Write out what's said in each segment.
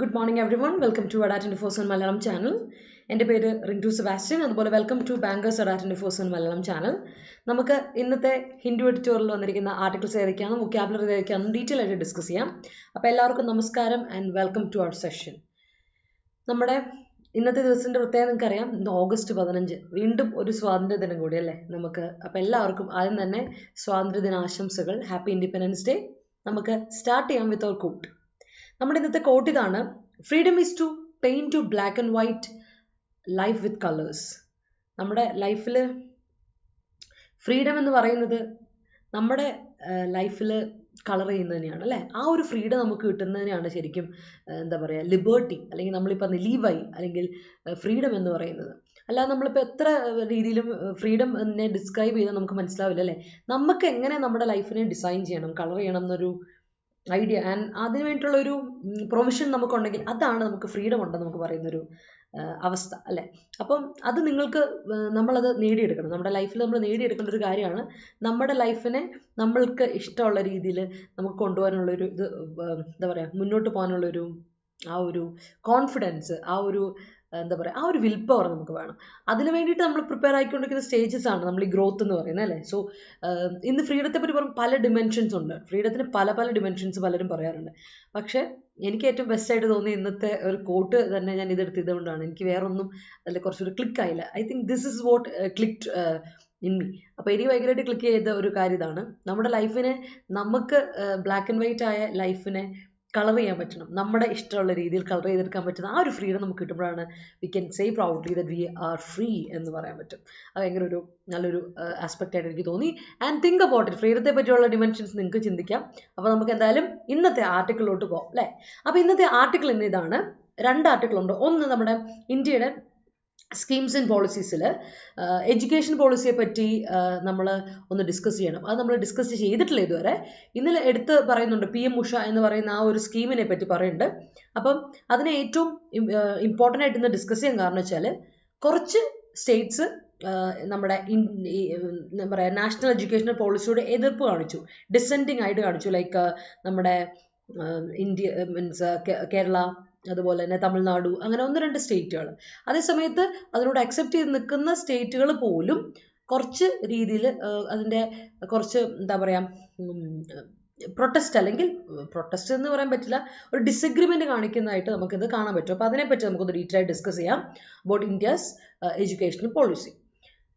Good morning everyone. Welcome to Adda247 Malayalam channel. എൻ്റെ പേര് Rintu Sebastian. അതുപോലെ welcome to bankers Adda247 Malayalam channel. നമുക്ക് ഇന്നത്തെ Hindu editorial വന്നിരിക്കുന്ന ആർട്ടിക്കിൾസ് ഏതൊക്കെയാണെന്നും വൊക്കാബുലറി ഏതൊക്കെയാണെന്നും ഡീറ്റെയിൽ ആയിട്ട് ഡിസ്കസ് ചെയ്യാം. അപ്പോൾ എല്ലാവർക്കും നമസ്കാരം and welcome to our session. നമ്മുടെ ഇന്നത്തെ ദിവസത്തിൻ്റെ പ്രത്യേകത നിങ്ങൾക്കറിയാം, ഇന്ന് ഓഗസ്റ്റ് 15 വീണ്ടും ഒരു സ്വാതന്ത്ര്യ ദിനം കൂടിയല്ലേ നമുക്ക്. അപ്പോൾ എല്ലാവർക്കും ആദ്യം തന്നെ സ്വാതന്ത്ര്യ ദിനാശംസകൾ. Happy independence Day. നമുക്ക് സ്റ്റാർട്ട് ചെയ്യാം വിത്ത് അവർ കോട്ട്. നമ്മുടെ ഇന്നത്തെ കോട്ട് ഇതാണ്: freedom is to paint to black and white life with colours. നമ്മുടെ ലൈഫിൽ ഫ്രീഡം എന്ന് പറയുന്നത് നമ്മുടെ ലൈഫിൽ കളർ ചെയ്യുന്നതിനെയാണ് അല്ലേ. ആ ഒരു ഫ്രീഡം നമുക്ക് കിട്ടുന്നതിനെയാണ് ശരിക്കും എന്താ പറയുക, ലിബേർട്ടി, അല്ലെങ്കിൽ നമ്മളിപ്പോൾ ലീവായി അല്ലെങ്കിൽ ഫ്രീഡം എന്ന് പറയുന്നത്. അല്ലാതെ നമ്മളിപ്പോൾ എത്ര രീതിയിലും ഫ്രീഡം എന്നെ ഡിസ്ക്രൈബ് ചെയ്താൽ നമുക്ക് മനസ്സിലാവില്ല അല്ലേ. നമുക്ക് എങ്ങനെ നമ്മുടെ ലൈഫിനെ ഡിസൈൻ ചെയ്യണം, കളർ ചെയ്യണം എന്നൊരു ഐഡിയ ആൻഡ് അതിന് വേണ്ടിയിട്ടുള്ളൊരു പ്രൊവിഷൻ നമുക്കുണ്ടെങ്കിൽ അതാണ് നമുക്ക് ഫ്രീഡം ഉണ്ടെന്ന് നമുക്ക് പറയുന്നൊരു അവസ്ഥ അല്ലേ. അപ്പം അത് നിങ്ങൾക്ക് നമ്മളത് നേടിയെടുക്കണം. നമ്മുടെ ലൈഫിൽ നമ്മൾ നേടിയെടുക്കേണ്ട ഒരു കാര്യമാണ്. നമ്മുടെ ലൈഫിനെ നമ്മൾക്ക് ഇഷ്ടമുള്ള രീതിയിൽ നമുക്ക് കൊണ്ടുപോകാനുള്ളൊരു ഇത് എന്താ പറയുക, മുന്നോട്ട് പോകാനുള്ളൊരു ആ ഒരു കോൺഫിഡൻസ്, ആ ഒരു എന്താ പറയുക, ആ ഒരു വിൽ പവർ നമുക്ക് വേണം. അതിന് വേണ്ടിയിട്ട് നമ്മൾ പ്രിപ്പയർ ആയിക്കൊണ്ടിരിക്കുന്ന സ്റ്റേജസ് ആണ് നമ്മൾ ഈ ഗ്രോത്ത് എന്ന് പറയുന്നത് അല്ലേ. സോ ഇന്ന് ഫ്രീഡത്തെ പറ്റി പറയുമ്പോൾ പല ഡിമെൻഷൻസ് ഉണ്ട്. ഫ്രീഡത്തിന് പല പല ഡിമെൻഷൻസ് പലരും പറയാറുണ്ട്. പക്ഷേ എനിക്ക് ഏറ്റവും ബെസ്റ്റായിട്ട് തോന്നി ഇന്നത്തെ ഒരു കോട്ട് തന്നെ ഞാൻ ഇതെടുത്തതുകൊണ്ടാണ്. എനിക്ക് വേറൊന്നും അതിൽ കുറച്ചൊരു ക്ലിക്ക് ആയില്ല. I think this is what clicked in me. അപ്പോൾ എനിക്ക് ഭയങ്കരമായിട്ട് ക്ലിക്ക് ചെയ്ത ഒരു കാര്യം ഇതാണ്: നമ്മുടെ ലൈഫിനെ, നമുക്ക് ബ്ലാക്ക് ആൻഡ് വൈറ്റ് ആയ ലൈഫിനെ കളർ ചെയ്യാൻ പറ്റണം. നമ്മുടെ ഇഷ്ടമുള്ള രീതിയിൽ കളർ ചെയ്തെടുക്കാൻ പറ്റുന്ന ആ ഒരു ഫ്രീഡം നമുക്ക് കിട്ടുമ്പോഴാണ് we can say proudly that we are free എന്ന് പറയാൻ പറ്റും. അത് ഭയങ്കര ഒരു നല്ലൊരു ആസ്പെക്റ്റ് ആയിട്ട് എനിക്ക് തോന്നി. And think about it. ഫ്രീഡത്തെ പറ്റിയുള്ള ഡിമെൻഷൻസ് നിങ്ങൾക്ക് ചിന്തിക്കാം. അപ്പോൾ നമുക്ക് എന്തായാലും ഇന്നത്തെ ആർട്ടിക്കിളിലോട്ട് പോകാം അല്ലേ. അപ്പോൾ ഇന്നത്തെ ആർട്ടിക്കിൾ ഇന്ന് ഇതാണ്. 2 ആർട്ടിക്കിളുണ്ട്. ഒന്ന് നമ്മുടെ ഇന്ത്യയുടെ സ്കീംസ് ആൻഡ് പോളിസീസിൽ എഡ്യൂക്കേഷൻ പോളിസിയെ പറ്റി നമ്മൾ ഒന്ന് ഡിസ്കസ് ചെയ്യണം. അത് നമ്മൾ ഡിസ്കസ് ചെയ്തിട്ടില്ല ഇതുവരെ. ഇന്നലെ എടുത്ത് പറയുന്നുണ്ട്, PM ഉഷ എന്ന് പറയുന്ന ആ ഒരു സ്കീമിനെ പറ്റി പറയുന്നുണ്ട്. അപ്പം അതിനെ ഏറ്റവും ഇമ്പോർട്ടൻ്റ് ആയിട്ട് ഇന്ന് ഡിസ്കസ് ചെയ്യാൻ കാരണം വെച്ചാൽ കുറച്ച് സ്റ്റേറ്റ്സ് നമ്മുടെ എന്താ പറയുക, നാഷണൽ എഡ്യൂക്കേഷണൽ പോളിസിയുടെ എതിർപ്പ് കാണിച്ചു, ഡിസെൻഡിങ് ആയിട്ട് കാണിച്ചു. ലൈക്ക് നമ്മുടെ ഇന്ത്യ മീൻസ് കേരള, അതുപോലെ തന്നെ തമിഴ്നാടു, അങ്ങനെ 1-2 സ്റ്റേറ്റുകൾ. അതേസമയത്ത് അതിനോട് അക്സെപ്റ്റ് ചെയ്ത് നിൽക്കുന്ന സ്റ്റേറ്റുകൾ പോലും കുറച്ച് രീതിയിൽ അതിൻ്റെ കുറച്ച് എന്താ പറയുക, പ്രൊട്ടസ്റ്റ്, അല്ലെങ്കിൽ പ്രൊട്ടസ്റ്റ് എന്ന് പറയാൻ പറ്റില്ല, ഒരു ഡിസഗ്രിമെൻറ്റ് കാണിക്കുന്നതായിട്ട് നമുക്കിത് കാണാൻ പറ്റും. അപ്പോൾ അതിനെപ്പറ്റി നമുക്കൊന്ന് ഡീറ്റെയിൽ ആയി ഡിസ്കസ് ചെയ്യാം അബൌട്ട് ഇന്ത്യസ് എഡ്യൂക്കേഷണൽ പോളിസി.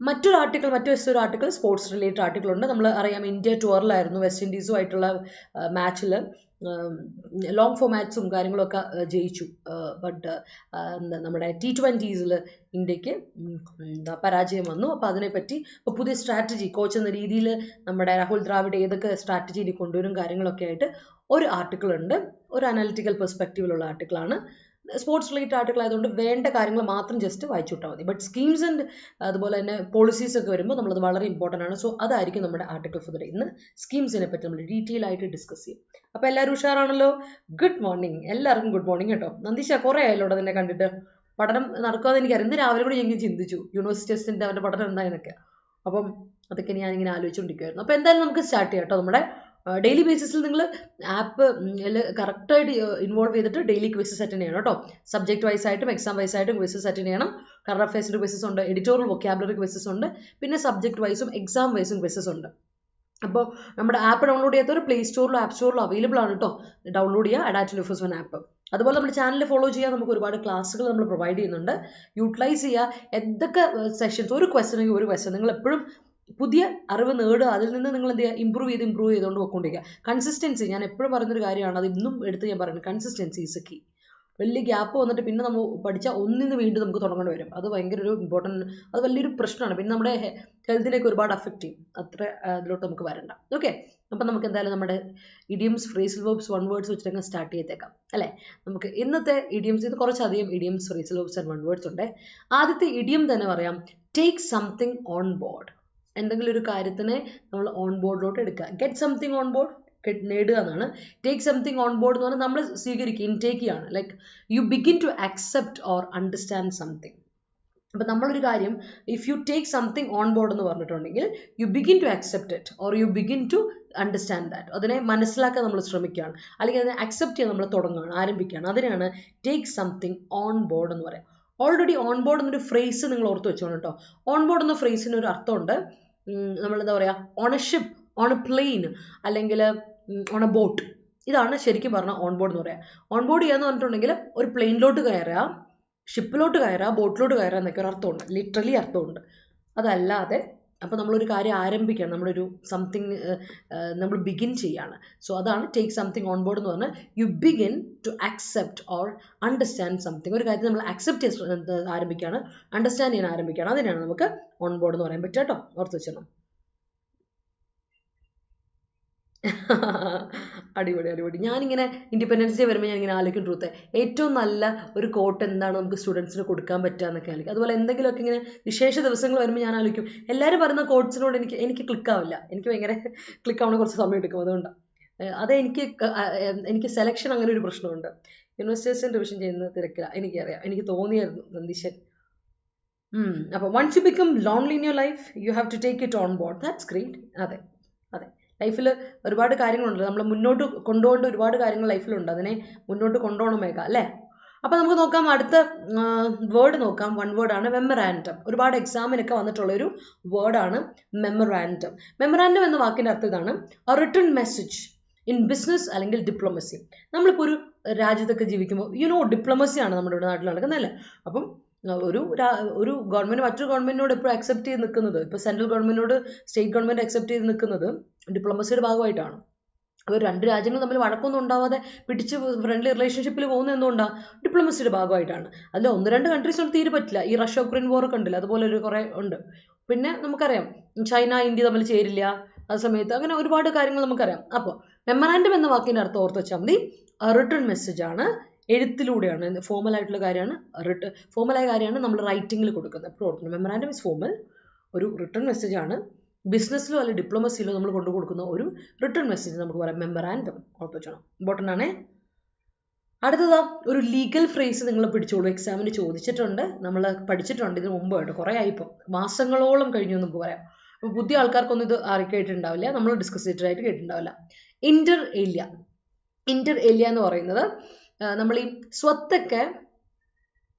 മറ്റൊരു ആർട്ടിക്കിൾ സ്പോർട്സ് റിലേറ്റഡ് ആർട്ടിക്കിൾ ഉണ്ട്. നമ്മൾ അറിയാം, ഇന്ത്യ ടൂറിലായിരുന്നു. വെസ്റ്റ് ഇൻഡീസുമായിട്ടുള്ള മാച്ചിൽ ലോങ് ഫോമാറ്റ്സും കാര്യങ്ങളൊക്കെ ജയിച്ചു. ബട്ട് നമ്മുടെ T20s ഇന്ത്യക്ക് പരാജയം വന്നു. അപ്പോൾ അതിനെപ്പറ്റി ഇപ്പോൾ പുതിയ സ്ട്രാറ്റജി, കോച്ച് എന്ന രീതിയിൽ നമ്മുടെ രാഹുൽ ദ്രാവിഡ് ഏതൊക്കെ സ്ട്രാറ്റജിയിൽ കൊണ്ടുവരും കാര്യങ്ങളൊക്കെ ആയിട്ട് ഒരു ആർട്ടിക്കിൾ ഉണ്ട്. ഒരു അനാലിറ്റിക്കൽ പെർസ്പെക്റ്റീവിലുള്ള ആർട്ടിക്കിളാണ്. സ്പോർട്സ് റിലേറ്റഡ് ആർട്ടിക്കിൾ ആയതുകൊണ്ട് വേണ്ട കാര്യങ്ങൾ മാത്രം ജസ്റ്റ് വായിച്ചു വിട്ടാൽ മതി. ബട്ട് സ്കീംസ് ആൻഡ് അതുപോലെ തന്നെ പോളിസീസ് ഒക്കെ വരുമ്പോൾ നമ്മളത് വളരെ ഇമ്പോർട്ടൻ്റ് ആണ്. സോ അതായിരിക്കും നമ്മുടെ ആർട്ടിക്കിൾ ഫോർ ദ ഡേ. ഇന്ന് സ്കീംസിനെ പറ്റി നമ്മൾ ഡീറ്റെയിൽ ആയിട്ട് ഡിസ്കസ് ചെയ്യും. അപ്പോൾ എല്ലാവരും ഉഷാറാണല്ലോ. ഗുഡ് മോർണിംഗ്, എല്ലാവർക്കും ഗുഡ് മോർണിംഗ് കേട്ടോ. നന്ദിഷ, കുറേ ആയല്ലോ അതിനെ കണ്ടിട്ട്. പഠനം നടക്കാതെ എനിക്കറിയാം. ഇന്ന് രാവിലെ കൂടി ഞാൻ ചിന്തിച്ചു യൂണിവേഴ്സിറ്റി ടെസ്റ്റിൻ്റെ അവൻ്റെ പഠനം എന്തായെന്നൊക്കെ. അപ്പം അതൊക്കെ ഞാനിങ്ങനെ ആലോചിച്ചുകൊണ്ടിരിക്കുമായിരുന്നു. അപ്പോൾ എന്തായാലും നമുക്ക് സ്റ്റാർട്ട് ചെയ്യാം കേട്ടോ. നമ്മുടെ ഡെയിലി ബേസിസിൽ നിങ്ങൾ ആപ്പ് കറക്റ്റായിട്ട് ഇൻവോൾവ് ചെയ്തിട്ട് ഡെയിലി ക്വിസസ് അറ്റൻഡ് ചെയ്യണം കേട്ടോ. സബ്ജക്ട് വൈസ് ആയിട്ടും എക്സാം വൈസ് ആയിട്ടും ക്വിസസ് അറ്റൻഡ് ചെയ്യണം. കറണ്ട് അഫയേഴ്സിൻ്റെ ക്വിസസ് ഉണ്ട്, എഡിറ്റോറിയൽ വൊക്കാബുലറി ക്വിസസ് ഉണ്ട്, പിന്നെ സബ്ജക്ട് വൈസും എക്സാം വൈസും ക്വിസസ് ഉണ്ട്. അപ്പോൾ നമ്മുടെ ആപ്പ് ഡൗൺലോഡ് ചെയ്യാത്തവർ പ്ലേ സ്റ്റോറിലും ആപ്പ് സ്റ്റോറിലും അവൈലബിൾ ആണ് കേട്ടോ. ഡൗൺലോഡ് ചെയ്യുക Adda247 ആപ്പ്. അതുപോലെ നമ്മുടെ ചാനൽ ഫോളോ ചെയ്യുക. നമുക്ക് ഒരുപാട് ക്ലാസ്സുകൾ നമ്മൾ പ്രൊവൈഡ് ചെയ്യുന്നുണ്ട്. യൂട്ടിലൈസ് ചെയ്യുക. എന്തൊക്കെ സെഷൻസ്, ഒരു ക്വസ്റ്റൻ നിങ്ങൾ എപ്പോഴും പുതിയ അറിവ് നേടുക. അതിൽ നിന്ന് നിങ്ങൾ എന്ത് ചെയ്യുക, ഇമ്പ്രൂവ് ചെയ്തുകൊണ്ട് പോയിക്കൊണ്ടിരിക്കുക. കൺസിസ്റ്റൻസി, ഞാൻ എപ്പോഴും പറയുന്നൊരു കാര്യമാണ്. അത് ഇന്നും എടുത്ത് ഞാൻ പറയുന്നത്, കൺസിസ്റ്റൻസി ഈസ് എ കീ. വലിയ ഗ്യാപ്പ് വന്നിട്ട് പിന്നെ നമ്മൾ പഠിച്ചാൽ ഒന്നിന് വീണ്ടും നമുക്ക് തുടങ്ങേണ്ടി വരും. അത് ഭയങ്കര ഒരു ഇമ്പോർട്ടൻറ്റ്, അത് വലിയൊരു പ്രശ്നമാണ്. പിന്നെ നമ്മുടെ ഹെൽത്തിനൊക്കെ ഒരുപാട് അഫക്റ്റ് ചെയ്യും. അത്ര അതിലോട്ട് നമുക്ക് വരണ്ട. ഓക്കെ, അപ്പം നമുക്ക് എന്തായാലും നമ്മുടെ idioms, phrasal verbs, one words വെച്ചിട്ടൊക്കെ സ്റ്റാർട്ട് ചെയ്തേക്കാം അല്ലേ. നമുക്ക് ഇന്നത്തെ ഇഡിയംസ്, ഇത് കുറച്ചധികം idioms, phrasal verbs and one words ഉണ്ട്. ആദ്യത്തെ ഇഡിയം തന്നെ പറയാം, ടേക്ക് സംതിങ് ഓൺ ബോർഡ്. എന്തെങ്കിലും ഒരു കാര്യത്തിനെ നമ്മൾ ഓൺ ബോർഡിലോട്ട് എടുക്കുക. ഗെറ്റ് സംതിങ് ഓൺ ബോർഡ്, നേടുക എന്നാണ്. ടേക്ക് സംതിങ് ഓൺ ബോർഡ് എന്ന് പറഞ്ഞാൽ നമ്മൾ സ്വീകരിക്കുക, ഇൻടേക്ക് ചെയ്യാണ്. Like you begin to accept or understand something. അപ്പോൾ നമ്മളൊരു കാര്യം, if you take something on board എന്ന് പറഞ്ഞിട്ടുണ്ടെങ്കിൽ you begin to accept it or you begin to understand that. അതിനെ മനസ്സിലാക്കാൻ നമ്മൾ ശ്രമിക്കുകയാണ്, അല്ലെങ്കിൽ അതിനെ അക്സെപ്റ്റ് ചെയ്യാൻ നമ്മൾ തുടങ്ങുകയാണ്, ആരംഭിക്കുകയാണ്. അതിനാണ് ടേക്ക് സംതിങ് ഓൺ ബോർഡ് എന്ന് പറയാം. ഓൾറെഡി ഓൺ ബോർഡ് എന്നൊരു ഫ്രേസ് നിങ്ങൾ ഓർത്ത് വെച്ചോണം കേട്ടോ. ഓൺ ബോർഡ് എന്ന ഫ്രേസിന് ഒരു അർത്ഥമുണ്ട്. നമ്മൾ എന്താ പറയുക, on a ship, on a plane, അല്ലെങ്കിൽ ഓൺ എ ബോട്ട്. ഇതാണ് ശരിക്കും പറഞ്ഞാൽ ഓൺ ബോർഡ് എന്ന് പറയാം. ഓൺ ബോർഡ് ചെയ്യാന്ന് പറഞ്ഞിട്ടുണ്ടെങ്കിൽ ഒരു പ്ലെയിനിലോട്ട് കയറുക, ഷിപ്പിലോട്ട് കയറുക, ബോട്ടിലോട്ട് കയറുക എന്നൊക്കെ ഒരു അർത്ഥമുണ്ട്, ലിറ്ററലി അർത്ഥമുണ്ട്. അതല്ലാതെ അപ്പോൾ നമ്മളൊരു കാര്യം ആരംഭിക്കുകയാണ്, നമ്മളൊരു സംതിങ് നമ്മൾ ബിഗിൻ ചെയ്യാണ്. സോ അതാണ് ടേക്ക് സംതിങ് ഓൺ ബോർഡ് എന്ന് പറഞ്ഞാൽ you begin to accept or understand something. ഒരു കാര്യത്തെ നമ്മൾ അക്സെപ്റ്റ് ചെയ്യാൻ ആരംഭിക്കുകയാണ്, അണ്ടർസ്റ്റാൻഡ് ചെയ്യാൻ ആരംഭിക്കുകയാണ്. അതിനാണ് നമുക്ക് ഓൺ ബോർഡ് എന്ന് പറയാൻ പറ്റുക കേട്ടോ. ഓർത്ത് വെച്ചണം. അടിപൊളി അടിപൊളി. ഞാനിങ്ങനെ ഇൻഡിപെൻഡൻസ് ഡേ വരുമ്പോൾ ഞാനിങ്ങനെ ആലോചിക്കും, ട്രൂത്ത് ഏറ്റവും നല്ല ഒരു കോട്ട് എന്താണ് നമുക്ക് സ്റ്റുഡൻസിന് കൊടുക്കാൻ പറ്റുക എന്നൊക്കെ ആലോചിക്കും. അതുപോലെ എന്തെങ്കിലുമൊക്കെ ഇങ്ങനെ വിശേഷ ദിവസങ്ങൾ വരുമ്പോൾ ഞാൻ ആലോചിക്കും, എല്ലാവരും പറയുന്ന കോട്ട്സിനോട് എനിക്ക് ക്ലിക്കാവില്ല, എനിക്ക് ഭയങ്കര ക്ലിക്കാവണ കുറച്ച് സമയം എടുക്കും. അതുകൊണ്ടാണ് അത് എനിക്ക് സെലക്ഷൻ അങ്ങനെ ഒരു പ്രശ്നമുണ്ട്. യൂണിവേഴ്സിറ്റീസിന് റിവിഷൻ ചെയ്യുന്ന തിരക്കില്ല, എനിക്കറിയാം, എനിക്ക് തോന്നിയായിരുന്നു നന്ദീശൻ. അപ്പോൾ once you become lonely in your life you have to take it on board. That's great. അതെ അതെ, ലൈഫിൽ ഒരുപാട് കാര്യങ്ങളുണ്ട്, നമ്മൾ മുന്നോട്ട് കൊണ്ടുപോകേണ്ട ഒരുപാട് കാര്യങ്ങൾ ലൈഫിലുണ്ട്, അതിനെ മുന്നോട്ട് കൊണ്ടുപോകണം മേഘ, അല്ലേ? അപ്പോൾ നമുക്ക് നോക്കാം, അടുത്ത വേർഡ് നോക്കാം. വൺ വേർഡാണ് മെമ്മറാൻഡം. ഒരുപാട് എക്സാമിനൊക്കെ വന്നിട്ടുള്ളൊരു വേർഡാണ് മെമ്മറാൻഡം. മെമ്മറാൻഡം എന്ന വാക്കിൻ്റെ അർത്ഥം ഇതാണ്, A written message in business അല്ലെങ്കിൽ ഡിപ്ലോമസി. നമ്മളിപ്പോൾ ഒരു രാജ്യത്തൊക്കെ ജീവിക്കുമ്പോൾ ഡിപ്ലോമസിയാണ് നമ്മുടെ ഇവിടെ നാട്ടിൽ നടക്കുന്നതല്ലേ. അപ്പം ഒരു ഗവൺമെൻറ് മറ്റൊരു ഗവൺമെൻറ്റിനോട് എപ്പോഴും അക്സെപ്റ്റ് ചെയ്ത് നിൽക്കുന്നത്, ഇപ്പോൾ സെൻട്രൽ ഗവൺമെൻറ്റിനോട് സ്റ്റേറ്റ് ഗവൺമെൻറ് അക്സെപ്റ്റ് ചെയ്ത് നിൽക്കുന്നത് ഡിപ്ലോമസിയുടെ ഭാഗമായിട്ടാണ്. അപ്പോൾ രണ്ട് രാജ്യങ്ങൾ തമ്മിൽ വഴക്കൊന്നും ഉണ്ടാവാതെ പിടിച്ച് ഫ്രണ്ട്ലി റിലേഷൻഷിപ്പിൽ പോകുന്നത് എന്തുകൊണ്ടാണ്? ഡിപ്ലോമസിയുടെ ഭാഗമായിട്ടാണ്. അതിൽ 1-2 കൺട്രീസിനോട് തീരെ പറ്റില്ല. ഈ റഷ്യ യുക്രൈൻ വാറൊക്കെ ഉണ്ടല്ലോ, അതുപോലെ ഒരു കുറേ ഉണ്ട്. പിന്നെ നമുക്കറിയാം ചൈന ഇന്ത്യ തമ്മിൽ ചേരില്ല ആ സമയത്ത്, അങ്ങനെ ഒരുപാട് കാര്യങ്ങൾ നമുക്കറിയാം. അപ്പോൾ മെമ്മറാൻഡം എന്ന വാക്കിൻ്റെ അർത്ഥം ഓർത്ത് വെച്ചാൽ മതി, റിട്ടേൺ മെസ്സേജ് ആണ്, എഴുത്തിലൂടെയാണ്, ഫോമൽ ആയിട്ടുള്ള കാര്യമാണ്. ഫോമലായ കാര്യമാണ് നമ്മൾ റൈറ്റിങ്ങിൽ കൊടുക്കുന്നത്. എപ്പോഴും മെമ്മറാൻഡം ഇസ് ഫോമൽ, ഒരു റിട്ടേൺ മെസ്സേജ് ആണ്. ബിസിനസ്സിലോ അല്ലെങ്കിൽ ഡിപ്ലോമസിയിലോ നമ്മൾ കൊണ്ടു കൊടുക്കുന്ന ഒരു റിട്ടേൺ മെസ്സേജ് നമുക്ക് പറയാം മെമ്മറാൻഡം. ഓർത്ത് വെച്ചോണം, ഇമ്പോർട്ടൻ്റ് ആണേ. അടുത്തതാ ഒരു ലീഗൽ ഫ്രേസ് നിങ്ങൾ പിടിച്ചോളൂ, എക്സാമിന് ചോദിച്ചിട്ടുണ്ട്, നമ്മൾ പഠിച്ചിട്ടുണ്ട് ഇതിന് മുമ്പ് കേട്ടോ, കുറേ ആയിപ്പോൾ, മാസങ്ങളോളം കഴിഞ്ഞു നമുക്ക് പറയാം. അപ്പോൾ പുതിയ ആൾക്കാർക്കൊന്നും ഇത് കേട്ടിട്ടുണ്ടാവില്ല, നമ്മൾ ഡിസ്കസ് ചെയ്തിട്ടായിട്ട് കേട്ടിട്ടുണ്ടാവില്ല. ഇന്റർ ഏലിയ. ഇന്റർ ഏലിയ എന്ന് പറയുന്നത് നമ്മൾ ഈ സ്വത്തൊക്കെ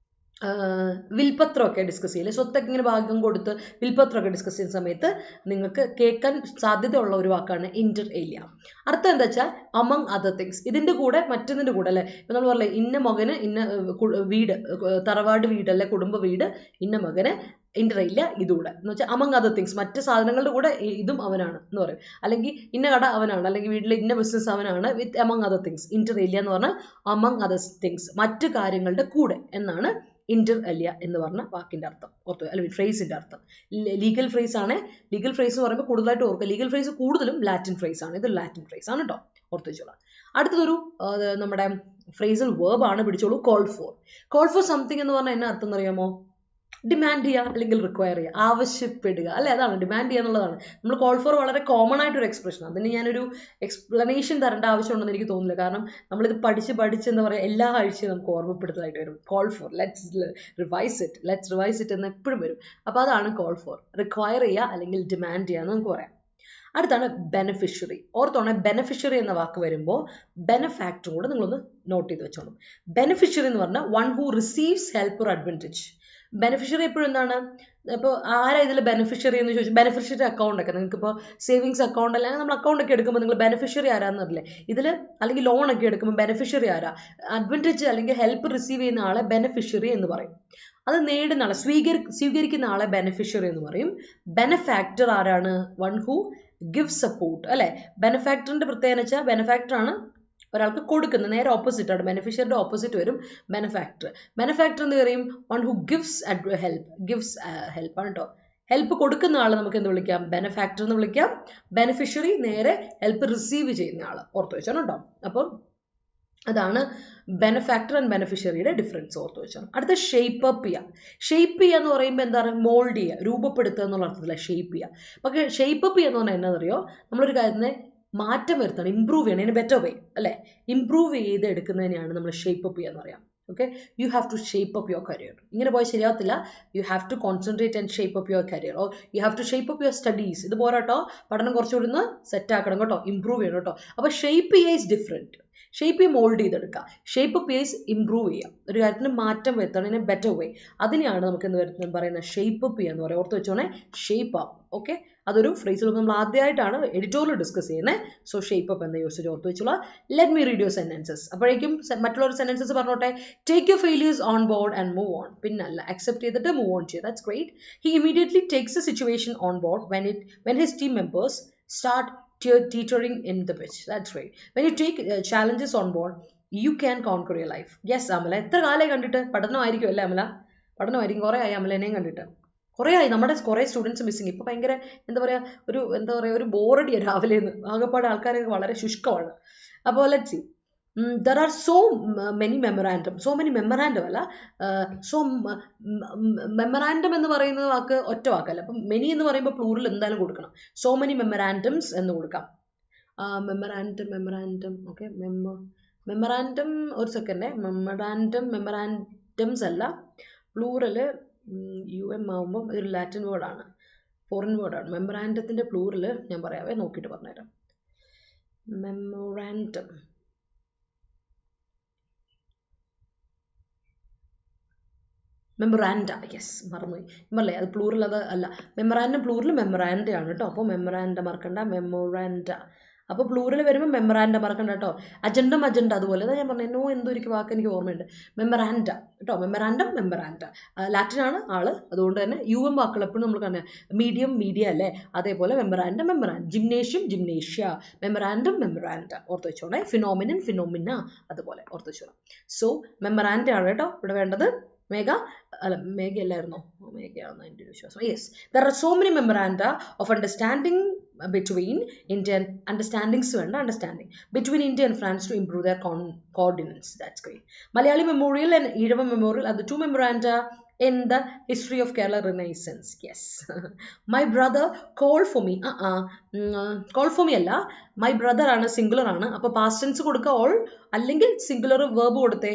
വിൽപത്രമൊക്കെ ഡിസ്കസ് ചെയ്യില്ലേ, സ്വത്തൊക്കെ ഇങ്ങനെ ഭാഗം കൊടുത്ത് വിൽപത്രമൊക്കെ ഡിസ്കസ് ചെയ്യുന്ന സമയത്ത് നിങ്ങൾക്ക് കേൾക്കാൻ സാധ്യതയുള്ള ഒരു വാക്കാണ് ഇന്റർ ഏലിയ. അർത്ഥം എന്താ വെച്ചാൽ അമംഗ് അതർ തിങ്സ്, ഇതിൻ്റെ കൂടെ മറ്റൊന്നിൻ്റെ കൂടെ അല്ലേ. ഇപ്പം നമ്മൾ പറയില്ലേ, ഇന്ന മകന് ഇന്ന വീട്, തറവാട് വീട് അല്ലെ കുടുംബ വീട്, ഇന്ന മകന് ഇന്റർ ഏലിയ ഇതുകൂടെ എന്ന് വെച്ചാൽ അമംഗ് അതർ തിങ്സ്, മറ്റ് സാധനങ്ങളുടെ കൂടെ ഇതും അവനാണ് എന്ന് പറയും. അല്ലെങ്കിൽ ഇന്ന കട അവനാണ്, അല്ലെങ്കിൽ വീട്ടിലെ ഇന്ന ബിസിനസ് അവനാണ്, വിത്ത് അമംഗ് അതർ തിങ്സ്. ഇന്റർ ഏലിയ എന്ന് പറഞ്ഞാൽ അമംഗ് അതർ തിങ്സ്, മറ്റു കാര്യങ്ങളുടെ കൂടെ എന്നാണ് ഇന്റർ ഏലിയ എന്ന് പറഞ്ഞ വാക്കിൻ്റെ അർത്ഥം. ഓർത്ത്, അല്ലെങ്കിൽ ഫ്രേസിൻ്റെ അർത്ഥം. ലീഗൽ ഫ്രേസ് ആണ്. ലീഗൽ ഫ്രേസ് എന്ന് പറയുമ്പോൾ കൂടുതലായിട്ട് ഓർക്കുക, ലീഗൽ ഫ്രേസ് കൂടുതലും ലാറ്റിൻ ഫ്രേസ് ആണ്. ഇത് ലാറ്റിൻ ഫ്രേസ് ആണ് കേട്ടോ, ഓർത്ത് വെച്ചോളാം. അടുത്തതൊരു നമ്മുടെ ഫ്രേസൽ വേർബ് ആണ്, പിടിച്ചോളൂ, call for. Call for something എന്ന് പറഞ്ഞാൽ എന്നാ അർത്ഥം എന്നറിയാമോ? ഡിമാൻഡ് ചെയ്യുക അല്ലെങ്കിൽ റിക്വയർ ചെയ്യുക, ആവശ്യപ്പെടുക അല്ലേ, അതാണ് ഡിമാൻഡ് ചെയ്യുക എന്നുള്ളതാണ്. നമ്മൾ കോൾ ഫോർ വളരെ കോമൺ ആയിട്ടൊരു എക്സ്പ്രഷൻ, അതിന് ഞാനൊരു എക്സ്പ്ലനേഷൻ തരേണ്ട ആവശ്യമുണ്ടെന്ന് എനിക്ക് തോന്നുന്നില്ല. കാരണം നമ്മളിത് പഠിച്ച് എന്താ പറയുക, എല്ലാ ആഴ്ചയും നമുക്ക് ഓർമ്മപ്പെടുത്തലായിട്ട് വരും call for. Let's revise it എന്ന് എപ്പോഴും വരും. അപ്പോൾ അതാണ് കോൾ ഫോർ, റിക്വയർ ചെയ്യുക അല്ലെങ്കിൽ ഡിമാൻഡ് ചെയ്യുക എന്ന് നമുക്ക് പറയാം. അടുത്താണ് ബെനഫിഷ്യറി. ഓർത്തോണെ, ബെനഫിഷ്യറി എന്ന വാക്ക് വരുമ്പോൾ ബെനഫാക്ടറും കൂടെ നിങ്ങളൊന്ന് നോട്ട് ചെയ്ത് വെച്ചോണം. ബെനഫിഷ്യറി എന്ന് പറഞ്ഞാൽ one who receives help or advantage. Beneficiary എപ്പോഴും എന്താണ്, ഇപ്പോൾ ആരാ ഇതിൽ ബെനിഫിഷ്യറി എന്ന് ചോദിച്ചാൽ ബെനിഫിഷ്യറി അക്കൗണ്ട് ഒക്കെ നിങ്ങൾക്കിപ്പോൾ സേവിങ്സ് അക്കൗണ്ട് അല്ലെങ്കിൽ നമ്മൾ അക്കൗണ്ട് ഒക്കെ എടുക്കുമ്പോൾ നിങ്ങൾ ബെനിഫിഷ്യറി ആരാന്ന് അറിയില്ലേ ഇതിൽ, അല്ലെങ്കിൽ ലോൺ ഒക്കെ എടുക്കുമ്പോൾ ബെനിഫിഷ്യറി ആരാ, അഡ്വാൻറ്റേജ് അല്ലെങ്കിൽ ഹെൽപ്പ് റിസീവ് ചെയ്യുന്ന ആളെ ബെനിഫിഷ്യറി എന്ന് പറയും. അത് നേടുന്ന ആളെ, സ്വീകരിക്കുന്ന ആളെ ബെനിഫിഷ്യറി എന്ന് പറയും. ബെനഫാക്ടർ ആരാണ്? വൺ ഹൂ ഗിവ് സപ്പോർട്ട് അല്ലേ. ബെനഫാക്ടറിന്റെ പ്രത്യേകത എന്ന് വെച്ചാൽ ബെനഫാക്ടർ ആണ് ഒരാൾക്ക് കൊടുക്കുന്നത്, നേരെ ഓപ്പോസിറ്റ് ആണ്, ബെനിഫിഷ്യറിയുടെ ഓപ്പോസിറ്റ് വരും ബെനഫാക്ടർ. ബെനഫാക്ടർ എന്ന് പറയും വൺ ഹു ഗിവ്സ് ഹെൽപ്പ് ആണ് കേട്ടോ. ഹെൽപ്പ് കൊടുക്കുന്ന ആൾ നമുക്ക് എന്ത് വിളിക്കാം? ബെനഫാക്ടർ എന്ന് വിളിക്കാം. ബെനിഫിഷ്യറി നേരെ ഹെൽപ്പ് റിസീവ് ചെയ്യുന്ന ആൾ, ഓർത്ത് വെച്ചാൽ കേട്ടോ. അപ്പം അതാണ് ബെനഫാക്ടർ ആൻഡ് ബെനിഫിഷ്യറിയുടെ ഡിഫറൻസ്, ഓർത്ത് വെച്ചാൽ. അടുത്ത ഷേപ്പ് അപ്പ് ചെയ്യുക. ഷേപ്പ് ചെയ്യുക എന്ന് പറയുമ്പോൾ എന്താ പറയുക, മോൾഡ് ചെയ്യുക, രൂപപ്പെടുത്തുക എന്നുള്ള അർത്ഥത്തിലാണ് ഷേപ്പ് ചെയ്യുക. പക്ഷേ ഷേപ്പ് അപ്പ് ചെയ്യുക എന്ന് പറഞ്ഞാൽ എന്നറിയോ, നമ്മളൊരു കാര്യത്തിനെ മാറ്റം വരുത്തണം, ഇമ്പ്രൂവ് ചെയ്യണം, ഇതിന് ബെറ്റർ വേ അല്ലേ, ഇമ്പ്രൂവ് ചെയ്ത് എടുക്കുന്നതിനെയാണ് നമ്മൾ ഷേപ്പ് അപ്പ് ചെയ്യാന്ന് പറയാം. Okay, you have to shape up your career. ഇങ്ങനെ പോയി ശരിയാവത്തില്ല. You have to concentrate and shape up your career, or you have to shape up your studies. ഇത് പോരാട്ടോ, പഠനം കുറച്ചുകൂടി ഒന്ന് സെറ്റ് ആക്കണം കേട്ടോ, ഇംപ്രൂവ് ചെയ്യണം കേട്ടോ. അപ്പോൾ ഷേപ്പ് ചെയ്യുക ഈസ് ഡിഫറെൻറ്റ്. ഷേപ്പ് ചെയ്യുക മോൾഡ് ചെയ്തെടുക്കുക, ഷേപ്പ് അപ്പ് ഈസ് ഇംപ്രൂവ് ചെയ്യുക, ഒരു കാര്യത്തിന് മാറ്റം വരുത്തണം, ഇൻ എ ബെറ്റർ വേ. അതിനെയാണ് നമുക്ക് എന്ന് പറയുന്നത് ഷേപ്പ് അപ്പ് ചെയ്യുക എന്ന് പറയുക. ഓർത്ത് വെച്ചോണേ, ഷേപ്പ് അപ്പ്. ഓക്കെ, അതൊരു ഫ്രേസിൽ നമ്മൾ ആദ്യമായിട്ടാണ് എഡിറ്റോറിയൽ ഡിസ്കസ് ചെയ്യുന്നത്. സോ ഷേപ്പ് അപ്പ് എന്ന യൂസേജ് ഓർത്ത് വെച്ചോളാം. Let me read your sentences. അപ്പോഴേക്കും മറ്റുള്ളവർ സെന്റൻസസ് പറഞ്ഞോട്ടെ. Take your failures on board and move on. പിന്നല്ല, അക്സെപ്റ്റ് ചെയ്തിട്ട് മൂവ് ഓൺ ചെയ്യുക. That's great. He immediately takes the situation on board when his team members start teetering in the pitch. That's right. When you take challenges on board, you can conquer your life. Yes, Amala. എത്ര കാലമായി കണ്ടിട്ട്? പഠനമായിരിക്കും അല്ലേ അമല? പഠനമായിരിക്കും. കുറേ ആയി അമലനെയും കണ്ടിട്ട്. കുറേ ആയി. നമ്മുടെ കുറേ സ്റ്റുഡൻസ് മിസ്സിങ്. ഇപ്പോൾ ഭയങ്കര ഒരു ബോറടിയ രാവിലെ നിന്ന്. ആകെപ്പാട് ആൾക്കാരൊക്കെ വളരെ ശുഷ്കമാണ്. അപ്പോൾ let's see. There are so many memorandum അല്ല, memorandum എന്ന് പറയുന്ന വാക്ക് ഒറ്റ വാക്കല്ല. അപ്പം മെനി എന്ന് പറയുമ്പോൾ പ്ലൂറൽ എന്തായാലും കൊടുക്കണം. so many memorandums എന്ന് കൊടുക്കാം. Memorandum okay. മെമ്മറാൻഡം ഒരു സെക്കൻഡ്. മെമ്മറാൻഡംസ് അല്ല, പ്ലൂറല് UM ആകുമ്പം ഒരു ലാറ്റിൻ വേർഡാണ്, ഫോറിൻ വേർഡാണ്. മെമ്മറാൻഡത്തിൻ്റെ പ്ലൂറൽ ഞാൻ പറയാവേ, നോക്കിയിട്ട് പറഞ്ഞുതരാം. മെമ്മോറാൻഡം, മെമ്മറാൻഡ. യെസ്, മറന്നുപോയി. പറഞ്ഞല്ലേ അത് പ്ലൂറൽ, അത് അല്ല. മെമ്മറാൻഡം പ്ലൂറൽ മെമ്മറാൻഡയാണ് കേട്ടോ. അപ്പോൾ മെമ്മറാൻഡ മറക്കണ്ട, മെമ്മോറാൻഡ. അപ്പോൾ പ്ലൂറൽ വരുമ്പോൾ മെമ്മറാൻഡ മറക്കണ്ട കേട്ടോ. അജണ്ട അതുപോലെ. അതാ ഞാൻ പറഞ്ഞു, എന്തോ എനിക്ക് വാക്ക് എനിക്ക് ഓർമ്മയുണ്ട്. മെമ്മറാൻഡ കേട്ടോ. മെമ്മറാൻഡ ലാറ്റിനാണ് ആള്, അതുകൊണ്ട് തന്നെ UM വാക്കുകൾ എപ്പോഴും നമ്മൾ കാണുക. മീഡിയ അല്ലേ, അതേപോലെ മെമ്മറാൻഡ. ജിംനേഷ്യ. മെമ്മറാൻഡ ഓർത്ത് വെച്ചോണേ. ഫിനോമിന അതുപോലെ ഓർത്ത് വെച്ചോളാം. സോ മെമ്മറാൻഡ ആണ് കേട്ടോ ഇവിടെ വേണ്ടത്. മേഘയല്ലായിരുന്നോ? മേഘയാണെന്ന് എൻ്റെ ഒരു വിശ്വാസം. Yes, there are so many memoranda of understanding between Indian between India and France to improve their coordinates. That's great. Malayali Memorial and Eedava Memorial are the two memoranda in the history of Kerala Renaissance. Yes. My brother called for me. Called for me അല്ല, my brother ആണ്, singular ആണ്. അപ്പോൾ past tense കൊടുക്കുക all, അല്ലെങ്കിൽ singular verb കൊടുത്തേ.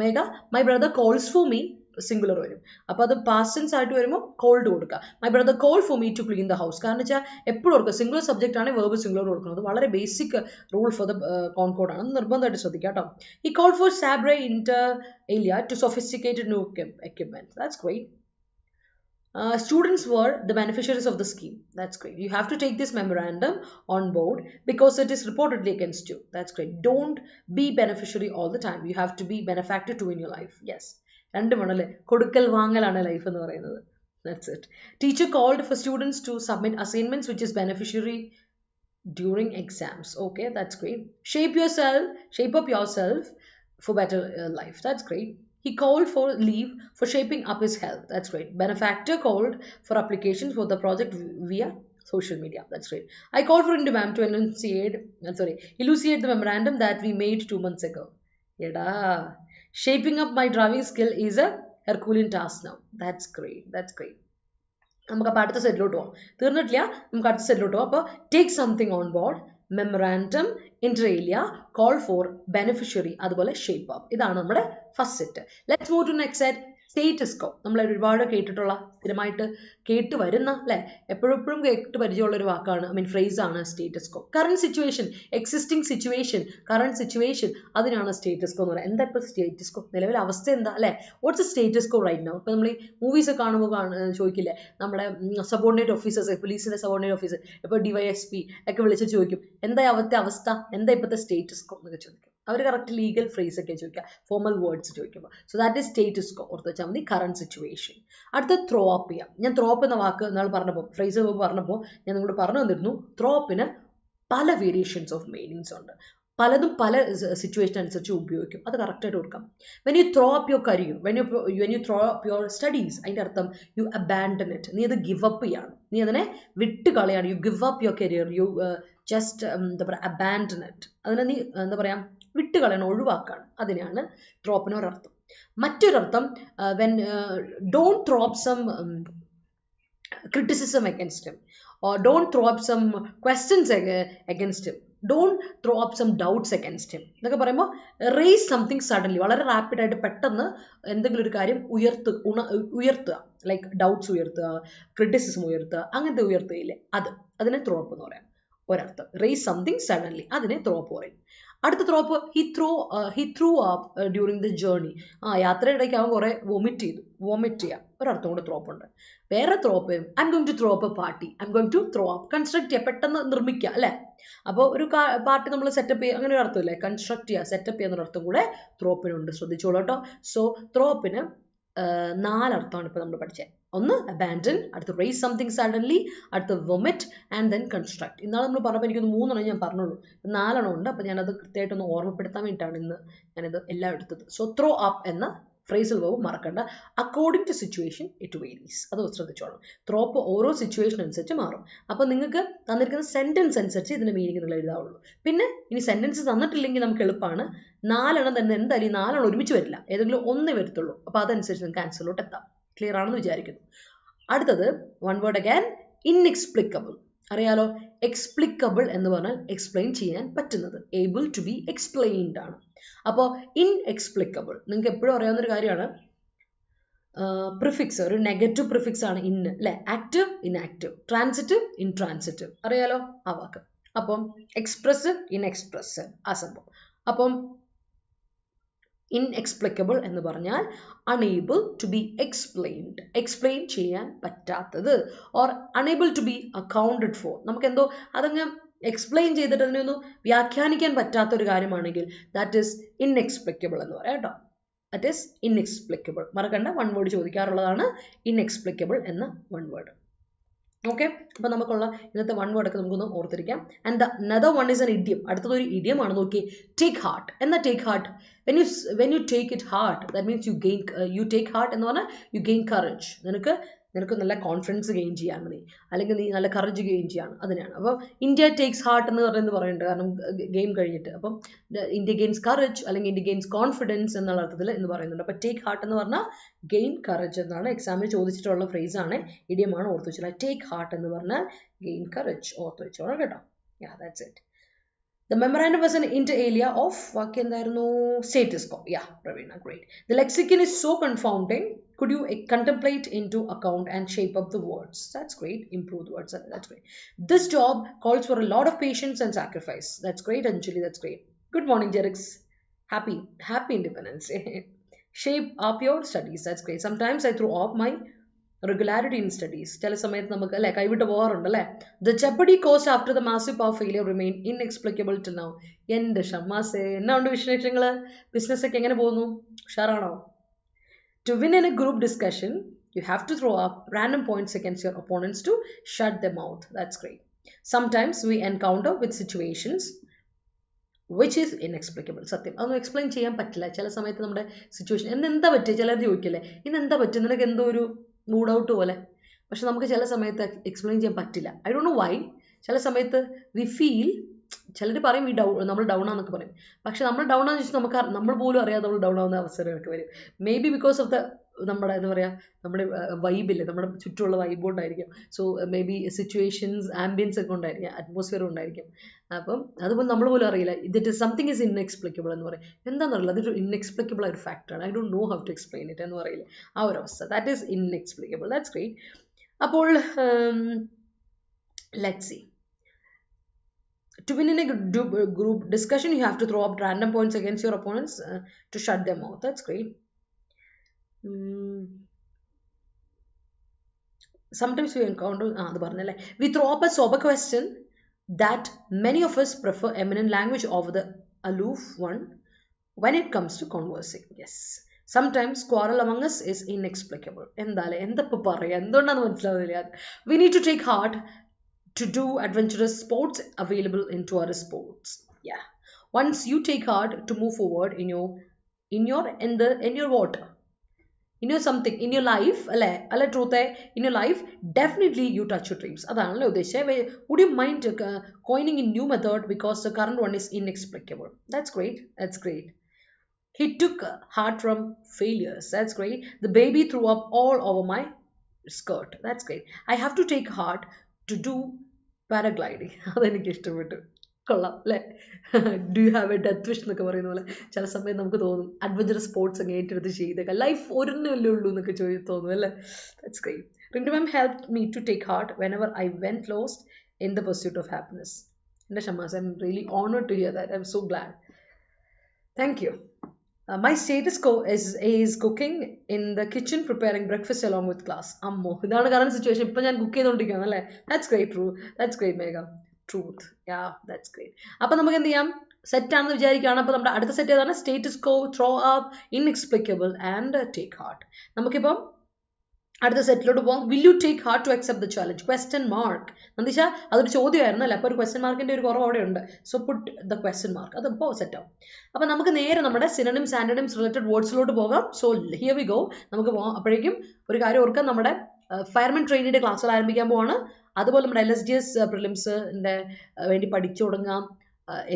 മേഘ my brother calls for me, singular വരും. അപ്പോൾ അത് പാസ്റ്റ് ടെൻസ് ആയിട്ട് വരുമ്പോൾ കോൾഡ് കൊടുക്കുക. My brother call for me to clean the house. കാരണം വെച്ചാൽ എപ്പോഴും ഓർക്കുക, സിംഗുലർ സബ്ജക്റ്റ് ആണ്, വെർബ് സിംഗുലർ കൊടുക്കുന്നത്. വളരെ basic rule for the concord ആണ്, നിർബന്ധമായിട്ട് ശ്രദ്ധിക്കുക കേട്ടോ. He call for സാബ്രെ Inter Eliya to sophisticated new equipment. That's great. Students were the beneficiaries of the scheme. That's great. You have to take this memorandum on board because it is reportedly against you. That's great. Don't be beneficiary all the time. You have to be benefactor too in your life. Yes. രണ്ടുമാണല്ലേ, കൊടുക്കൽ വാങ്ങലാണ് life എന്ന് പറയുന്നത്. That's it. Teacher called for students to submit assignments which is beneficiary during exams. Okay, that's great. Shape up yourself for better life. That's great. He called for leave for shaping up his health. That's great. Benefactor called for applications for the project via social media. That's great. I called for Indimam to elucidate the memorandum that we made 2 months ago. Yada. Shaping up my driving skill is a Herculean task now. That's great. നമുക്ക് അപ്പോൾ അടുത്ത സെറ്റിലോട്ട് പോകാം. തീർന്നിട്ടില്ല, നമുക്ക് അടുത്ത സെറ്റിലോട്ട് പോകാം. അപ്പോൾ take something on board, memorandum, inter alia, call for, beneficiary, അതുപോലെ ഷേപ്പ് അപ്പ്. ഇതാണ് നമ്മുടെ first set. Let's move to next set. Status quo. നമ്മൾ ഒരുപാട് കേട്ടിട്ടുള്ള, സ്ഥിരമായിട്ട് കേട്ട് വരുന്ന, അല്ലേ, എപ്പോഴും കേട്ട് പരിചയമുള്ള ഒരു വാക്കാണ്, ഫ്രേസ് ആണ് status quo. Current situation, existing situation, current situation, അതിനാണ് സ്റ്റേറ്റസ് കോ എന്ന് പറയുന്നത്. എന്താ ഇപ്പോൾ സ്റ്റേറ്റസ് കോ, നിലവിലെ അവസ്ഥ എന്താ, അല്ലേ? വാട്ട്സ് സ്റ്റേറ്റസ് കോ റൈറ്റ് നൗ? ഇപ്പോൾ നമ്മൾ ഈ മൂവീസ് കാണുമ്പോൾ ചോദിക്കില്ലേ, നമ്മുടെ സബോർഡിനേറ്റ് ഓഫീസേഴ്സ്, പോലീസിന്റെ സബോർഡിനേറ്റ് ഓഫീസർ, ഇപ്പോൾ DYSP ഒക്കെ വിളിച്ച് ചോദിക്കും, എന്താ അവിടുത്തെ അവസ്ഥ, എന്താ ഇപ്പോഴത്തെ സ്റ്റേറ്റസ് കോ എന്നൊക്കെ ചോദിക്കും. അവർ കറക്റ്റ് ലീഗൽ ഫ്രേസ് ഒക്കെ ചോദിക്കുക, ഫോർമൽ വേർഡ്സ് ചോദിക്കുമ്പോൾ. സോ ദാറ്റ് ഈസ് സ്റ്റേറ്റസ് കോ. ഓർത്ത് വെച്ചാൽ മതി, കറണ്ട് സിറ്റുവേഷൻ. അടുത്ത ത്രോ അപ്പ് ചെയ്യാം. ഞാൻ ത്രോ അപ്പ് എന്ന വാക്ക് നാൾ പറഞ്ഞപ്പോൾ, ഫ്രേസ് പറഞ്ഞപ്പോൾ ഞാൻ നിങ്ങളോട് പറഞ്ഞു തന്നിരുന്നു, ത്രോ അപ്പിന് പല വേരിയേഷൻസ് ഓഫ് മീനിങ്സ് ഉണ്ട്. പലതും പല സിറ്റുവേഷൻ അനുസരിച്ച് ഉപയോഗിക്കും. അത് കറക്റ്റായിട്ട് കൊടുക്കാം. When you throw up your career, when you throw up your studies, അതിൻ്റെ അർത്ഥം യു അബാൻഡൻ ഇറ്റ്. നീ അത് ഗിവ് അപ്പ് ചെയ്യാണ്, നീ അതിനെ വിട്ട് കളയാണ്. You give up your career, you just എന്താ പറയുക, അബാൻഡൻ ഇറ്റ്. അതിനെ നീ എന്താ പറയുക, വിട്ട് കളയണം, ഒഴിവാക്കാണ്. അതിനെയാണ് ത്രോ അപ്പിന് ഒരർത്ഥം. മറ്റൊരർത്ഥം, when don't throw up some criticism against him, or don't throw up some questions against him. don't throw up some doubts against him. എന്നൊക്കെ പറയുമ്പോൾ raise something suddenly, വളരെ റാപ്പിഡ് ആയിട്ട് പെട്ടെന്ന് എന്തെങ്കിലും ഒരു കാര്യം ഉയർത്തുക, ലൈക്ക് ഡൗട്ട്സ് ഉയർത്തുക, ക്രിറ്റിസിസം ഉയർത്തുക, അങ്ങനത്തെ ഉയർത്തുകയില്ലേ, അതിനെ ത്രോ അപ്പ് എന്ന് പറയാം. ഒരർത്ഥം റേസ് സംതിങ് സഡൻലി, അതിനെ ത്രോ അപ്പ് പറയും. അടുത്ത throw up, he through up during the journey. യാത്രയുടെ ഇടയ്ക്ക് അവൻ കുറെ വോമിറ്റ് ചെയ്യാം, ഒരർത്ഥം കൂടെ ത്രോ അപ്പ് ഉണ്ട്. വേറെ throw up, I'm going to throw up a party, I'm going to throw up, construct ചെയ്യുക, പെട്ടെന്ന് നിർമ്മിക്കുക അല്ലെ. അപ്പോൾ ഒരു പാർട്ടി നമ്മൾ സെറ്റപ്പ് ചെയ്യുക, അങ്ങനെ ഒരു അർത്ഥമില്ലേ, കൺസ്ട്രക്ട് ചെയ്യുക, സെറ്റപ്പ് ചെയ്യുക എന്നൊരർത്ഥം കൂടെ ത്രോ അപ്പിനുണ്ട്, ശ്രദ്ധിച്ചോളൂ കേട്ടോ. സോ ത്രോ അപ്പിന് 4 അർത്ഥമാണ് ഇപ്പോൾ നമ്മൾ പഠിച്ചത്. ഒന്ന് abandon, അടുത്ത് raise something suddenly, അടുത്ത് vomit, and then construct. ഇന്നാളെ നമ്മൾ പറഞ്ഞപ്പോൾ എനിക്കൊന്ന് 3 ഞാൻ പറഞ്ഞുള്ളൂ, 4 ഉണ്ട്. അപ്പോൾ ഞാനത് കൃത്യമായിട്ടൊന്ന് ഓർമ്മപ്പെടുത്താൻ വേണ്ടിയിട്ടാണ് ഇന്ന് ഞാനിത് എല്ലാം എടുത്തത്. സോ ത്രോ അപ്പ് എന്ന ഫ്രേസൽ വേർബ് മറക്കണ്ട. According to situation it varies, അത് ശ്രദ്ധിച്ചോളാം. ത്രോ അപ്പ് ഓരോ സിറ്റുവേഷൻ അനുസരിച്ച് മാറും. അപ്പോൾ നിങ്ങൾക്ക് തന്നിരിക്കുന്ന സെന്റൻസ് അനുസരിച്ച് ഇതിന്റെ മീനിങ് നിങ്ങൾ എഴുതാവുള്ളൂ. പിന്നെ ഇനി സെന്റൻസ് തന്നിട്ടില്ലെങ്കിൽ നമുക്ക് എളുപ്പമാണ്, 4 തന്നെ എന്തായാലും 4 ഒരുമിച്ച് വരില്ല, ഏതെങ്കിലും ഒന്നേ വരത്തുള്ളൂ. അപ്പോൾ അതനുസരിച്ച് നിങ്ങൾക്ക് ആൻസറിലോട്ട് എത്താം. ക്ലിയർ ആണെന്ന് വിചാരിക്കുന്നു. അടുത്തത് വൺ വേർഡ് അഗൈൻ, ഇൻഎക്സ്പ്ലിക്കബിൾ. അറിയാലോ, എക്സ്പ്ലിക്കബിൾ എന്ന് പറഞ്ഞാൽ എക്സ്പ്ലെയിൻ ചെയ്യാൻ പറ്റുന്നത്, ഏബിൾ ടു ബി എക്സ്പ്ലെയിൻഡ് ആണ്. അപ്പോൾ ഇൻഎക്സ്പ്ലിക്കബിൾ നിങ്ങൾക്ക് എപ്പോഴും അറിയാവുന്നൊരു കാര്യമാണ്. പ്രിഫിക്സ്, ഒരു നെഗറ്റീവ് പ്രിഫിക്സ് ആണ് ഇൻ അല്ലെ. ആക്റ്റീവ്, ഇൻആക്റ്റീവ്, ട്രാൻസിറ്റീവ്, ഇൻട്രാൻസിറ്റീവ്, അറിയാലോ ആ വാക്ക്. അപ്പം എക്സ്പ്രസീവ്, ഇൻഎക്സ്പ്രസീവ്, ആ സംഭവം. അപ്പം ഇൻഎക്സ്പ്ലിക്കബിൾ എന്ന് പറഞ്ഞാൽ unable to be explained, explain ചെയ്യാൻ പറ്റാത്തത്, or unable to be accounted for. നമുക്ക് എന്തോ അതങ്ങ് എക്സ്പ്ലെയിൻ ചെയ്തിട്ട് അതിനൊന്നും വ്യാഖ്യാനിക്കാൻ പറ്റാത്ത ഒരു കാര്യമാണെങ്കിൽ ദാറ്റ് ഈസ് ഇൻഎക്സ്പ്ലിക്കബിൾ എന്ന് പറയാം കേട്ടോ. That is inexplicable. മറക്കണ്ട, വൺ വേർഡ് ചോദിക്കാറുള്ളതാണ് ഇൻഎക്സ്പ്ലിക്കബിൾ എന്ന വൺ വേർഡ്. ഓക്കെ, അപ്പൊ നമുക്കുള്ള ഇന്നത്തെ വൺ വേർഡ് ഒക്കെ നമുക്കൊന്ന് ഓർത്തിരിക്കാം. And the another one is an idiom. അടുത്തത് ഒരു idiom ആണ്, നോക്കി. Take heart. എന്നാ take heart, when you take it heart, that means you take heart എന്ന് പറഞ്ഞാൽ you gain courage. നിനക്ക് നല്ല കോൺഫിഡൻസ് ഗെയിൻ ചെയ്യാൻ മതി, അല്ലെങ്കിൽ നീ നല്ല കറേജ് ഗെയിൻ ചെയ്യാണ്, അതിനാണ്. അപ്പോൾ ഇന്ത്യ ടേക്സ് ഹാർട്ട് എന്ന് പറയുന്നുണ്ട്, കാരണം ഗെയിം കഴിഞ്ഞിട്ട്. അപ്പം ഇന്ത്യ ഗെയിൻസ് കറേജ് അല്ലെങ്കിൽ ഇന്ത്യ ഗെയിൻസ് കോൺഫിഡൻസ് എന്നുള്ള അർത്ഥത്തിൽ എന്ന് പറയുന്നുണ്ട്. അപ്പോൾ ടേക്ക് ഹാർട്ട് എന്ന് പറഞ്ഞാൽ ഗെയിൻ കറേജ് എന്നാണ് എക്സാമിന് ചോദിച്ചിട്ടുള്ള ഫ്രേസ് ആണ്, ഇഡിയമാണ്, ഓർത്ത് വെച്ചോളാം. ടേക്ക് ഹാർട്ട് എന്ന് പറഞ്ഞാൽ ഗെയിൻ കറേജ്, ഓർത്ത് വെച്ചോളാം കേട്ടോ. Yeah, that's it. The memorandum was an inter alia of status quo. Yeah, Ravina, great. The lexicon is so confounding. Could you contemplate into account and shape up the words? That's great. Improve the words. That's great. This job calls for a lot of patience and sacrifice. That's great, Anjali. That's great. Good morning, Jerix. Happy Independence Day. Shape up your studies. That's great. Sometimes I throw off my regularity in studies. ചില സമയത്ത് നമുക്ക് അല്ലെ കൈവിട്ട് പോകാറുണ്ട് അല്ലെ. The jeopardy caused after the massive power failure remain inexplicable till now. എന്റെ ഷമ്മാസേ, എന്നാ ഉണ്ട് വിശേഷങ്ങള്? ബിസിനസ് ഒക്കെ എങ്ങനെ പോകുന്നു? ഉഷാറാണോ? To win in a group discussion, you have to throw up random points against your opponents to shut them out. That's great. Sometimes we encounter with situations which is inexplicable. സത്യം, അതൊന്നും explain ചെയ്യാൻ പറ്റില്ല. ചില സമയത്ത് നമ്മുടെ situation എന്താ പറ്റുക, ചിലർ ചോദിക്കില്ലേ ഇന്ന് എന്താ പറ്റുക, നിനക്ക് എന്തോ ഒരു മൂഡ് ഔട്ട് പോലെ. പക്ഷെ നമുക്ക് ചില സമയത്ത് എക്സ്പ്ലെയിൻ ചെയ്യാൻ പറ്റില്ല. I don't know why. ചില സമയത്ത് വി ഫീൽ, ചിലർ പറയും നമ്മൾ ഡൗൺ ആണെന്നൊക്കെ പറയും. പക്ഷെ നമ്മൾ ഡൗൺ ആണെന്ന് വെച്ചാൽ നമ്മൾ പോലും അറിയാതെ നമ്മൾ ഡൗൺ ആവുന്ന അവസരമൊക്കെ വരും. May be because of the നമ്മുടെ എന്താ പറയുക, നമ്മുടെ വൈബില്ലേ, നമ്മുടെ ചുറ്റുമുള്ള വൈബ് കൊണ്ടായിരിക്കും. So may be situations, ambience ഒക്കെ ഉണ്ടായിരിക്കും, അറ്റ്മോസ്ഫിയർ ഉണ്ടായിരിക്കും. അപ്പം അതുപോലെ നമ്മൾ പോലും അറിയില്ല. ഇതിറ്റ് സംതിങ് ഈസ് ഇൻഎക്സ്പ്ലിക്കബിൾ എന്ന് പറയും. എന്താണെന്ന് അറിയില്ല, അതൊരു ഇൻഎക്സ്പ്ലിക്കബിൾ ആയ ഒരു ഫാക്ടറാണ്. I don't know how to explain it എന്ന് പറയില്ല, ആ ഒരു അവസ്ഥ. That is inexplicable. That's great. അപ്പോൾ let's see. To win in a group discussion, you have to throw up random points against your opponents to shut them out. That's great. Sometimes we encounter we throw up a sober question that many of us prefer eminent language over the aloof one when it comes to conversing. Yes. Sometimes quarrel among us is inexplicable. We need to take heart to do adventurous sports available in tourist sports. Yeah. Once you take heart to move forward in your what? In your something, in your life, in your life, definitely you touch your dreams. Would you mind coining a new method because the current one is inexplicable? That's great. That's great. He took heart from failures. That's great. The baby threw up all over my skirt. That's great. I have to take heart to do paragliding. അതെനിക്ക് ഇഷ്ടപ്പെട്ടു. കൊള്ളാം അല്ലേ? Do you have A death wish എന്നൊക്കെ പറയുന്ന പോലെ ചില സമയം നമുക്ക് തോന്നും അഡ്വഞ്ചറസ് സ്പോർട്സ് ഒക്കെ ഏറ്റെടുത്ത് ചെയ്തേക്കാം, ലൈഫ് ഒരെണ്ണല്ലേ ഉള്ളൂ എന്നൊക്കെ തോന്നും അല്ലേ? That's great. Rintu ma'am help me to take heart whenever I went lost in the pursuit of happiness. എൻ്റെ Shamas, I'm really honoured to hear that. I'm so glad. Thank you. My status is cooking in the kitchen preparing breakfast along with class. അമ്മോ, ഇതാണ് current situation. ഇപ്പം ഞാൻ cook ചെയ്തുകൊണ്ടിരിക്കുകയാണ് അല്ലേ? That's great. True, that's great Megha. Truth, yeah, that's great. അപ്പം നമുക്ക് എന്ത് ചെയ്യാം? സെറ്റ് ആണെന്ന് വിചാരിക്കുകയാണ്. അപ്പോൾ നമ്മുടെ അടുത്ത സെറ്റ് ഏതാണ്? Status quo, throw up, inexplicable and take heart. നമുക്കിപ്പം അടുത്ത സെറ്റിലോട്ട് പോകാം. Will you take heart to accept the challenge? Question mark. Nandisha, അതൊരു ചോദ്യമായിരുന്നു അല്ലേ? അപ്പോൾ ഒരു ക്വസ്റ്റ്യൻ മാർക്കിൻ്റെ ഒരു കുറവ് അവിടെ ഉണ്ട്. So put the question mark. അതിപ്പോൾ സെറ്റ് ആവും. അപ്പോൾ നമുക്ക് നേരെ നമ്മുടെ സിനണിംസ് ആന്റണിംസ് റിലേറ്റഡ് വേർഡ്സിലോട്ട് പോകാം. So here we go. നമുക്ക് പോകാം. അപ്പോഴേക്കും ഒരു കാര്യം ഓർക്കാം, നമ്മുടെ ഫയർമെൻ ട്രെയിനിയുടെ ക്ലാസ്സുകൾ ആരംഭിക്കാൻ പോവാണ്. അതുപോലെ നമ്മുടെ LSDS പ്രിലിംസിൻ്റെ വേണ്ടി പഠിച്ചു തുടങ്ങാം.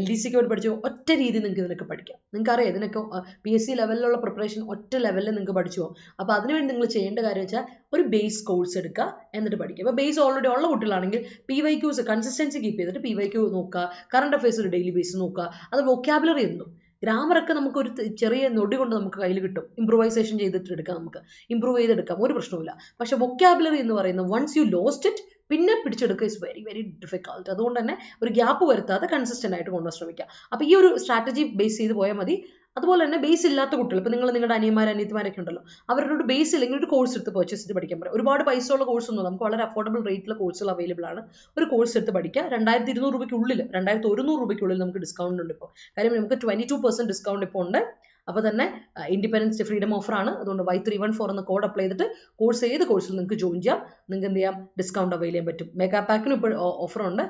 LDCക്ക് വേണ്ടി പഠിച്ചു. ഒറ്റ രീതി നിങ്ങൾക്ക് ഇതിനൊക്കെ പഠിക്കാം. നിങ്ങൾക്കറിയാം ഇതിനൊക്കെ PSC ലെവലിലുള്ള പ്രിപ്പറേഷൻ ഒറ്റ ലെവലിൽ നിങ്ങൾക്ക് പഠിച്ചു പോകും. അപ്പോൾ അതിനുവേണ്ടി നിങ്ങൾ ചെയ്യേണ്ട കാര്യം വെച്ചാൽ ഒരു ബേസ് കോഴ്സ് എടുക്കുക, എന്നിട്ട് പഠിക്കുക. അപ്പോൾ ബേസ് ഓൾറെഡി ഉള്ള കുട്ടികളാണെങ്കിൽ PYQs കൺസിസ്റ്റൻസി കീപ്പ് ചെയ്തിട്ട് PYQ നോക്കുക, കറണ്ട് അഫയേഴ്സ് ഒരു ഡെയിലി ബേസ് നോക്കുക. അത് വൊക്കാബുലറി എന്നും ഗ്രാമറൊക്കെ നമുക്കൊരു ചെറിയ നൊടി കൊണ്ട് നമുക്ക് കയ്യിൽ കിട്ടും. ഇംപ്രൂവൈസേഷൻ ചെയ്തിട്ട് എടുക്കാം, നമുക്ക് ഇംപ്രൂവ് ചെയ്തെടുക്കാം, ഒരു പ്രശ്നവുമില്ല. പക്ഷെ വൊക്കാബുലറി എന്ന് പറയുന്നത് വൺസ് യു ലോസ്റ്റ് ഇറ്റ് പിന്നെ പിടിച്ചെടുക്കുക ഇസ് വെരി വെരി ഡിഫിക്കൾട്ട്. അതുകൊണ്ട് തന്നെ ഒരു ഗ്യാപ്പ് വരുത്താതെ കൺസിസ്റ്റൻ്റ് ആയിട്ട് കൊണ്ടുപോകാൻ ശ്രമിക്കുക. അപ്പോൾ ഈ ഒരു സ്ട്രാറ്റജി ബേസ് ചെയ്ത് പോയാൽ മതി. അതുപോലെ തന്നെ ബേസ് ഇല്ലാത്ത കുട്ടികൾ, ഇപ്പോൾ നിങ്ങൾ നിങ്ങളുടെ അനിയന്മാരൊക്കെ ഉണ്ടല്ലോ, അവരുടെ ബേസ് ഇല്ലെങ്കിൽ ഒരു കോഴ്സ് എടുത്ത് പർച്ചേസ് ചെയ്ത് പഠിക്കാൻ പറയാം. ഒരുപാട് പൈസ ഉള്ള കോഴ്സൊന്നും നമുക്ക് വളരെ അഫോർഡബിൾ റേറ്റിലുള്ള കോഴ്സുകൾ അവൈലബിൾ ആണ്. ഒരു കോഴ്സ് എടുത്ത് പഠിക്കുക. 2200 രൂപയ്ക്കുള്ളിൽ, 2100 രൂപയ്ക്കുള്ളിൽ നമുക്ക് ഡിസ്കൗണ്ട് ഉണ്ട് ഇപ്പോൾ. കാര്യം നമുക്ക് 22% ഡിസ്കൗണ്ട് ഇപ്പോൾ ഉണ്ട്. അപ്പോൾ തന്നെ ഇൻഡിപെൻഡൻസ് ഡേ ഫ്രീഡം ഓഫറാണ്. അതുകൊണ്ട് Y314 എന്ന കോഡ് അപ്ലൈ ചെയ്തിട്ട് ഏത് കോഴ്സിൽ നിങ്ങൾക്ക് ജോയിൻ ചെയ്യാം. നിങ്ങൾക്ക് എന്ത് ചെയ്യാം? ഡിസ്കൗണ്ട് അവൈൽ ചെയ്യാൻ പറ്റും. മെഗാ പാക്കിനും ഇപ്പോൾ ഓഫറുണ്ട്,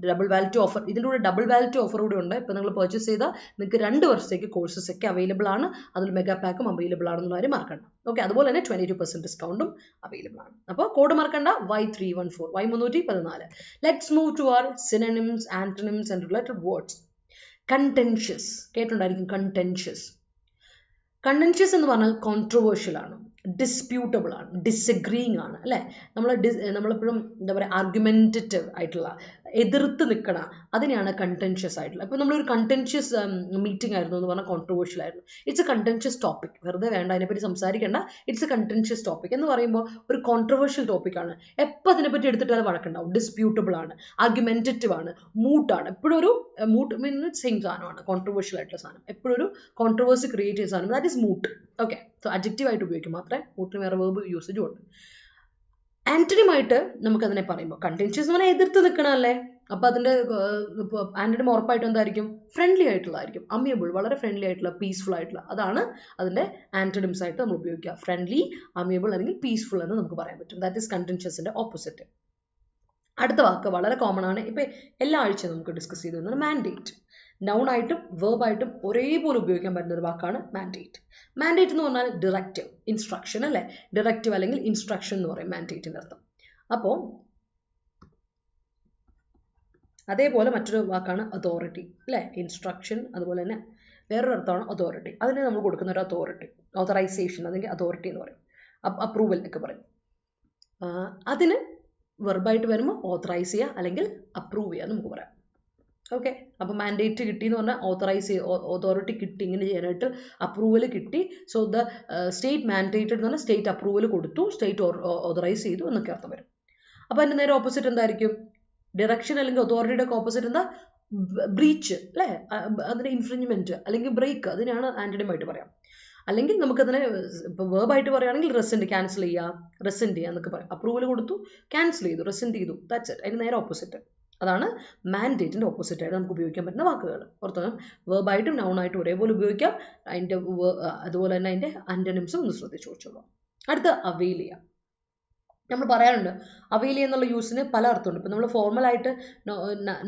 ഡബിൾ വാലിറ്റി ഓഫർ. ഇതിൻ്റെ കൂടെ ഡബിൾ വാലിറ്റി ഓഫർ കൂടെ ഉണ്ട്. ഇപ്പോൾ നിങ്ങൾ പർച്ചേസ് ചെയ്താൽ നിങ്ങൾക്ക് 2 വർഷത്തേക്ക് കോഴ്സസ് ഒക്കെ അവൈലബിൾ ആണ്. അതിൽ മെഗാ പാക്കും അവൈലബിൾ ആണെന്നുള്ള കാര്യം മറക്കണ്ട. ഓക്കെ, അതുപോലെ തന്നെ 22% ഡിസ്കൗണ്ടും അവൈലബിൾ ആണ്. അപ്പോൾ കോഡ് മറക്കണ്ട, Y314, Y314. Let's move to our synonyms, antonyms and related words. Contentious കേട്ടുണ്ടായിരിക്കും. കണ്ടൻഷ്യസ് എന്ന് പറഞ്ഞാൽ കോൺട്രവേഴ്ഷ്യൽ ആണ്, ഡിസ്പ്യൂട്ടബിൾ ആണ്, ഡിസഗ്രീയിങ് ആണ് അല്ലേ? നമ്മളെപ്പോഴും എന്താ പറയുക, ആർഗ്യുമെൻറ്റേറ്റീവ് ആയിട്ടുള്ള, എതിർത്ത് നിൽക്കണ, അതിനെയാണ് കണ്ടൻഷ്യസ് ആയിട്ടുള്ള. ഇപ്പോൾ നമ്മളൊരു കണ്ടൻഷ്യസ് മീറ്റിംഗ് ആയിരുന്നു എന്ന് പറഞ്ഞാൽ കോൺട്രവേഴ്ഷ്യൽ ആയിരുന്നു. It's A contentious topic. വെറുതെ വേണ്ട, അതിനെപ്പറ്റി സംസാരിക്കേണ്ട. ഇറ്റ്സ് എ കണ്ടൻഷ്യസ് ടോപ്പിക് എന്ന് പറയുമ്പോൾ ഒരു കോൺട്രവേഴ്ഷ്യൽ ടോപ്പിക്കാണ്. എപ്പോൾ അതിനെപ്പറ്റി എടുത്തിട്ട് അത് വഴക്കുണ്ടാവും. ഡിസ്പ്യൂട്ടബിൾ ആണ്, ആർഗ്യുമെൻറ്റേറ്റീവ് ആണ്, മൂട്ടാണ്. എപ്പോഴും ഒരു മൂട്ട് മീൻസ് സെയിം സാധനമാണ് കോൺട്രവേഴ്ഷ്യൽ ആയിട്ടുള്ള സാധനം. എപ്പോഴും ഒരു കോൺട്രവേഴ്സി ക്രിയേറ്റ് ചെയ്യുന്ന സാധനം, that is moot. Okay, so adjective ആയിട്ട് ഉപയോഗിക്കും മാത്രമേ. മൂട്ടിന് വേറെ വേർബ് യൂസേജും ഉണ്ട്. ആന്റണിമായിട്ട് നമുക്കതിനെ പറയുമ്പോൾ കണ്ടൻഷ്യസ് എന്ന് പറഞ്ഞാൽ എതിർത്ത് നിൽക്കണമല്ലേ? അപ്പോൾ അതിൻ്റെ ആന്റണിം ഉറപ്പായിട്ടും എന്തായിരിക്കും? ഫ്രണ്ട്ലി ആയിട്ടുള്ളതായിരിക്കും, അമിയബിൾ, വളരെ ഫ്രണ്ട്ലി ആയിട്ടുള്ള, പീസ്ഫുൾ ആയിട്ടുള്ള. അതാണ് അതിൻ്റെ ആന്റണിംസ് ആയിട്ട് നമ്മൾ ഉപയോഗിക്കുക. ഫ്രണ്ട്ലി, അമിയബിൾ അല്ലെങ്കിൽ പീസ്ഫുൾ എന്ന് നമുക്ക് പറയാൻ പറ്റും. ദാറ്റ് ഈസ് കണ്ടൻഷ്യസിൻ്റെ ഓപ്പോസിറ്റ്. അടുത്ത വാക്ക് വളരെ കോമൺ ആണ്, ഇപ്പം എല്ലാ ആഴ്ചയും നമുക്ക് ഡിസ്കസ് ചെയ്ത് വരുന്നത് മാൻഡേറ്റ്. നൗൺ ആയിട്ടും വേർബായിട്ടും ഒരേപോലെ ഉപയോഗിക്കാൻ പറ്റുന്ന ഒരു വാക്കാണ് മാൻഡേറ്റ്. മാൻഡേറ്റ് എന്ന് പറഞ്ഞാൽ ഡിറക്റ്റീവ്, ഇൻസ്ട്രക്ഷൻ അല്ലേ? ഡിറക്റ്റീവ് അല്ലെങ്കിൽ ഇൻസ്ട്രക്ഷൻ എന്ന് പറയും മാൻഡേറ്റിൻ്റെ അർത്ഥം. അപ്പോൾ അതേപോലെ മറ്റൊരു വാക്കാണ് അതോറിറ്റി അല്ലേ? ഇൻസ്ട്രക്ഷൻ, അതുപോലെ തന്നെ വേറൊരു അർത്ഥമാണ് അതോറിറ്റി. അതിന് നമ്മൾ കൊടുക്കുന്ന ഒരു അതോറിറ്റി, ഓതറൈസേഷൻ, അല്ലെങ്കിൽ അതോറിറ്റി എന്ന് പറയും. അപ്രൂവൽ ഒക്കെ പറയും. അതിന് വെർബായിട്ട് വരുമ്പോൾ ഓതറൈസ് ചെയ്യുക അല്ലെങ്കിൽ അപ്രൂവ് ചെയ്യുക നമുക്ക് പറയാം. ഓക്കെ, അപ്പോൾ മാൻഡേറ്റ് കിട്ടി എന്ന് പറഞ്ഞാൽ അതോറിറ്റി കിട്ടി, ഇങ്ങനെ ചെയ്യാനായിട്ട് അപ്രൂവൽ കിട്ടി. സോ ദ സ്റ്റേറ്റ് മാൻഡേറ്റഡ് എന്ന് പറഞ്ഞാൽ സ്റ്റേറ്റ് അപ്രൂവൽ കൊടുത്തു, സ്റ്റേറ്റ് ഓതറൈസ് ചെയ്തു എന്നൊക്കെ അർത്ഥം വരും. അപ്പോൾ അതിൻ്റെ നേരെ ഓപ്പോസിറ്റ് എന്തായിരിക്കും? ഡിറക്ഷൻ അല്ലെങ്കിൽ അതോറിറ്റിയുടെ ഒക്കെ ഓപ്പോസിറ്റ് എന്താ? ബ്രീച്ച് അല്ലേ? അതിൻ്റെ ഇൻഫ്രിഞ്ച്മെൻറ്റ് അല്ലെങ്കിൽ ബ്രേക്ക്, അതിനാണ് ആന്റണിമായിട്ട് പറയാം. അല്ലെങ്കിൽ നമുക്കതിനെ ഇപ്പോൾ വേർബായിട്ട് പറയുകയാണെങ്കിൽ റെസെൻറ്റ്, ക്യാൻസൽ ചെയ്യുക, റെസെൻറ്റ് ചെയ്യുക എന്നൊക്കെ പറയും. അപ്രൂവൽ കൊടുത്തു, ക്യാൻസൽ ചെയ്തു, റെസെൻറ്റ് ചെയ്തു, ദാറ്റ്സ് ഇറ്റ്. അതിന് നേരെ ഓപ്പോസിറ്റ്. അതാണ് മാൻഡേറ്റിൻ്റെ ഓപ്പോസിറ്റായിട്ട് നമുക്ക് ഉപയോഗിക്കാൻ പറ്റുന്ന വാക്കുകൾ. ഓർത്തോണം, വേർബായിട്ടും നൗണായിട്ടും ഒരേപോലെ ഉപയോഗിക്കാം. അതിൻ്റെ അതുപോലെ തന്നെ അതിൻ്റെ ആന്റണിംസും ഒന്ന് ശ്രദ്ധിച്ചു വെച്ചോളൂ. അടുത്ത അവെയിൽ ചെയ്യുക. നമ്മൾ പറയാറുണ്ട് അവെയിൽ എന്നുള്ള യൂസിന് പല അർത്ഥമുണ്ട്. ഇപ്പോൾ നമ്മൾ ഫോർമലായിട്ട്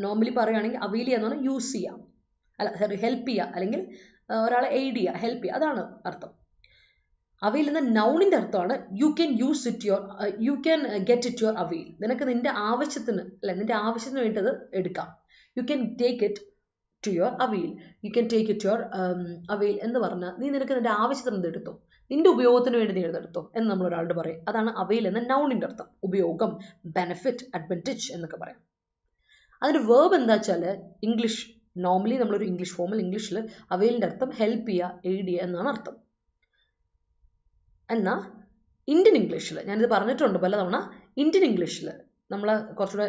നോർമലി പറയുകയാണെങ്കിൽ അവെയിൽ ചെയ്യുക എന്ന് പറഞ്ഞാൽ യൂസ് ചെയ്യാം, അല്ല സോറി, ഹെൽപ്പ് ചെയ്യുക, അല്ലെങ്കിൽ ഒരാളെ എയ്ഡ് ചെയ്യുക, ഹെൽപ്പ് ചെയ്യുക, അതാണ് അർത്ഥം. അവെയിൽ എന്ന നൗണിൻ്റെ അർത്ഥമാണ് you can use it your, you can get it your avail. നിനക്ക് നിൻ്റെ ആവശ്യത്തിന് അല്ലെ, നിൻ്റെ ആവശ്യത്തിന് വേണ്ടത് എടുക്കാം. You can take it to your avail, you can take it your avail എന്ന് പറഞ്ഞാൽ നീ നിനക്ക് നിൻ്റെ ആവശ്യത്തിന് എടുത്തോ, നിൻ്റെ ഉപയോഗത്തിന് വേണ്ടി നീ എടുത്തോ എന്ന് നമ്മൾ ഒരാളോട് പറയും. അതാണ് അവെയിൽ എന്ന നൗണിൻ്റെ അർത്ഥം. ഉപയോഗം, ബെനിഫിറ്റ്, അഡ്വാൻറ്റേജ് എന്നൊക്കെ പറയാം. അതിൻ്റെ വേർബ് എന്താ വെച്ചാൽ ഇംഗ്ലീഷ്, നോർമലി നമ്മളൊരു ഇംഗ്ലീഷ് ഫോമിൽ ഇംഗ്ലീഷിൽ അവയിലിൻ്റെ അർത്ഥം ഹെൽപ്പ് ചെയ്യുക, എയ്ഡ് ചെയ്യുക എന്നാണ് അർത്ഥം. എന്നാൽ ഇന്ത്യൻ ഇംഗ്ലീഷിൽ, ഞാനിത് പറഞ്ഞിട്ടുണ്ട് പലതവണ, ഇന്ത്യൻ ഇംഗ്ലീഷിൽ നമ്മൾ കുറച്ചുകൂടെ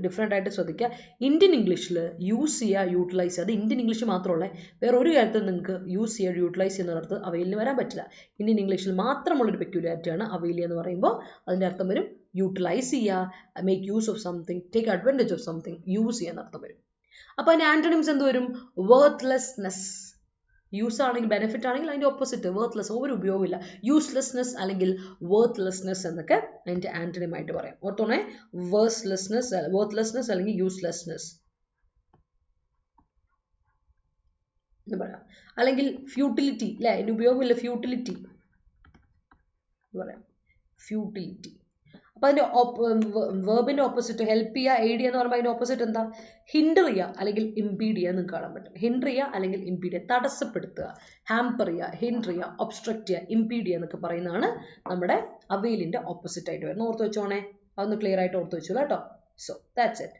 ഡിഫറെൻ്റ് ആയിട്ട് ശ്രദ്ധിക്കുക. ഇന്ത്യൻ ഇംഗ്ലീഷിൽ യൂസ് ചെയ്യുക, യൂട്ടിലൈസ് ചെയ്യുക, അത് ഇന്ത്യൻ ഇംഗ്ലീഷ് മാത്രമല്ല, വേറെ ഒരു കാര്യത്തിൽ നിങ്ങൾക്ക് യൂസ് ചെയ്യുക, യൂട്ടിലൈസ് ചെയ്യുന്നതിനടുത്ത് അവയിലിന് വരാൻ പറ്റില്ല. ഇന്ത്യൻ ഇംഗ്ലീഷിൽ മാത്രമുള്ളൊരു പെക്യുലാരിറ്റിയാണ് അവയിൽ എന്ന് പറയുമ്പോൾ. അതിൻ്റെ അർത്ഥം വരും യൂട്ടിലൈസ് ചെയ്യുക, make use of something, take advantage of something, use ചെയ്യുന്ന അർത്ഥം വരും. അപ്പോൾ അതിൻ്റെ ആൻറ്റണിംസ് എന്ത് വരും? വർത്ത്ലെസ്നെസ്. യൂസ് ആണെങ്കിൽ, ബെനിഫിറ്റ് ആണെങ്കിൽ അതിൻ്റെ ഓപ്പോസിറ്റ് വർത്ത്ലെസ്, ഒരു ഉപയോഗമില്ല. യൂസ്ലെസ്നെസ് അല്ലെങ്കിൽ വർത്ത്ലെസ്നെസ് എന്നൊക്കെ അതിൻ്റെ ആൻറ്റണിം ആയിട്ട് പറയാം. ഓർത്തോണേ, വർത്ത്ലെസ്നെസ് അല്ലെങ്കിൽ യൂസ്ലെസ്നെസ് എന്ന് പറയാം. അല്ലെങ്കിൽ ഫ്യൂട്ടിലിറ്റി, അല്ലേ, അതിൻ്റെ ഉപയോഗമില്ല, ഫ്യൂട്ടിലിറ്റി എന്ന് പറയാം, ഫ്യൂട്ടിലിറ്റി. അപ്പോൾ അതിൻ്റെ വേർബിൻ്റെ ഓപ്പോസിറ്റ് ഹെൽപ്പ് ചെയ്യുക, എയ്ഡ് ചെയ്യുക എന്ന് പറയുമ്പോൾ അതിൻ്റെ ഓപ്പോസിറ്റ് എന്താ? ഹിൻഡർ ചെയ്യുക അല്ലെങ്കിൽ ഇമ്പീഡ് ചെയ്യുക എന്ന് കാണാൻ പറ്റും. ഹിൻഡർ ചെയ്യുക അല്ലെങ്കിൽ ഇമ്പീഡ് ചെയ്യുക, തടസ്സപ്പെടുത്തുക, ഹാമ്പർ ചെയ്യുക, ഹിൻഡർ ചെയ്യുക, ഒബ്സ്ട്രക്ട് ചെയ്യുക, ഇമ്പീഡ് ചെയ്യുക എന്നൊക്കെ പറയുന്നതാണ് നമ്മുടെ അവയിലിൻ്റെ ഓപ്പോസിറ്റ് ആയിട്ട് വരുന്നത്. ഓർത്ത് വെച്ചോണേ, അതൊന്ന് ക്ലിയർ ആയിട്ട് ഓർത്ത് വെച്ചോളൂ കേട്ടോ. So that's it.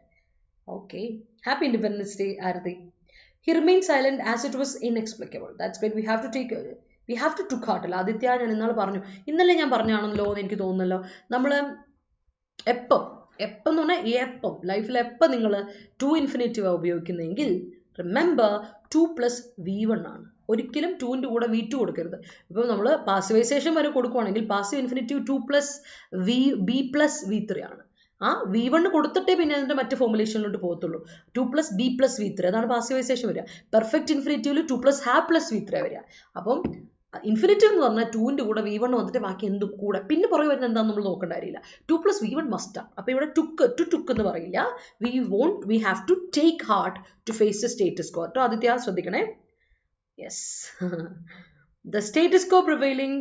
Okay, happy independence day Aarti. He remained silent as it was inexplicable. That's great. We have to took heart. അല്ല ആദിത്യ, ഞാൻ ഇന്നലെ ഞാൻ പറഞ്ഞാണല്ലോ എന്ന് എനിക്ക് തോന്നുന്നല്ലോ. നമ്മൾ എപ്പം എന്ന് പറഞ്ഞാൽ എപ്പം ലൈഫിൽ എപ്പം നിങ്ങൾ ടു ഇൻഫിനിറ്റീവ് ഉപയോഗിക്കുന്നതെങ്കിൽ റിമെമ്പർ 2+V1 ആണ്. ഒരിക്കലും 2ൻ്റെ കൂടെ V2 കൊടുക്കരുത്. ഇപ്പോൾ നമ്മൾ പാസിവൈസേഷൻ വരെ കൊടുക്കുവാണെങ്കിൽ പാസീവ് ഇൻഫിനിറ്റീവ് 2+B+V3 ആണ്. ആ V1 കൊടുത്തിട്ടേ പിന്നെ അതിൻ്റെ മറ്റ് ഫോർമുലേഷനിലോട്ട് പോകത്തുള്ളൂ. 2+B+V3 അതാണ് പാസിവൈസേഷൻ വരിക. പെർഫെക്റ്റ് ഇൻഫിനിറ്റീവിൽ 2+half+V3 വരിക. അപ്പം ഇൻഫിനിറ്റീവ് എന്ന് പറഞ്ഞാൽ 2ൻ്റെ കൂടെ V1 വന്നിട്ട് ബാക്കി എന്തും കൂടെ പിന്നെ പുറകെ വരുന്നത് എന്താണെന്ന് നമ്മൾ നോക്കേണ്ട കാര്യമില്ല. 2+V1 മസ്റ്റാണ്. അപ്പോൾ ഇവിടെ ടുക്ക് എന്ന് പറയില്ല. We have to take heart to face the status quo. കേട്ടോ ആദിത്യ, ശ്രദ്ധിക്കണേ. Yes, the status quo prevailing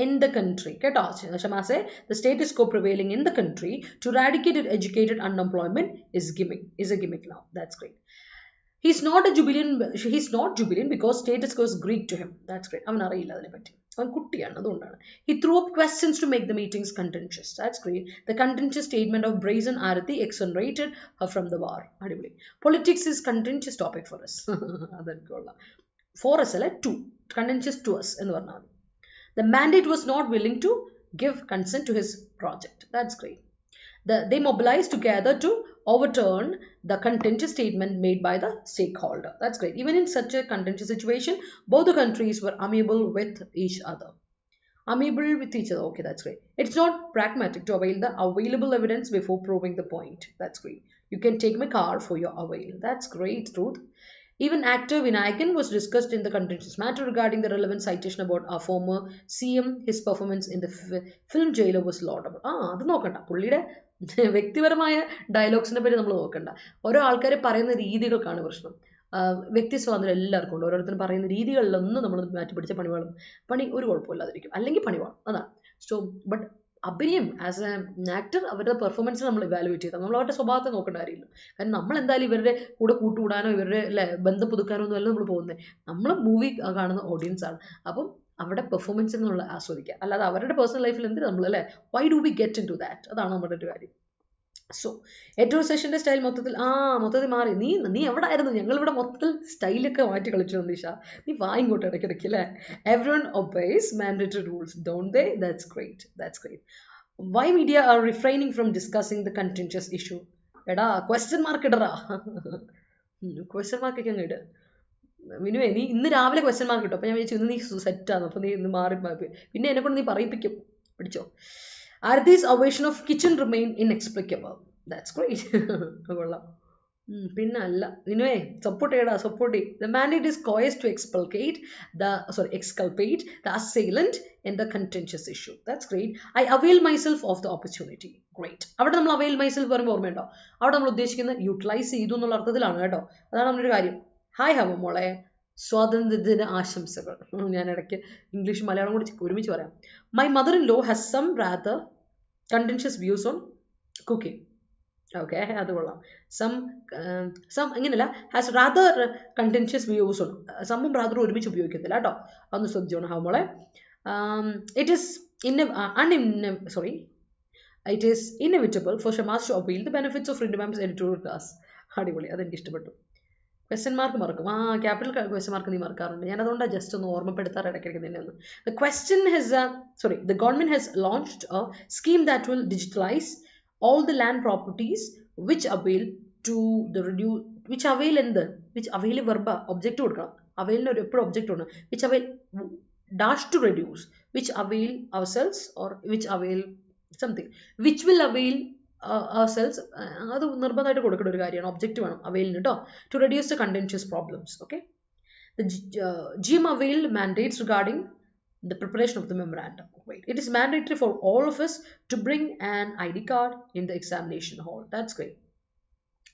in the country. കേട്ടോ ഷമാസെ, the status quo prevailing in the country to eradicate educated unemployment is a gimmick now. That's great. He's not jubilant because status quo is Greek to him. That's great. അവൻ അറിയില്ല അതിനെപ്പറ്റി, അവൻ കുട്ടിയാണ്, അതുകൊണ്ടാണ്. He threw up questions to make the meetings contentious. That's great. The contentious statement of brazen Arati exonerated her from the war. അടിപൊളി. Politics is contentious topic for us. അതൊക്കെ ഉള്ള for us അല്ലെ, to contentious to us എന്ന് പറഞ്ഞാൽ മതി. The mandate was not willing to give consent to his project. That's great. They mobilized together to overturn the contentious statement made by the stakeholder. That's great. Even in such a contentious situation, both the countries were amiable with each other. Okay, that's great. It's not pragmatic to avail the available evidence before proving the point. That's great. You can take my car for your avail. That's great, Ruth. Even actor Vinayakan was discussed in the contentious matter regarding the relevant citation about our former CM. His performance in the film Jailer was laudable. അത് നോക്കണ്ട, പുള്ളിയുടെ വ്യക്തിപരമായ ഡയലോഗ്സിനെ പറ്റി നമ്മൾ നോക്കണ്ട. ഓരോ ആൾക്കാർ പറയുന്ന രീതികൾക്കാണ് പ്രശ്നം. വ്യക്തി സ്വാതന്ത്ര്യം എല്ലാവർക്കും ഉണ്ട്. ഓരോരുത്തരും പറയുന്ന രീതികളിലൊന്നും നമ്മൾ മാറ്റി പിടിച്ച പണി ഒരു കുഴപ്പമില്ലാതിരിക്കും, അല്ലെങ്കിൽ പണി വേണം. അതാണ്. സോ ബട്ട് അഭിനയം ആസ് എ ആക്ടർ അവരുടെ പെർഫോമൻസ് നമ്മൾ ഇവാലുവേറ്റ് ചെയ്താൽ നമ്മൾ അവരുടെ സ്വഭാവത്തെ നോക്കേണ്ട കാര്യമില്ല. കാരണം നമ്മൾ എന്തായാലും ഇവരുടെ കൂടെ കൂട്ടുകൂടാനോ ഇവരുടെ ബന്ധം പുതുക്കാനോ ഒന്നും അല്ല നമ്മൾ പോകുന്നത്. നമ്മൾ മൂവി കാണുന്ന ഓഡിയൻസ് ആണ്. അപ്പം അവരുടെ പെർഫോമൻസ് എന്നുള്ള ആസ്വദിക്കുക, അല്ലാതെ അവരുടെ പേഴ്സണൽ ലൈഫിൽ എന്ത് നമ്മൾ അല്ലേ, why do we get into that? അതാണ് നമ്മുടെ ഒരു കാര്യം. സോ ഏറ്റവും സെഷൻ്റെ സ്റ്റൈൽ മൊത്തത്തിൽ മാറി. നീ എവിടെ ആയിരുന്നു? ഞങ്ങളിവിടെ മൊത്തത്തിൽ സ്റ്റൈലൊക്കെ മാറ്റി കളിച്ചു നിഷ. നീ ഇങ്ങോട്ട് ഇടയ്ക്കിടയ്ക്ക് അല്ലേ. Everyone obeys mandatory rules, don't they? That's great. Why media are refraining from discussing the contentious issue? എടാ ക്വസ്റ്റ്യൻ മാർക്ക് ഇടറാ. ക്വസ്റ്റ്യൻ മാർക്കൊക്കെ അങ്ങ് ഇട്. മിനുവേ, നീ ഇന്ന് രാവിലെ ക്വസ്റ്റ്യൻ മാർക്ക് ഇട്ടു. അപ്പോൾ ഞാൻ വിചാരിച്ചു ഇന്ന് നീ സെറ്റാണ്, അപ്പോൾ നീ ഇന്ന് മാറി പിന്നെ എന്നെക്കൊണ്ട് നീ പറയിപ്പിക്കും. പിടിച്ചോ. Arthi's ovation of kitchen remain inexplicable. That's great. കൊള്ളാം. പിന്നെ അല്ല വിനുവേ, സപ്പോർട്ട് ചെയ്യടാ. The mandate is coerced to exculpate the assailant in the contentious issue. That's great. I avail myself of the opportunity. Great. അവിടെ നമ്മൾ avail myself പറയുമ്പോൾ ഓർമ്മയുണ്ടോ? അവിടെ നമ്മൾ ഉദ്ദേശിക്കുന്നത് യൂട്ടിലൈസ് ചെയ്തു എന്നുള്ള അർത്ഥത്തിലാണ് കേട്ടോ. അതാണ് നമ്മുടെ ഒരു കാര്യം. ഹായ് ഹവ മോളെ, സ്വാതന്ത്ര്യദിന ആശംസകൾ. ഞാൻ ഇടയ്ക്ക് ഇംഗ്ലീഷ് മലയാളം കൂടി ഒരുമിച്ച് പറയാം. My mother in law has some rather contentious views on cooking. Okay, അത് കൊള്ളാം. സം ഇങ്ങനെയല്ല, has rather contentious views on. സമ്മും റാദറും ഒരുമിച്ച് ഉപയോഗിക്കത്തില്ല കേട്ടോ. അതൊന്ന് ശ്രദ്ധിച്ചോണം ഹവ മോളെ. It is It is inevitable for Shamas to avail the benefits of Rintu Ma'am's editorial class. അടിപൊളി, അതെനിക്ക് ഇഷ്ടപ്പെട്ടു. ക്വസ്റ്റ്യൻ മാർക്ക് മറക്കും. ക്യാപിറ്റൽ ക്വസ്റ്റ്യൻ മാർക്ക് നീ മറക്കാറുണ്ട്. ഞാൻ അതുകൊണ്ടാണ് ജസ്റ്റ് ഒന്ന് ഓർമ്മപ്പെടുത്താറ് ഇടയ്ക്കിടയ്ക്ക് നിന്നെ ഒന്ന്. The government has launched a scheme that will digitalize all the land properties which avail to the reduce, which avail verb object കൊടുക്കണം. availന് ഒരു എപ്പോഴും ഒബ്ജക്റ്റ് ഉണ്ട്. which avail dash to reduce, which avail ourselves or which avail something, which will avail ourselves. അത് നിർബന്ധമായിട്ട് കൊടുക്കേണ്ട ഒരു കാര്യമാണ്. Object വേണം availന് കേട്ടോ. to reduce the contentious problems. Okay, the GM avail mandates regarding the preparation of the memorandum. Wait, it is mandatory for all of us to bring an ID card in the examination hall. That's great.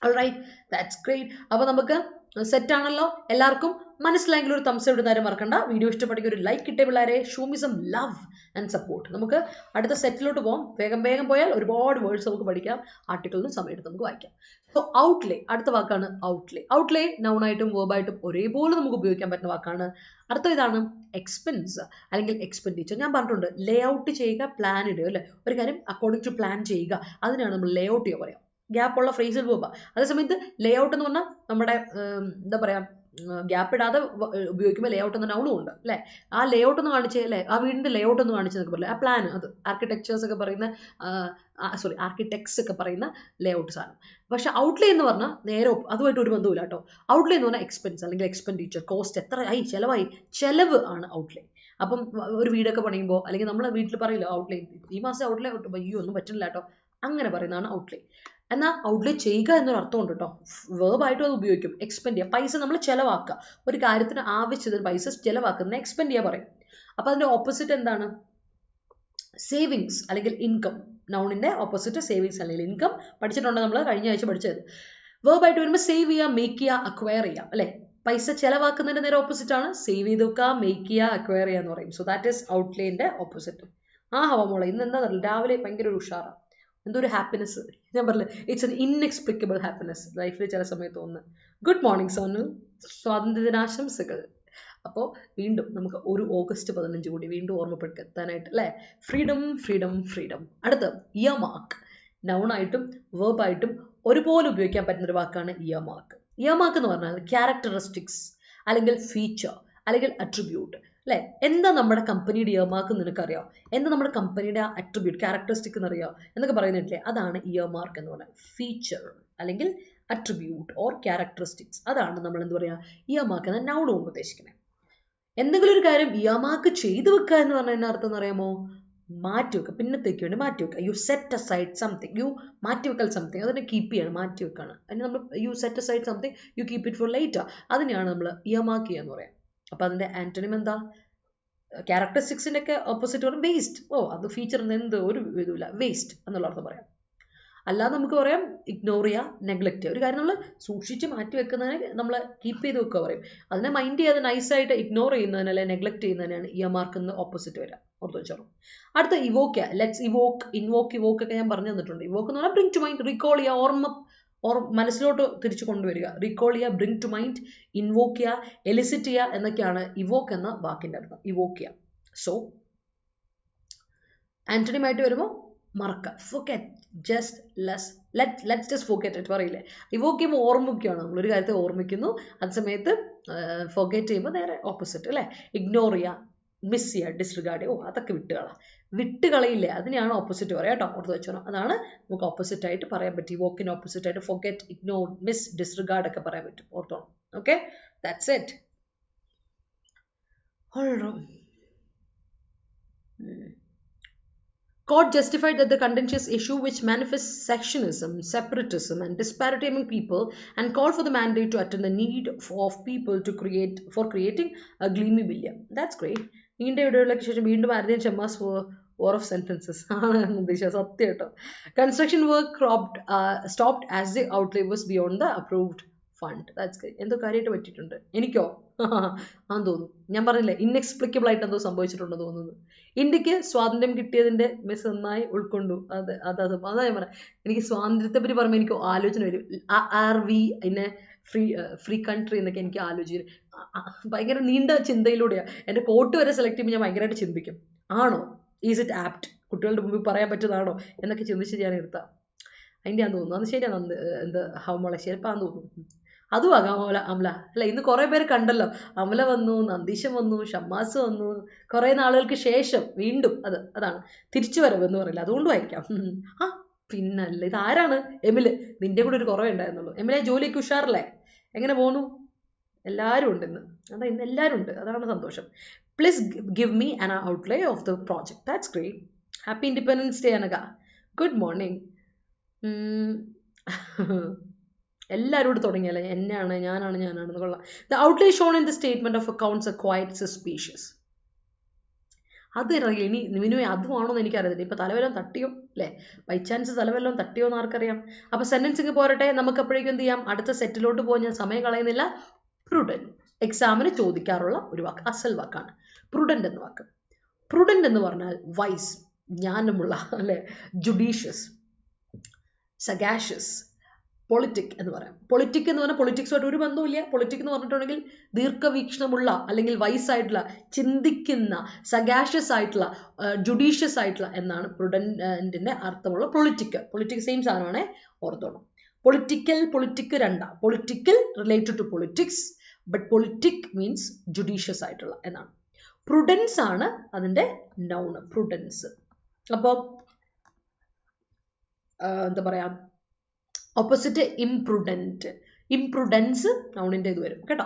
Alright, that's great. അപ്പോൾ നമുക്ക് set ആണല്ലോ. എല്ലാവർക്കും മനസ്സിലായെങ്കിൽ ഒരു thumbs ഇടുന്നവരെ മറക്കണ്ട. Video ഇഷ്ടപ്പെട്ടെങ്കിൽ ഒരു like കിട്ടിയ പിള്ളേരെ, show me some love and support. നമുക്ക് അടുത്ത സെറ്റിലോട്ട് പോകാം. വേഗം പോയാൽ ഒരുപാട് വേർഡ്സ് നമുക്ക് പഠിക്കാം. ആർട്ടിക്കിളിന് സമയം എടുത്ത് നമുക്ക് വായിക്കാം. സോ ഔട്ട്ലേ, അടുത്ത വാക്കാണ് ഔട്ട്ലേ. ഔട്ട്ലേ നൗണായിട്ടും വേർബായിട്ടും ഒരേപോലെ നമുക്ക് ഉപയോഗിക്കാൻ പറ്റുന്ന വാക്കാണ്. അടുത്ത ഇതാണ് എക്സ്പെൻസ് അല്ലെങ്കിൽ എക്സ്പെൻഡിച്ചർ. ഞാൻ പറഞ്ഞിട്ടുണ്ട് ലേ ഔട്ട് ചെയ്യുക, പ്ലാൻ ഇടുക അല്ലേ. ഒരു കാര്യം അക്കോർഡിംഗ് ടു പ്ലാൻ ചെയ്യുക, അതിനാണ് നമ്മൾ ലേ ഔട്ട് ചെയ്യുക പറയാം. ഗ്യാപ്പുള്ള ഫ്രേസിൽ പോകാം. അതേസമയത്ത് ലേ ഔട്ട് എന്ന് പറഞ്ഞാൽ നമ്മുടെ എന്താ പറയാ, ഗ്യാപ്പ് ഇടാതെ ഉപയോഗിക്കുമ്പോൾ ലേ ഔട്ട് എന്ന നൗണും ഉണ്ട് അല്ലേ. ആ ലേ ഔട്ട് ഒന്ന് കാണിച്ചേ അല്ലേ, ആ വീടിന്റെ ലേ ഔട്ട് ഒന്ന് കാണിച്ചെന്നൊക്കെ പറയില്ല. ആ പ്ലാൻ, അത് ആർക്കിടെക്ചേഴ്സ് ഒക്കെ പറയുന്ന ആർക്കിടെക്ട്സ് ഒക്കെ പറയുന്ന ലേ ഔട്ട് സാധനം. പക്ഷെ ഔട്ട്ലേ എന്ന് പറഞ്ഞാൽ നേരെ അതുമായിട്ട് ഒരു ബന്ധവുമില്ല കേട്ടോ. ഔട്ട്ലേ എന്ന് പറഞ്ഞാൽ എക്സ്പെൻസ് അല്ലെങ്കിൽ എക്സ്പെൻഡിച്ചർ, കോസ്റ്റ്, എത്ര ആയി ചെലവ് ആണ് ഔട്ട്ലേ. അപ്പം ഒരു വീടൊക്കെ പണിയുമ്പോൾ അല്ലെങ്കിൽ നമ്മളെ വീട്ടിൽ പറയില്ല ഔട്ട്ലേ, ഈ മാസം ഔട്ട്ലേ അയ്യോ ഒന്നും പറ്റില്ല കേട്ടോ, അങ്ങനെ പറയുന്നതാണ് ഔട്ട്ലേ. എന്നാൽ ഔട്ട്ലേ ചെയ്യുക എന്നൊരു അർത്ഥമുണ്ട് കേട്ടോ. വേർബായിട്ടും അത് ഉപയോഗിക്കും. എക്സ്പെൻഡ് ചെയ്യുക, പൈസ നമ്മൾ ചിലവാക്കുക. ഒരു കാര്യത്തിന് ആവശ്യത്തിന് പൈസ ചിലവാക്കുന്ന എക്സ്പെൻഡ് ചെയ്യുക പറയും. അപ്പൊ അതിന്റെ ഓപ്പോസിറ്റ് എന്താണ്? സേവിങ്സ് അല്ലെങ്കിൽ ഇൻകം. നൗണിന്റെ ഓപ്പോസിറ്റ് സേവിങ്സ് അല്ലെങ്കിൽ ഇൻകം പഠിച്ചിട്ടുണ്ട് നമ്മൾ കഴിഞ്ഞ ആഴ്ച പഠിച്ചത്. വേർബായിട്ട് വരുമ്പോൾ സേവ് ചെയ്യുക, മേക്ക് ചെയ്യുക, അക്വയർ ചെയ്യുക അല്ലെ. പൈസ ചെലവാക്കുന്നതിന്റെ നേരെ ഓപ്പോസിറ്റ് ആണ് സേവ് ചെയ്ത് വെക്കുക, മേക്ക് ചെയ്യുക, അക്വയർ ചെയ്യുക എന്ന് പറയും. സോ ദാറ്റ് ഈസ് ഔട്ട്ലേന്റെ ഓപ്പോസിറ്റ്. ഹവമോള ഇന്ന് എന്താ രാവിലെ ഭയങ്കര ഒരു ഉഷാറാണ്, എന്തോ ഒരു ഹാപ്പിനെസ്. ഞാൻ പറഞ്ഞില്ല, ഇറ്റ്സ് എൻ ഇൻഎക്സ്പ്ലിക്കബിൾ ഹാപ്പിനെസ് ലൈഫിൽ ചില സമയത്ത് തോന്നുന്നു. ഗുഡ് മോർണിംഗ് സോനു, സ്വാതന്ത്ര്യദിനാശംസകൾ. അപ്പോൾ വീണ്ടും നമുക്ക് ഒരു ഓഗസ്റ്റ് 15 കൂടി വീണ്ടും ഓർമ്മപ്പെടുത്താനായിട്ട് അല്ലേ. Freedom freedom freedom. അടുത്ത് ഇയർമാർക്ക്. നൗണായിട്ടും വേർബായിട്ടും ഒരുപോലെ ഉപയോഗിക്കാൻ പറ്റുന്ന ഒരു വാക്കാണ് ഇയർമാർക്ക്. ഇയർമാർക്ക് എന്ന് പറഞ്ഞാൽ ക്യാരക്ടറിസ്റ്റിക്സ് അല്ലെങ്കിൽ ഫീച്ചർ അല്ലെങ്കിൽ അട്രിബ്യൂട്ട് അല്ലെ. എന്താ നമ്മുടെ കമ്പനിയുടെ ഇയർമാർക്ക് നിനക്കറിയാം, എന്താ നമ്മുടെ കമ്പനിയുടെ അട്രിബ്യൂട്ട് ക്യാരക്ടറിസ്റ്റിക് എന്നറിയാം എന്നൊക്കെ പറയുന്നില്ലേ, അതാണ് ഇയർമാർക്ക് എന്ന് പറയുന്നത്. ഫീച്ചർ അല്ലെങ്കിൽ അട്രിബ്യൂട്ട് ഓർ ക്യാരക്ടറിസ്റ്റിക്സ്, അതാണ് നമ്മൾ എന്താ പറയുക ഇയർമാർക്ക് എന്ന നൗൺ കൊണ്ട് ഉദ്ദേശിക്കുന്നത്. എന്തെങ്കിലും ഒരു കാര്യം ഇയർമാർക്ക് ചെയ്തു വെക്കുക എന്ന് പറഞ്ഞാൽ എന്നാ അർത്ഥം എന്ന് അറിയാമോ? മാറ്റിവെക്കുക, പിന്നത്തേക്ക് വേണ്ടി മാറ്റിവെക്കുക. You set aside something, you മാറ്റിവെക്കൽ സംതിങ്, അതിനെ കീപ്പ് ചെയ്യണം, മാറ്റിവെക്കാണ്. അതിന് നമ്മൾ you set aside something, you keep it for later, അതിനെയാണ് നമ്മൾ ഇയർമാർക്ക് ചെയ്യുക എന്ന് പറയാം. അപ്പൊ അതിന്റെ ആന്റണിം എന്താ? ക്യാരക്ടറിസ്റ്റിക്സിന്റെ ഒക്കെ ഓപ്പോസിറ്റ് പറയും വേസ്റ്റ്. അത് ഫീച്ചറിന് എന്ത് ഒരു ഇതുമില്ല, വേസ്റ്റ് എന്നുള്ള അർത്ഥം പറയാം. അല്ലാതെ നമുക്ക് പറയാം ഇഗ്നോർ ചെയ്യുക, നെഗ്ലക്ട് ചെയ്യുക. ഒരു കാര്യം നമ്മൾ സൂക്ഷിച്ച് മാറ്റി വെക്കുന്നതിനെ നമ്മൾ കീപ്പ് ചെയ്ത് വെക്കുക പറയും. അതിനെ മൈൻഡ് ചെയ്യാതെ നൈസായിട്ട് ഇഗ്നോർ ചെയ്യുന്നതിന് അല്ലെങ്കിൽ നെഗ്ലക്ട് ചെയ്യുന്നതിനാണ് ഇയർമാർക്ക് എന്ന് ഓപ്പോസിറ്റ് വരിക. ഓർത്ത് വെച്ചോളൂ. അടുത്ത Evoque. Let's Evoque, invoke, Evoque ഒക്കെ ഞാൻ പറഞ്ഞു തന്നിട്ടുണ്ട്. ഇവോക്ക് എന്ന് പറഞ്ഞാൽ ബ്രിങ് ടു മൈൻഡ്, റീകോൾ ചെയ്യുക, മനസ്സിലോട്ട് തിരിച്ചു കൊണ്ടുവരിക. റീകോൾ ചെയ്യുക, ബ്രിങ് ടു മൈൻഡ്, ഇൻവോക്ക് ചെയ്യുക, എലിസിറ്റ് ചെയ്യുക എന്നൊക്കെയാണ് ഇവോക്ക് എന്ന വാക്കിന്റെ അർത്ഥം. ഇവോക്ക് ചെയ്യുക. സോ ആന്റണിയുമായിട്ട് വരുമ്പോൾ മറക്കുക, forget, just let's just forget it പറയില്ലേ. ഇവോക്ക് ചെയ്യുമ്പോൾ ഓർമ്മിക്കുകയാണ്, നമ്മളൊരു കാര്യത്തെ ഓർമ്മിക്കുന്നു. അതേ സമയത്ത് ഫൊർഗെറ്റ് ചെയ്യുമ്പോൾ നേരെ ഓപ്പോസിറ്റ് അല്ലേ. ഇഗ്നോർ ചെയ്യുക, മിസ് ചെയ്യുക, ഡിസ്റിഗാർഡ് ചെയ്യുക, അതൊക്കെ വിട്ടുകളയില്ലേ, അതിനെയാണ് ഓപ്പോസിറ്റ് പറയുക കേട്ടോ. ഓർത്ത് വെച്ചോണം. അതാണ് നമുക്ക് ഓപ്പോസിറ്റ് ആയിട്ട് പറയാൻ പറ്റും. ഇവോക്കിന് ഓപ്പോസിറ്റ് ആയിട്ട് ഫൊർഗെറ്റ്, ഇഗ്നോർ, മിസ്, ഡിസ്റിഗാർഡ് ഒക്കെ പറയാൻ പറ്റും. ഓർത്തോണം. Okay, that's it. Court justified that the contentious issue which manifests sectionism, separatism and disparity among people and called for the mandate to attend the need of people to creating a gleamy billion. That's great. വീണ്ടും ആരുടെയും ചെമ്മാസ് war of sentences. സത്യം കേട്ടോ. Construction work stopped as the outlay was beyond the approved fund. That's great. എന്തോ കാര്യമായിട്ട് പറ്റിയിട്ടുണ്ട്. എനിക്കോ ആന്ന് തോന്നുന്നു. ഞാൻ പറഞ്ഞില്ലേ ഇൻഎക്സ്പ്ലിക്കബിൾ ആയിട്ട് എന്തോ സംഭവിച്ചിട്ടുണ്ടെന്ന് തോന്നുന്നു. ഇന്ത്യക്ക് സ്വാതന്ത്ര്യം കിട്ടിയതിന്റെ മിസ് നന്നായി ഉൾക്കൊണ്ടു. അതാ ഞാൻ പറയാം. എനിക്ക് സ്വാതന്ത്ര്യത്തെ പറ്റി പറയുമ്പോൾ എനിക്ക് ആലോചന വരും. Are we in a free country എന്നൊക്കെ എനിക്ക് ആലോചന ഭയങ്കര നീണ്ട ചിന്തയിലൂടെയാണ്. എന്റെ കോട്ട് വരെ സെലക്ട് ചെയ്യുമ്പോൾ ഞാൻ ഭയങ്കരമായിട്ട് ചിന്തിക്കും, ആണോ, ഈസ് ഇറ്റ് ആപ്റ്റ്, കുട്ടികളുടെ മുമ്പിൽ പറയാൻ പറ്റുന്നതാണോ എന്നൊക്കെ ചിന്തിച്ച് ഞാൻ എടുത്താൽ അതിൻ്റെ ആണെന്ന് തോന്നുന്നു. അത് ശരിയാണ്. എന്ത് ഹവമോളെ ശരിപ്പാന്ന് തോന്നുന്നു. അതും ആകാം അമല അല്ല. ഇന്ന് കുറേ പേര് കണ്ടല്ലോ. അമല വന്നു, നന്ദീശൻ വന്നു, ഷമ്മാസ് വന്നു. കുറേ നാളുകൾക്ക് ശേഷം വീണ്ടും അതാണ് തിരിച്ചു വരവ് എന്ന് പറയില്ല. അതുകൊണ്ടും ആയിരിക്കാം. ആ പിന്നല്ല, ഇതാരാണ്? എമില്. നിന്റെ കൂടെ ഒരു കുറവേ ഉണ്ടായിരുന്നുള്ളൂ. എമിലെ ജോലിക്ക് ഉഷാറല്ലേ? എങ്ങനെ പോണു? എല്ലാവരും ഉണ്ട് ഇന്ന്. ഇന്ന് എല്ലാവരും ഉണ്ട്. അതാണ് സന്തോഷം. Please give me an outlay of the project. That's great. Happy independence Day അനക. Good morning. എല്ലാവരോടും തുടങ്ങിയല്ലേ, എന്നെയാണ്, ഞാനാണെന്ന് കൊള്ളാം. The outlay shown in the statement of accounts are quite suspicious. അത് ഇനി മിനുവേ അതുമാണോ എന്ന് എനിക്കറിയത്തില്ല. ഇപ്പം തലവെല്ലാം തട്ടിയോ അല്ലേ? ബൈ ചാൻസ് തലവെല്ലാം തട്ടിയോ എന്ന് ആർക്കറിയാം. അപ്പം സെന്റൻസിങ് പോരട്ടെ. നമുക്ക് അപ്പോഴേക്കും എന്ത് ചെയ്യാം? അടുത്ത സെറ്റിലോട്ട് പോകാൻ ഞാൻ സമയം കളയുന്നില്ല. പ്രുഡന്റ് എക്സാമിന് ചോദിക്കാറുള്ള ഒരു വാക്ക്, അസൽ വാക്കാണ് പ്രുഡന്റ് എന്ന വാക്ക്. പ്രുഡന്റ് എന്ന് പറഞ്ഞാൽ വൈസ്, ജ്ഞാനമുള്ള അല്ലെ, ജുഡീഷ്യസ്, സഗാഷ്യസ്, പൊളിറ്റിക് എന്ന് പറയാം. പൊളിറ്റിക് എന്ന് പറഞ്ഞാൽ പൊളിറ്റിക്സുമായിട്ട് ഒരു ബന്ധവുമില്ല. പൊളിറ്റിക് എന്ന് പറഞ്ഞിട്ടുണ്ടെങ്കിൽ ദീർഘവീക്ഷണമുള്ള അല്ലെങ്കിൽ വൈസായിട്ടുള്ള, ചിന്തിക്കുന്ന, സഗാഷ്യസ് ആയിട്ടുള്ള, ജുഡീഷ്യസ് ആയിട്ടുള്ള എന്നാണ് പ്രുഡന്റിന്റെ അർത്ഥമുള്ള പൊളിറ്റിക്. പൊളിറ്റിക് സെയിം സാധനമാണ്, ഓർത്തോണം. പൊളിറ്റിക് രണ്ടാ. Political related to politics, but politic means judicious ആയിട്ടുള്ള എന്നാണ്. പ്രുഡൻസ് ആണ് അതിന്റെ നൗണ്, പ്രുഡൻസ്. അപ്പോൾ എന്താ പറയാ, ഓപ്പോസിറ്റ് ഇംപ്രുഡൻറ്റ്. ഇംപ്രുഡൻസ് നൗണിൻ്റെ ഇത് വരും കേട്ടോ.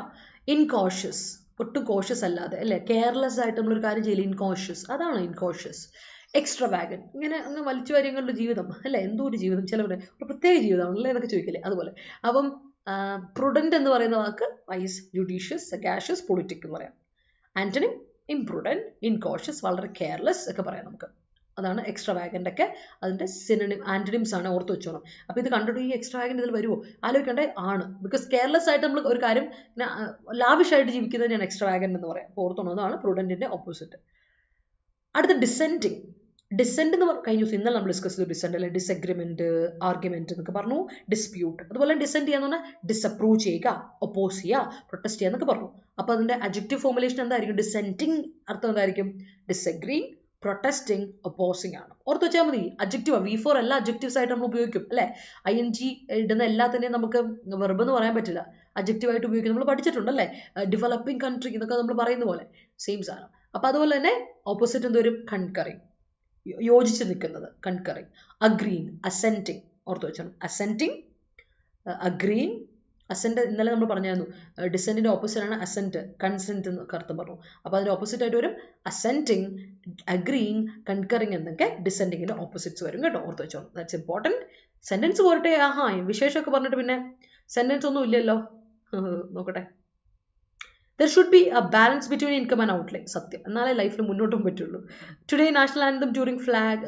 ഇൻകോഷ്യസ്, ഒട്ടും കോഷ്യസ് അല്ലാതെ അല്ലേ, കെയർലെസ് ആയിട്ട് നമ്മളൊരു കാര്യം ചെയ്യില്ല, ഇൻകോഷ്യസ്, അതാണ് ഇൻകോഷ്യസ്. എക്സ്ട്രാവാഗൻ, ഇങ്ങനെ അങ്ങ് വലിച്ചു വാരിയങ്ങളുടെ ജീവിതം അല്ലേ, എന്തോ ഒരു ജീവിതം, ചിലവരുടെ ഒരു പ്രത്യേക ജീവിതമാണല്ലേ എന്നൊക്കെ ചോദിക്കില്ലേ, അതുപോലെ. അപ്പം പ്രുഡന്റ് എന്ന് പറയുന്ന വാക്ക് വൈസ്, ജുഡീഷ്യസ്, സഗാഷ്യസ്, പൊളിറ്റിക് എന്ന് പറയാം. ആന്റണിം ഇംപ്രുഡന്റ്, ഇൻകോഷ്യസ്, വളരെ കെയർലെസ് ഒക്കെ പറയാം നമുക്ക്. അതാണ് എക്സ്ട്രാവാഗൻ്റ് ഒക്കെ അതിൻ്റെ സിനോണിം, ആന്റണിംസ് ആണ്, ഓർത്ത് വെച്ചോണം. അപ്പോൾ ഇത് കണ്ടിട്ട് ഈ എക്സ്ട്രാവാഗൻ്റ് ഇതിൽ വരുമോ ആലോചിക്കേണ്ടേ? ആണ്. ബിക്കോസ് കെയർലെസ് ആയിട്ട് നമ്മൾ ഒരു കാര്യം ലാവിഷായിട്ട് ജീവിക്കുന്നതിനാണ് എക്സ്ട്രാവാഗൻ്റ് എന്ന് പറയാം. അപ്പോൾ ഓർത്തോണം, അതാണ് പ്രുഡന്റിന്റെ ഓപ്പോസിറ്റ്. അടുത്ത ഡിസെൻറ്റിങ്. ഡിസെന്റ് എന്ന് കഴിഞ്ഞ ദിവസം ഇന്നലെ നമ്മൾ ഡിസ്കസ് ചെയ്തു ഡിസെന്റ് അല്ലെ, ഡിസഗ്രിമെന്റ്, ആർഗ്യുമെന്റ് എന്നൊക്കെ പറഞ്ഞു, ഡിസ്പ്യൂട്ട്. അതുപോലെ ഡിസെന്റ് ചെയ്യാന്ന് പറഞ്ഞാൽ ഡിസപ്രൂവ് ചെയ്യുക, ഒപ്പോസ് ചെയ്യുക, പ്രൊട്ടസ്റ്റ് ചെയ്യുക എന്നൊക്കെ പറഞ്ഞു. അപ്പോൾ അതിന്റെ അഡ്ജക്റ്റീവ് ഫോർമുലേഷൻ എന്തായിരിക്കും? ഡിസെന്റിങ് അർത്ഥം എന്തായിരിക്കും? ഡിസഗ്രീ, പ്രൊട്ടസ്റ്റിംഗ്, ഒപ്പോസിംഗ് ആണ്. ഓർത്ത് വെച്ചാൽ മതി. അഡ്ജക്റ്റീവ് V4 എല്ലാ അഡ്ജക്റ്റീവ്സ് ആയിട്ട് നമ്മൾ ഉപയോഗിക്കും അല്ലേ. ING ഇടുന്ന എല്ലാത്തിനെയും നമുക്ക് വെർബ് എന്ന് പറയാൻ പറ്റില്ല, അഡ്ജക്റ്റീവ് ആയിട്ട് ഉപയോഗിക്കും. നമ്മൾ പഠിച്ചിട്ടുണ്ടല്ലേ, ഡെവലപ്പിംഗ് കൺട്രി എന്നൊക്കെ നമ്മൾ പറയുന്ന പോലെ സെയിം സാധനം. അപ്പം അതുപോലെ തന്നെ ഓപ്പോസിറ്റ് എന്തോരും? കൺകറിങ്, യോജിച്ച് നിൽക്കുന്നത്, കൺകറിങ്. അഗ്രീൻ, അസെന്റിങ്, ഓർത്ത് വെച്ചാൽ അസെന്റിങ്, അഗ്രീൻ, അസെന്റ്. ഇന്നലെ നമ്മൾ പറഞ്ഞായിരുന്നു ഡിസെന്റിന്റെ ഓപ്പോസിറ്റ് ആണ് അസെന്റ്, കൺസെന്റ് എന്ന് അർത്ഥം പറഞ്ഞു. അപ്പോൾ അതിന്റെ ഓപ്പോസിറ്റ് ആയിട്ട് വരും അസെന്റിങ്, അഗ്രീങ്, കൺകറിങ് എന്നൊക്കെ ഡിസെന്റിങ്ങിന്റെ ഓപ്പോസിറ്റ്സ് വരും കേട്ടോ, ഓർത്ത് വെച്ചോളൂ. That's important. സെന്റൻസ് പോരട്ടെ. വിശേഷമൊക്കെ പറഞ്ഞിട്ട് പിന്നെ സെന്റൻസ് ഒന്നും ഇല്ലല്ലോ. നോക്കട്ടെ. There should be A balance between income and outlay. സത്യം, എന്നാലേ ലൈഫിൽ മുന്നോട്ടും പറ്റുള്ളൂ. Today national anthem during flag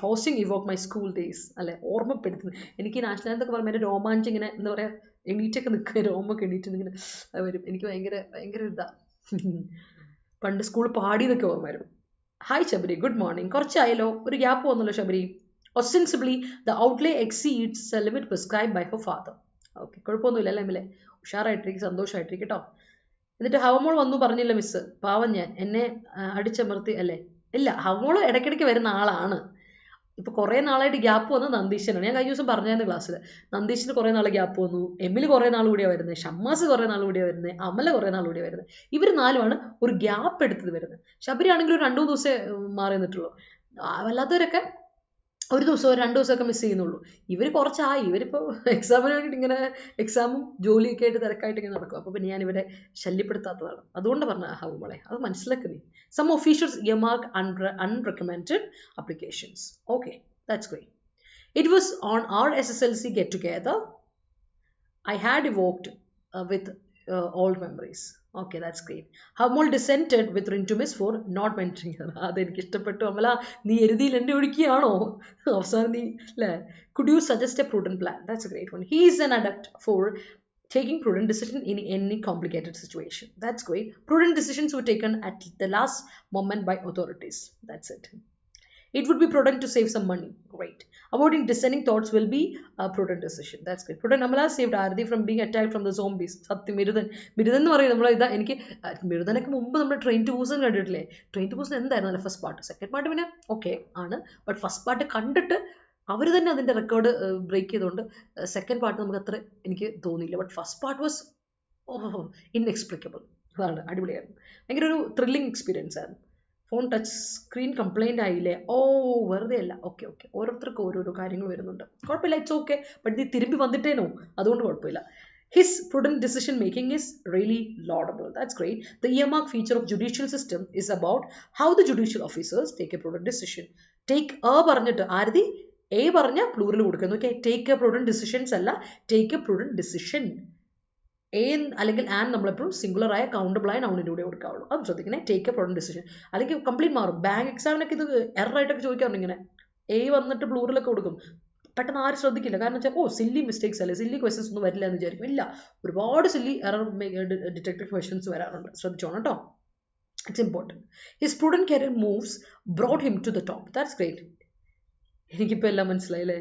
hosting Evoque my school days അല്ലെ, ഓർമ്മപ്പെടുത്തുന്നത്. എനിക്ക് നാഷണൽ ആന്തം ഒക്കെ പറയുമ്പോൾ എൻ്റെ രോമാഞ്ചം ഇങ്ങനെ എന്താ പറയുക, എണീറ്റൊക്കെ നിൽക്കുക, രോമൊക്കെ എണീറ്റ് ഇങ്ങനെ വരും. എനിക്ക് ഭയങ്കര ഇതാ. പണ്ട് സ്കൂൾ പാടിയതൊക്കെ ഓർമ്മ വരും. Hi Shabari, good morning. കുറച്ചായാലോ, ഒരു ഗ്യാപ്പ് വന്നല്ലോ Shabari. Ostensibly the outlay exceeds the limit prescribe by her father. Okay, കുഴപ്പമൊന്നുമില്ല അല്ലേ എമ്മിലെ? ഉഷാറായിട്ടിരിക്കും, സന്തോഷമായിട്ടിരിക്കും കേട്ടോ. എന്നിട്ട് ഹവമോൾ വന്നു പറഞ്ഞില്ല മിസ്, പാവം ഞാൻ, എന്നെ അടിച്ചമർത്തി അല്ലേ. ഇല്ല, ഹവമോൾ ഇടയ്ക്കിടയ്ക്ക് വരുന്ന ആളാണ്. ഇപ്പൊ കുറേ നാളായിട്ട് ഗ്യാപ്പ് വന്നു നന്ദീശനാണ്. ഞാൻ കഴിഞ്ഞ ദിവസം പറഞ്ഞായിരുന്നു ക്ലാസ്സിൽ, നന്ദീശന് കുറേ നാൾ ഗ്യാപ്പ് വന്നു, എമ്മിൽ കുറേ നാൾ കൂടിയാണ് വരുന്നത്, ഷമ്മാസ് കുറേ നാൾ കൂടിയാണ് വരുന്നത്, അമല കുറേ നാൾ കൂടിയാണ് വരുന്നത്. ഇവർ നാലുമാണ് ഒരു ഗ്യാപ്പ് എടുത്തത് വരുന്നത്. ശബരി ആണെങ്കിൽ ഒരു 2-3 ദിവസമേ മാറി നിന്നിട്ടുള്ളൂ. വല്ലാത്തവരൊക്കെ ഒരു ദിവസമോ 2 ദിവസമൊക്കെ മിസ് ചെയ്യുന്നുള്ളൂ. ഇവർ കുറച്ചായി, ഇവരിപ്പോൾ എക്സാമിന് വേണ്ടിയിട്ട് ഇങ്ങനെ എക്സാമും ജോലിയൊക്കെ ആയിട്ട് തിരക്കായിട്ട് ഇങ്ങനെ നടക്കും. അപ്പോൾ പിന്നെ ഞാൻ ഇവരെ ശല്യപ്പെടുത്താത്തതാണ്, അതുകൊണ്ട് പറഞ്ഞ ഹവമോളെ, അത് മനസ്സിലാക്കുന്നേ. Some officials earmark unrecommended applications. Okay, that's great. It was on our SSLC get-together. I had evoked with old memories. Okay, that's great. Hamol dissented with Rintu Miss for not mentoring her. അതെനിക്ക് ഇഷ്ടപ്പെട്ടു. അമല, നീ എരുതിയിൽ എന്നെ ഒടുക്കിയാണോ അവസാനം നീ അല്ലേ? Could you suggest a prudent plan? That's a great one. He is an adept for taking prudent decision in any complicated situation. That's great. Prudent decisions were taken at the last moment by authorities. That's it. It would be prudent to save some money. Great. Avoiding dissenting thoughts will be a prudent decision. That's great. Prudent Amala saved Ardi from being attacked from the zombies. Satyam Mirudan. Mirudan എന്ന് പറയുന്നത് നമ്മൾ ഇതാ എനിക്ക് മിരുദനൊക്കെ മുമ്പ് നമ്മൾ train to പൂസൺ കണ്ടിട്ടില്ലേ? Train to പൂസൺ എന്തായിരുന്നു first part? Second part പിന്നെ ഓക്കെ ആണ്, ബട്ട് ഫസ്റ്റ് പാർട്ട് കണ്ടിട്ട് അവർ തന്നെ അതിൻ്റെ റെക്കോർഡ് ബ്രേക്ക് ചെയ്തുകൊണ്ട് സെക്കൻഡ് പാർട്ട് നമുക്ക് അത്ര എനിക്ക് തോന്നിയില്ല. But first part was inexplicable. അതാണ്, അടിപൊളിയായിരുന്നു. ഭയങ്കര ഒരു ത്രില്ലിംഗ് എക്സ്പീരിയൻസ് ആയിരുന്നു. ഫോൺ ടച്ച് സ്ക്രീൻ കംപ്ലൈൻ്റ് ആയില്ലേ? വെറുതെ അല്ല. ഓക്കെ ഓരോരുത്തർക്കും ഓരോരോ കാര്യങ്ങൾ വരുന്നുണ്ട്. കുഴപ്പമില്ല, ഇറ്റ്സ് ഓക്കെ. ബട്ട് ഇത് തിരുമ്പി വന്നിട്ടേനോ, അതുകൊണ്ട് കുഴപ്പമില്ല. His prudent decision making is really laudable. That's great. The earmark feature of judicial system is about how the judicial officers take a prudent decision. Take a പറഞ്ഞിട്ട് ആരതി എ പറഞ്ഞ plural കൊടുക്കുന്നു. Okay, take A prudent decisions അല്ല, take A prudent decision. A അല്ലെങ്കിൽ an നമ്മളെപ്പോഴും singular ആയ countable ആയ നൗണിൻ്റെ കൂടെ കൊടുക്കാവുള്ളൂ. അത് ശ്രദ്ധിക്കണേ. Take A prudent decision. അല്ലെങ്കിൽ കംപ്ലീറ്റ് മാറും. ബാങ്ക് എക്സാമിനൊക്കെ ഇത് എററായിട്ടൊക്കെ ചോദിക്കാറുണ്ട്. ഇങ്ങനെ എ വന്നിട്ട് പ്ലൂറലൊക്കെ കൊടുക്കും. പെട്ടെന്ന് ആരും ശ്രദ്ധിക്കില്ല. കാരണം വെച്ചാൽ സില്ലി മിസ്റ്റേക്സ് അല്ലേ, സില്ലി ക്വസ്റ്റൻസ് ഒന്നും വരില്ല എന്ന് വിചാരിക്കും. ഇല്ല, ഒരുപാട് സില്ലി എറർ ഡിറ്റക്റ്റഡ് ക്വസ്റ്റൻസ് വരാറുണ്ട്. ശ്രദ്ധിച്ചോണം കേട്ടോ. It's important. His prudent career moves brought him to the top. That's great. എനിക്കിപ്പോൾ എല്ലാം മനസ്സിലായില്ലേ?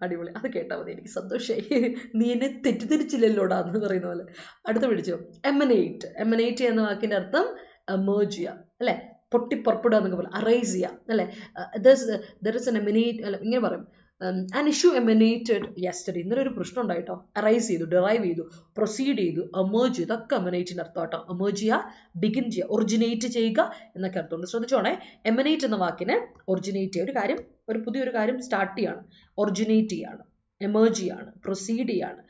അടിപൊളി. അത് കേട്ടാൽ മതി, എനിക്ക് സന്തോഷമായി. നീ എന്നെ തെറ്റിദ്ധരിച്ചില്ലല്ലോടാ എന്ന് പറയുന്ന പോലെ. അടുത്ത പിടിച്ചോ. എമനേറ്റ് എന്ന വാക്കിൻ്റെ അർത്ഥം എമേർജ് ചെയ്യുക അല്ലേ, പൊട്ടിപ്പുറപ്പെടുക എന്നൊക്കെ പോലെ, അറൈസ് ചെയ്യുക അല്ലേ. ദർ ഇസ് എൻ എമിനേറ്റ് അല്ല, ഇങ്ങനെ പറയും. An issue emanated yesterday. ഇന്നലെ ഒരു പ്രശ്നം ഉണ്ടായിട്ടോ, അറൈസ് ചെയ്തു, ഡെറൈവ് ചെയ്തു, പ്രൊസീഡ് ചെയ്തു, എമേർജ് ചെയ്തു. അതൊക്കെ എമിനേറ്റിൻ്റെ അർത്ഥം കേട്ടോ. എമേർജ് ചെയ്യുക, ബിഗിൻ ചെയ്യുക, ഒറിജിനേറ്റ് ചെയ്യുക എന്നൊക്കെ അർത്ഥമുണ്ട്. ശ്രദ്ധിച്ചോണേ. എമിനേറ്റ് എന്ന വാക്കിന് ഒറിജിനേറ്റ് ചെയ്യുക, ഒരു കാര്യം, ഒരു പുതിയൊരു കാര്യം സ്റ്റാർട്ട് ചെയ്യാണ്, ഒറിജിനേറ്റ് ചെയ്യാണ്, എമേർജ് ചെയ്യാണ്, പ്രൊസീഡ് ചെയ്യാണ്,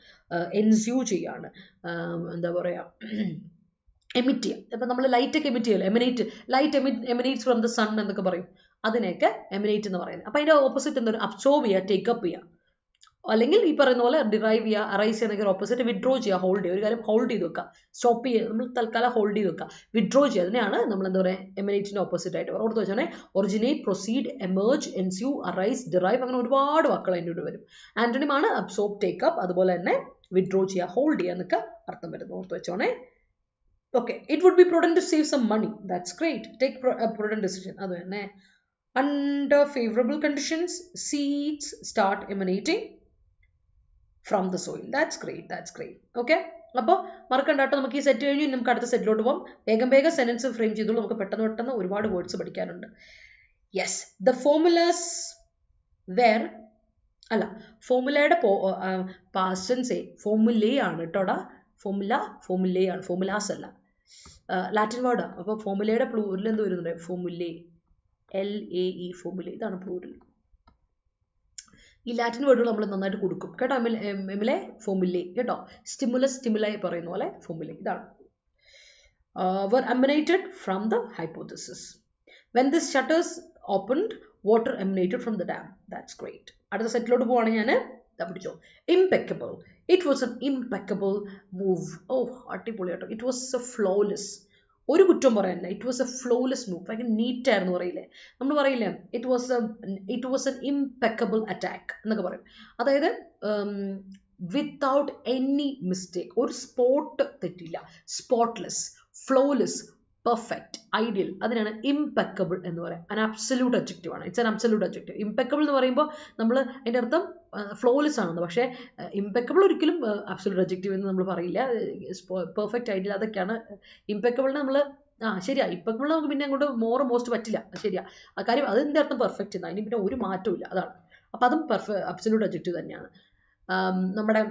എൻസ്യൂ ചെയ്യാണ്, എന്താ പറയുക, എമിറ്റ് ചെയ്യുക. ഇപ്പം നമ്മൾ ലൈറ്റൊക്കെ എമിറ്റ് ചെയ്യുമല്ലോ, emanate, light emanates from the sun എന്നൊക്കെ പറയും. അതിനെയൊക്കെ എമിനേറ്റ് എന്ന് പറയുന്നത്. അപ്പം അതിൻ്റെ ഓപ്പോസിറ്റ് എന്താ, അബ്സോർബ് ചെയ്യുക, ടേക്കപ്പ് ചെയ്യുക, അല്ലെങ്കിൽ ഈ പറയുന്ന പോലെ ഡിറൈവ് ചെയ്യുക, അറൈസ് ചെയ്യുന്ന ഓപ്പോസിറ്റ് വിഡ്രോ ചെയ്യുക, ഹോൾഡ് ചെയ്യുക. ഒരു കാര്യം ഹോൾഡ് ചെയ്ത് വെക്കുക, സ്റ്റോപ്പ് ചെയ്യുക, നമ്മൾ തൽക്കാലം ഹോൾഡ് ചെയ്ത് വെക്കുക, വിഡ്രോ ചെയ്യുക. അതിനെയാണ് നമ്മൾ എന്താ പറയുക എമിനേറ്റിൻ്റെ ഓപ്പോസിറ്റ് ആയിട്ട് പറയുക. ഓർത്ത് വെച്ചാൽ originate, proceed, emerge, ensue, arise, derive, അങ്ങനെ ഒരുപാട് വാക്കുകൾ അതിൻ്റെ കൂടെ വരും. ആന്റണിമാണ് അബ്സോർബ്, ടേക്കപ്പ്, അതുപോലെ തന്നെ വിഡ്രോ ചെയ്യുക, ഹോൾഡ് ചെയ്യുക എന്നൊക്കെ അർത്ഥം വരുന്നു. ഓർത്ത് വെച്ചോണേ. Okay, it would be prudent to save some money. That's great. Take a prudent decision. അത് തന്നെ. Under favorable conditions, seeds start emanating from the soil. That's great. Okay. അപ്പോൾ മറക്കണ്ട കേട്ടോ. നമുക്ക് ഈ സെറ്റ് കഴിഞ്ഞ് നമുക്ക് അടുത്ത സെറ്റിലോട്ട് പോകാം. വേഗം സെന്റൻസ് ഫ്രെയിം ചെയ്തോളൂ. നമുക്ക് പെട്ടെന്ന് ഒരുപാട് വേർഡ്സ് പഠിക്കാനുണ്ട്. യെസ്, ദ ഫോർമുലാസ് വേർ അല്ല, ഫോർമുലയുടെ പാസ്റ്റ് ടെൻസ് ഫോർമുലയാണ് കേട്ടോടാ. ഫോർമുലയാണ്, ഫോർമുലാസ് അല്ല, ലാറ്റിൻ വേർഡാണ്. അപ്പോൾ ഫോർമുലയുടെ പ്ലൂറിൽ എന്ത് വരുന്നുണ്ട്? ഫോർമുലേ, LAE, ഫോർമുല. ഇതാണ് പ്ലൂറിൽ. ഈ ലാറ്റിൻ വേർഡുകൾ നമ്മൾ നന്നായിട്ട് കൊടുക്കും കേട്ടോ. എമിലെ ഫോർമുലേ കേട്ടോ. സ്റ്റിമുലൈ പറയുന്ന പോലെ ഫോർമുലേ. ഇതാണ്. were emanated from the hypothesis. When this shutters opened, water emanated from the dam. That's great. അടുത്ത സെറ്റിലോട്ട് പോവാണെങ്കിൽ ഞാൻ പിടിച്ചോ. Impeccable. It was an impeccable move. അടിപൊളി കേട്ടോ. It was a flawless. ഒരു കുറ്റം പറയാനില്ല. It was A flawless move. ഭയങ്കര നീറ്റ് ആയിരുന്നു പറയില്ലേ, നമ്മൾ പറയില്ലേ, it was an impeccable attack എന്നൊക്കെ പറയും. അതായത് വിത്തൗട്ട് എനി മിസ്റ്റേക്ക്, ഒരു സ്പോട്ട് തെറ്റില്ല, സ്പോട്ട്ലെസ്, ഫ്ലോലെസ്, പെർഫെക്റ്റ്, ഐഡിയൽ. അതിനാണ് ഇംപെക്കബിൾ എന്ന് പറയാം. അൻ അബ്സല്യൂട്ട് അബ്ജക്റ്റീവ് ആണ്. It's an absolute objective. Impeccable എന്ന് പറയുമ്പോൾ നമ്മൾ അതിൻ്റെ അർത്ഥം ഫ്ലോലെസ് ആണെന്ന്. പക്ഷേ ഇംപെക്കബിൾ ഒരിക്കലും അബ്സല്യൂട്ട് അബ്ജക്റ്റീവ് എന്ന് നമ്മൾ പറയില്ല. പെർഫെക്റ്റ്, ഐഡിയൽ, അതൊക്കെയാണ് ഇംപെക്കബിളിന് നമ്മൾ ശരിയാ. ഇംപെക്കബിൾ നമുക്ക് പിന്നെ അങ്ങോട്ട് മോസ്റ്റ് പറ്റില്ല. ശരിയാ, ആ കാര്യം അതിൻ്റെ അർത്ഥം പെർഫെക്റ്റ് എന്നാണ്. അതിന് പിന്നെ ഒരു മാറ്റവും ഇല്ല. അതാണ്. അപ്പം അതും അബ്സല്യൂട്ട് അബ്ജക്റ്റീവ് തന്നെയാണ്. നമ്മുടെ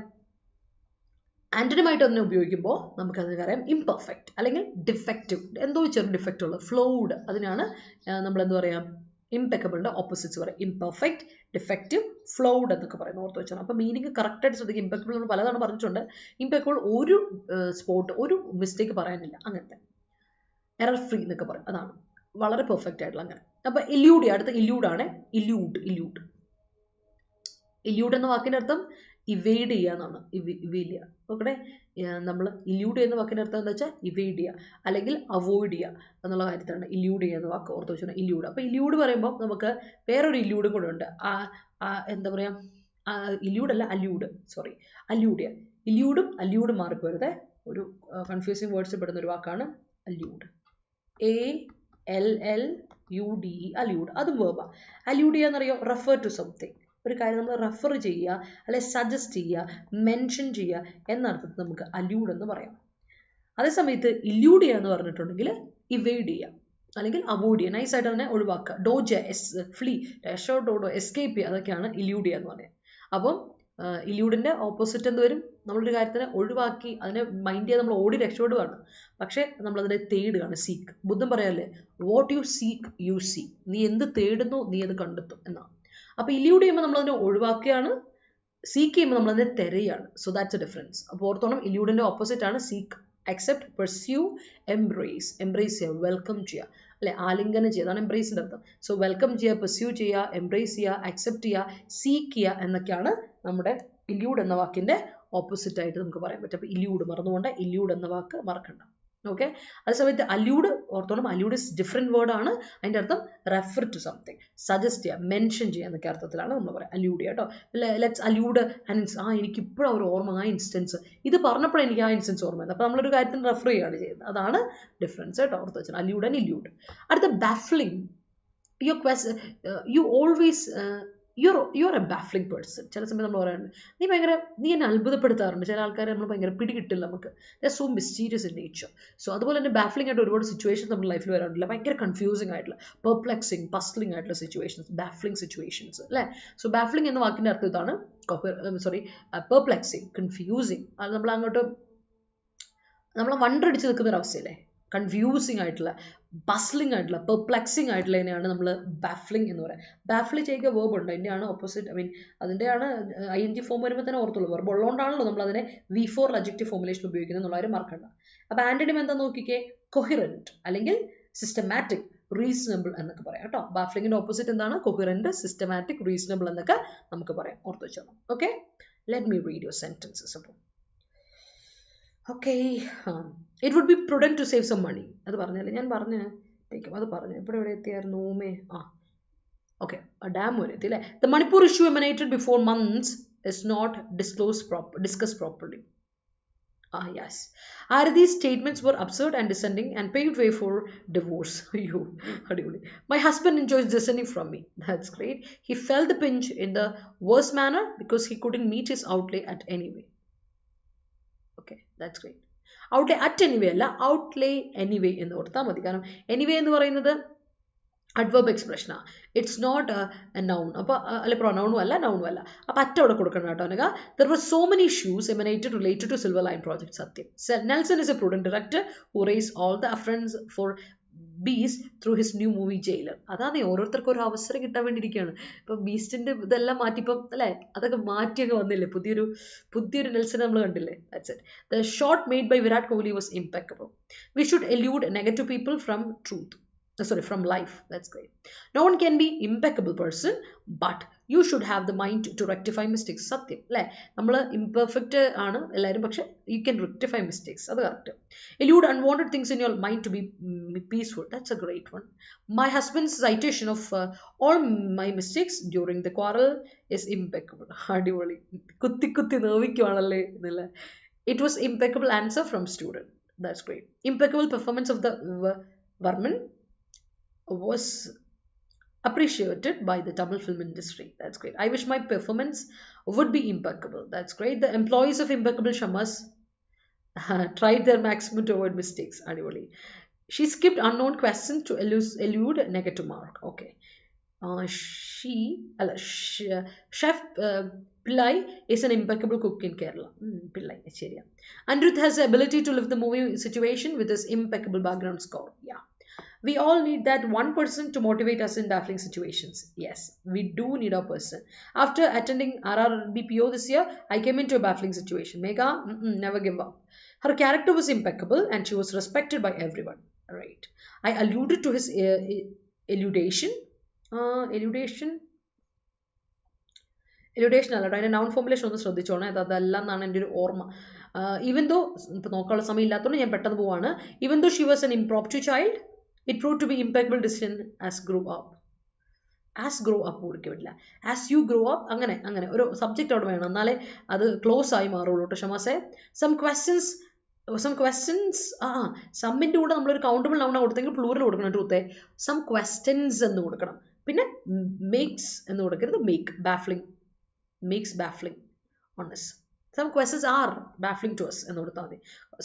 ആന്റണിയുമായിട്ട് തന്നെ ഉപയോഗിക്കുമ്പോൾ നമുക്കതിന് പറയാം ഇംപെർഫെക്റ്റ് അല്ലെങ്കിൽ ഡിഫക്റ്റീവ്. എന്തോ ചെറിയ ഡിഫക്റ്റ് ഉള്ളത്, ഫ്ലോഡ്. അതിനാണ് നമ്മൾ എന്താ പറയുക, ഇംപെക്കബിളിൻ്റെ ഓപ്പോസിറ്റ്സ് പറയും. ഇംപെർഫെക്റ്റ്, ഡിഫക്റ്റീവ്, ഫ്ലോഡ് എന്നൊക്കെ പറയുന്നത് ഓർത്ത് വെച്ചാൽ. അപ്പോൾ മീനിങ് കറക്റ്റായിട്ട് ശ്രദ്ധിക്കുക. ഇംപെക്കബിൾ നമ്മൾ പലതവണ പറഞ്ഞിട്ടുണ്ട്. ഇംപെക്കബിൾ ഒരു സ്പോട്ട്, ഒരു മിസ്റ്റേക്ക് പറയാനില്ല, അങ്ങനത്തെ എറർ ഫ്രീ എന്നൊക്കെ പറയും. അതാണ് വളരെ പെർഫെക്റ്റ് ആയിട്ടുള്ള അങ്ങനെ. അപ്പോൾ ഇല്യൂഡ്, അടുത്ത ഇല്യൂഡാണ്. ഇല്യൂഡ് എന്ന വാക്കിൻ്റെ അർത്ഥം ഇവേഡ് ചെയ്യുക എന്നാണ്. ഇവേഡ് ചെയ്യുക. ഓക്കെ, നമ്മൾ ഇല്യൂഡ് ചെയ്യുന്ന വാക്കിൻ്റെ അർത്ഥം എന്താ വെച്ചാൽ ഇവേഡ് ചെയ്യുക അല്ലെങ്കിൽ അവോയ്ഡ് ചെയ്യുക എന്നുള്ള കാര്യത്തിലാണ് ഇല്യൂഡ് ചെയ്യുന്ന വാക്ക് ഓർത്ത് വെച്ചാൽ ഇല്യൂഡ്. അപ്പോൾ ഇല്യൂഡ് പറയുമ്പോൾ നമുക്ക് വേറൊരു ഇല്യൂഡും കൂടെ ഉണ്ട്. എന്താ പറയുക, ഇല്യൂഡല്ല, അല്യൂഡ് ചെയ്യുക. ഇല്യൂഡും മാറിപ്പോരുത്. ഒരു കൺഫ്യൂസിങ് വേർഡ്സ് പെടുന്ന ഒരു വാക്കാണ് അല്യൂഡ്. ALLUDE. UDE, allude. അതും verb. Allude ചെയ്യാന്നറിയോ? Refer to something. ഒരു കാര്യം നമ്മൾ റെഫർ ചെയ്യുക, അല്ലെ സജസ്റ്റ് ചെയ്യുക, മെൻഷൻ ചെയ്യുക എന്നർത്ഥത്തിൽ നമുക്ക് അല്യൂഡ് എന്ന് പറയാം. അതേസമയത്ത് ഇല്യൂഡ് ചെയ്യുക എന്ന് പറഞ്ഞിട്ടുണ്ടെങ്കിൽ ഇവേഡ് ചെയ്യുക അല്ലെങ്കിൽ അവോയ്ഡ് ചെയ്യുക, നൈസായിട്ട് തന്നെ ഒഴിവാക്കുക. ഡോജ്, ഫ്ലീ, രക്ഷോട്ടോ, എസ്കേപ്പ് ചെയ്യുക, അതൊക്കെയാണ് ഇല്യൂഡ് ചെയ്യുക എന്ന് പറയുന്നത്. അപ്പം ഇല്യൂഡിൻ്റെ ഓപ്പോസിറ്റ് എന്ത് വരും? നമ്മളൊരു കാര്യത്തിനെ ഒഴിവാക്കി അതിനെ മൈൻഡ് ചെയ്ത് നമ്മൾ ഓടി രക്ഷപ്പെടുകയാണ്, പക്ഷേ നമ്മളതിനെ തേടുകയാണ്, സീക്ക്. ബുദ്ധൻ പറയാല്ലേ, what you seek you see, നീ എന്ത് തേടുന്നു നീ അത് കണ്ടെത്തും എന്നാണ്. അപ്പോൾ ഇല്യൂഡ് ചെയ്യുമ്പോൾ നമ്മളതിനെ ഒഴിവാക്കുകയാണ്, സീക്ക് ചെയ്യുമ്പോൾ നമ്മളതിനെ തിരയാണ്. So that's a difference. അപ്പോൾ ഓർത്തോണം, ഇല്യൂഡിൻ്റെ ഓപ്പോസിറ്റ് ആണ് seek. Accept, pursue, embrace. Embrace ചെയ്യുക, വെൽക്കം ചെയ്യുക, അല്ലെ, ആലിംഗനം ചെയ്യുക, അതാണ് എംബ്രേസിൻ്റെ അർത്ഥം. സോ വെൽക്കം ചെയ്യുക, പെർസ്യൂ ചെയ്യുക, എംബ്രേസ് ചെയ്യുക, അക്സെപ്റ്റ് ചെയ്യുക, സീക്ക് ചെയ്യുക എന്നൊക്കെയാണ് നമ്മുടെ ഇല്യൂഡ് എന്ന വാക്കിൻ്റെ ഓപ്പോസിറ്റ് ആയിട്ട് നമുക്ക് പറയാൻ പറ്റും. അപ്പോൾ ഇല്യൂഡ് മറന്നുകൊണ്ട് ഇല്യൂഡ് എന്ന വാക്ക് മറക്കണ്ട. ഓക്കെ. അതേസമയത്ത് അല്യൂഡ് ഓർത്തോണം, അല്യൂഡ് ഇസ് ഡിഫറെൻറ്റ് വേർഡ് ആണ്. അതിൻ്റെ അർത്ഥം റെഫർ ടു സംതിങ്, സജസ്റ്റ് ചെയ്യുക, മെൻഷൻ ചെയ്യുക എന്നൊക്കെ അർത്ഥത്തിലാണ് നമ്മൾ പറയുക അല്യൂഡ് ചെയ്യുക കേട്ടോ. ലെറ്റ്സ് അല്യൂഡ് എനിക്കിപ്പോഴും ഒരു ഓർമ്മ, ആ ഇൻസ്റ്റൻസ് ഇത് പറഞ്ഞപ്പോഴും എനിക്ക് ആ ഇൻസ്റ്റൻസ് ഓർമ്മ വരുന്നത്. അപ്പോൾ നമ്മളൊരു കാര്യത്തിന് റെഫർ ചെയ്യുകയാണ് ചെയ്യുന്നത്. അതാണ് ഡിഫറൻസ് കേട്ടോ, ഓർത്ത് വെച്ചാൽ അല്യൂഡ് ആൻഡ് ഇല്യൂഡ്. അടുത്ത baffling. You always your a baffling person. ചില സമയത്ത് നമ്മൾ പറയാറുണ്ട്, നീ എന്നെ അത്ഭുതപ്പെടുത്താറുണ്ട്. ചില ആൾക്കാരെ നമ്മൾ ഭയങ്കര പിടികിട്ടില്ല നമുക്ക്. They so mysterious in nature. So അതുപോലെ തന്നെ ബാഫ്ലിംഗ് ആയിട്ട് ഒരുപാട് സിറ്റുവേഷൻസ് നമ്മുടെ ലൈഫിൽ വരാറില്ല, ഭയങ്കര കൺഫ്യൂസിംഗ് ആയിട്ടുള്ള, പെർപ്ലെക്സിങ്, പസ്ലിംഗ് ആയിട്ടുള്ള സിറ്റുവേഷൻസ്, ബാഫ്ലിംഗ് സിറ്റുവേഷൻസ് അല്ലേ. സോ ബാഫ്ലിംഗ് എന്ന വാക്കിൻ്റെ അർത്ഥം ഇതാണ്, പെർപ്ലെക്സിങ്, കൺഫ്യൂസിങ്. അത് നമ്മളെ വണ്ടടിച്ച് നിൽക്കുന്ന ഒരു അവസ്ഥയല്ലേ, കൺഫ്യൂസിങ് ആയിട്ടുള്ള, ബസ്ലിംഗ് ആയിട്ടുള്ള, പെർപ്ലെക്സിങ് ആയിട്ടുള്ളതിനെയാണ് നമ്മൾ ബാഫ്ലിംഗ് എന്ന് പറയുക. ബാഫിൽ ചെയ്യുക വേർബ് ഉണ്ട്, അതിൻ്റെയാണ് ഓപ്പോസിറ്റ്, അതിൻ്റെയാണ് ING ഫോം വരുമ്പോൾ തന്നെ ഓർത്തുള്ളൂ. വെർബ് ഉള്ളതുകൊണ്ടാണല്ലോ നമ്മൾ അതിനെ V4 അഡ്ജക്റ്റീവ് ഫോർമുലേഷൻ ഉപയോഗിക്കുന്നത് എന്നുള്ളവർ മറക്കണ്ട. അപ്പോൾ ആന്റണിം എന്താ നോക്കിക്കേ, കൊഹിറൻറ്റ് അല്ലെങ്കിൽ സിസ്റ്റമാറ്റിക്, റീസണബിൾ എന്നൊക്കെ പറയാം കേട്ടോ. ബാഫ്ലിംഗിൻ്റെ ഓപ്പോസിറ്റ് എന്താണ്? കൊഹിറൻറ്റ്, സിസ്റ്റമാറ്റിക്, റീസണബിൾ എന്നൊക്കെ നമുക്ക് പറയാം, ഓർത്ത് വെച്ചോളാം. Okay, let me read your sentences. അപ്പോൾ okay, it would be prudent to save some money. അത് പറഞ്ഞല്ലേ, ഞാൻ അത് പറഞ്ഞു എവിടെ എത്തിയായിരുന്നു? ഓക്കെ, ഡാം വരെ എത്തി അല്ലേ. The Manipur issue emanated before months is not discussed properly. Yes. These statements were absurd and dissenting and paved way for divorce. My husband enjoys dissenting from me. That's great. He felt the pinch in the worst manner because he couldn't meet his outlay at any way. Okay, that's great. Outlay at anyway അല്ല, outlay anyway എന്ന് ഓർത്താൽ മതി. കാരണം anyway എന്ന് പറയുന്നത് adverb എക്സ്പ്രഷനാണ്, it's not a noun. അപ്പോൾ അല്ലെ, പ്രൊനൗണും അല്ല നൗണും അല്ല. അപ്പോൾ അറ്റ അവിടെ കൊടുക്കണം കേട്ടോ. അനക there were so many issues emanated related to Silver Line project. സത്യം. Nelson is a prudent director who raised all the affronts for beast through his new movie jailer. അതാണ് ഓരോരുത്തർക്കും ഒരു അവസരം കിട്ടാൻ വേണ്ടിയിരിക്കുകയാണ്. ഇപ്പം ബീസ്റ്റിൻ്റെ ഇതെല്ലാം മാറ്റി, ഇപ്പം അല്ലേ, അതൊക്കെ മാറ്റിയൊക്കെ വന്നില്ലേ, പുതിയൊരു നെൽസൺ നമ്മൾ കണ്ടില്ലേ. That's it. The shot made by Virat Kohli was impeccable. We should elude negative people from from life. That's great. No one can be impeccable person, but you should have the mind to rectify mistakes. സത്യം അല്ലേ, നമ്മൾ imperfect ആണ് എല്ലാവരും, പക്ഷെ you can rectify mistakes. അത് correct. Elude unwanted things in your mind to be peaceful. That's a great one. My husband's citation of all my mistakes during the quarrel is impeccable. അടിപൊളി, കുത്തി നോവിക്കുവാണല്ലേ എന്നല്ല. It was impeccable answer from student. That's great. Impeccable performance of the Varman was appreciated by the Tamil film industry. That's great. I wish my performance would be impeccable. That's great. The employees of Impeccable Shamas tried their maximum to avoid mistakes. Adivali. She skipped unknown questions to elude negative mark. Okay. Chef Pillai is an impeccable cook in Kerala. Pillai, Cheria. Anirudh has the ability to lift the movie situation with his impeccable background score. Yeah. We all need that one person to motivate us in baffling situations. Yes, we do need a person. After attending RRBPO this year, I came into a baffling situation. Megha, never give up. Her character was impeccable and she was respected by everyone. Right. I alluded to his eludation. Eludation അല്ല, അതിൻ്റെ noun formulation ഒന്ന് ശ്രദ്ധിച്ചോണേ. അതെല്ലാം എന്നാണ് എൻ്റെ ഒരു ഓർമ്മ. Even though ഇപ്പോൾ നോക്കാനുള്ള സമയം ഇല്ലാത്തതുകൊണ്ട് ഞാൻ പെട്ടെന്ന് പോവാണ്. Even though she was an impromptu child, it proved to be impeccable decision as grow up കൊടുക്കാൻ പറ്റില്ല, as you grow up, അങ്ങനെ ഒരു സബ്ജക്റ്റ് അവിടെ വേണം, എന്നാലേ അത് ക്ലോസ് ആയി മാറുള്ളൂ കേട്ടോ ഷമാസെ. Some questions some questions, സമ്മിൻ്റെ കൂടെ നമ്മളൊരു കൗണ്ടബിൾ നൗൺ കൊടുത്തെങ്കിൽ പ്ലൂറൽ കൊടുക്കണം ട്രൂത്തെ. സം ക്വസ്റ്റ്യൻസ് എന്ന് കൊടുക്കണം. പിന്നെ മേക്സ് എന്ന് കൊടുക്കരുത്, makes baffling on us. Some questions are baffling to us എന്ന് കൊടുത്താൽ മതി.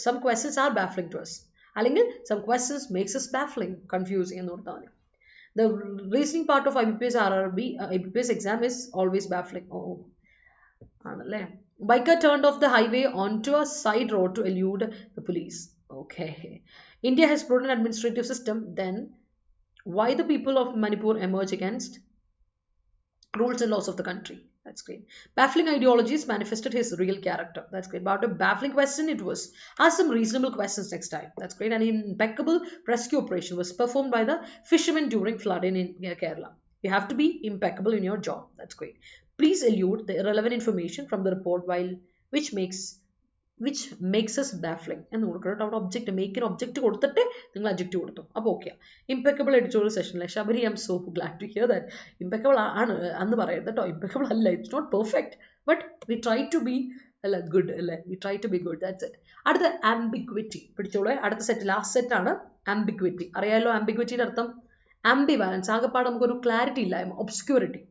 Some questions are baffling to us, അല്ലെങ്കിൽ some questions makes us baffling, confusing എന്ന് കൊടുത്താൽ മതി. The reasoning part of IBPS RRB IBPS exam is always baffling. ആണല്ലേ. Biker turned off the highway onto a side road to elude the police. Okay. India has brought an administrative system. Then why the people of Manipur emerge against rules and laws of the country? That's great. Baffling ideologies manifested his real character. That's great. About a baffling question it was. Ask some reasonable questions next time. That's great. An impeccable rescue operation was performed by the fishermen during flood in Kerala. You have to be impeccable in your job. That's great. Please elude the irrelevant information from the report which makes us baffling. എന്ന് കൊടുക്കണം. അവിടെ object മേക്കിന് object കൊടുത്തിട്ട് നിങ്ങൾ adject കൊടുത്തു. അപ്പോൾ okay. Impeccable editorial സെഷനിലെ Sabari, I'm so glad to hear that. Impeccable ആണ് അന്ന് പറയരുത് കേട്ടോ. ഇംപെക്കബിൾ അല്ല, it's not perfect, but we try to be അല്ല ഗുഡ് അല്ലേ, we try to be good. That's it. അടുത്ത ആംബിഗ്വിറ്റി പിടിച്ചോളൂ. അടുത്ത സെറ്റ്, ലാസ്റ്റ് സെറ്റാണ് ആംബിഗ്വിറ്റി. അറിയാലോ ആംബിഗ്വിറ്റിയുടെ അർത്ഥം? ആംബിവാലൻസ്, ആകെപ്പാട് നമുക്കൊരു ക്ലാരിറ്റി ഇല്ലായ്മ, ഒബ്സ്ക്യൂരിറ്റി,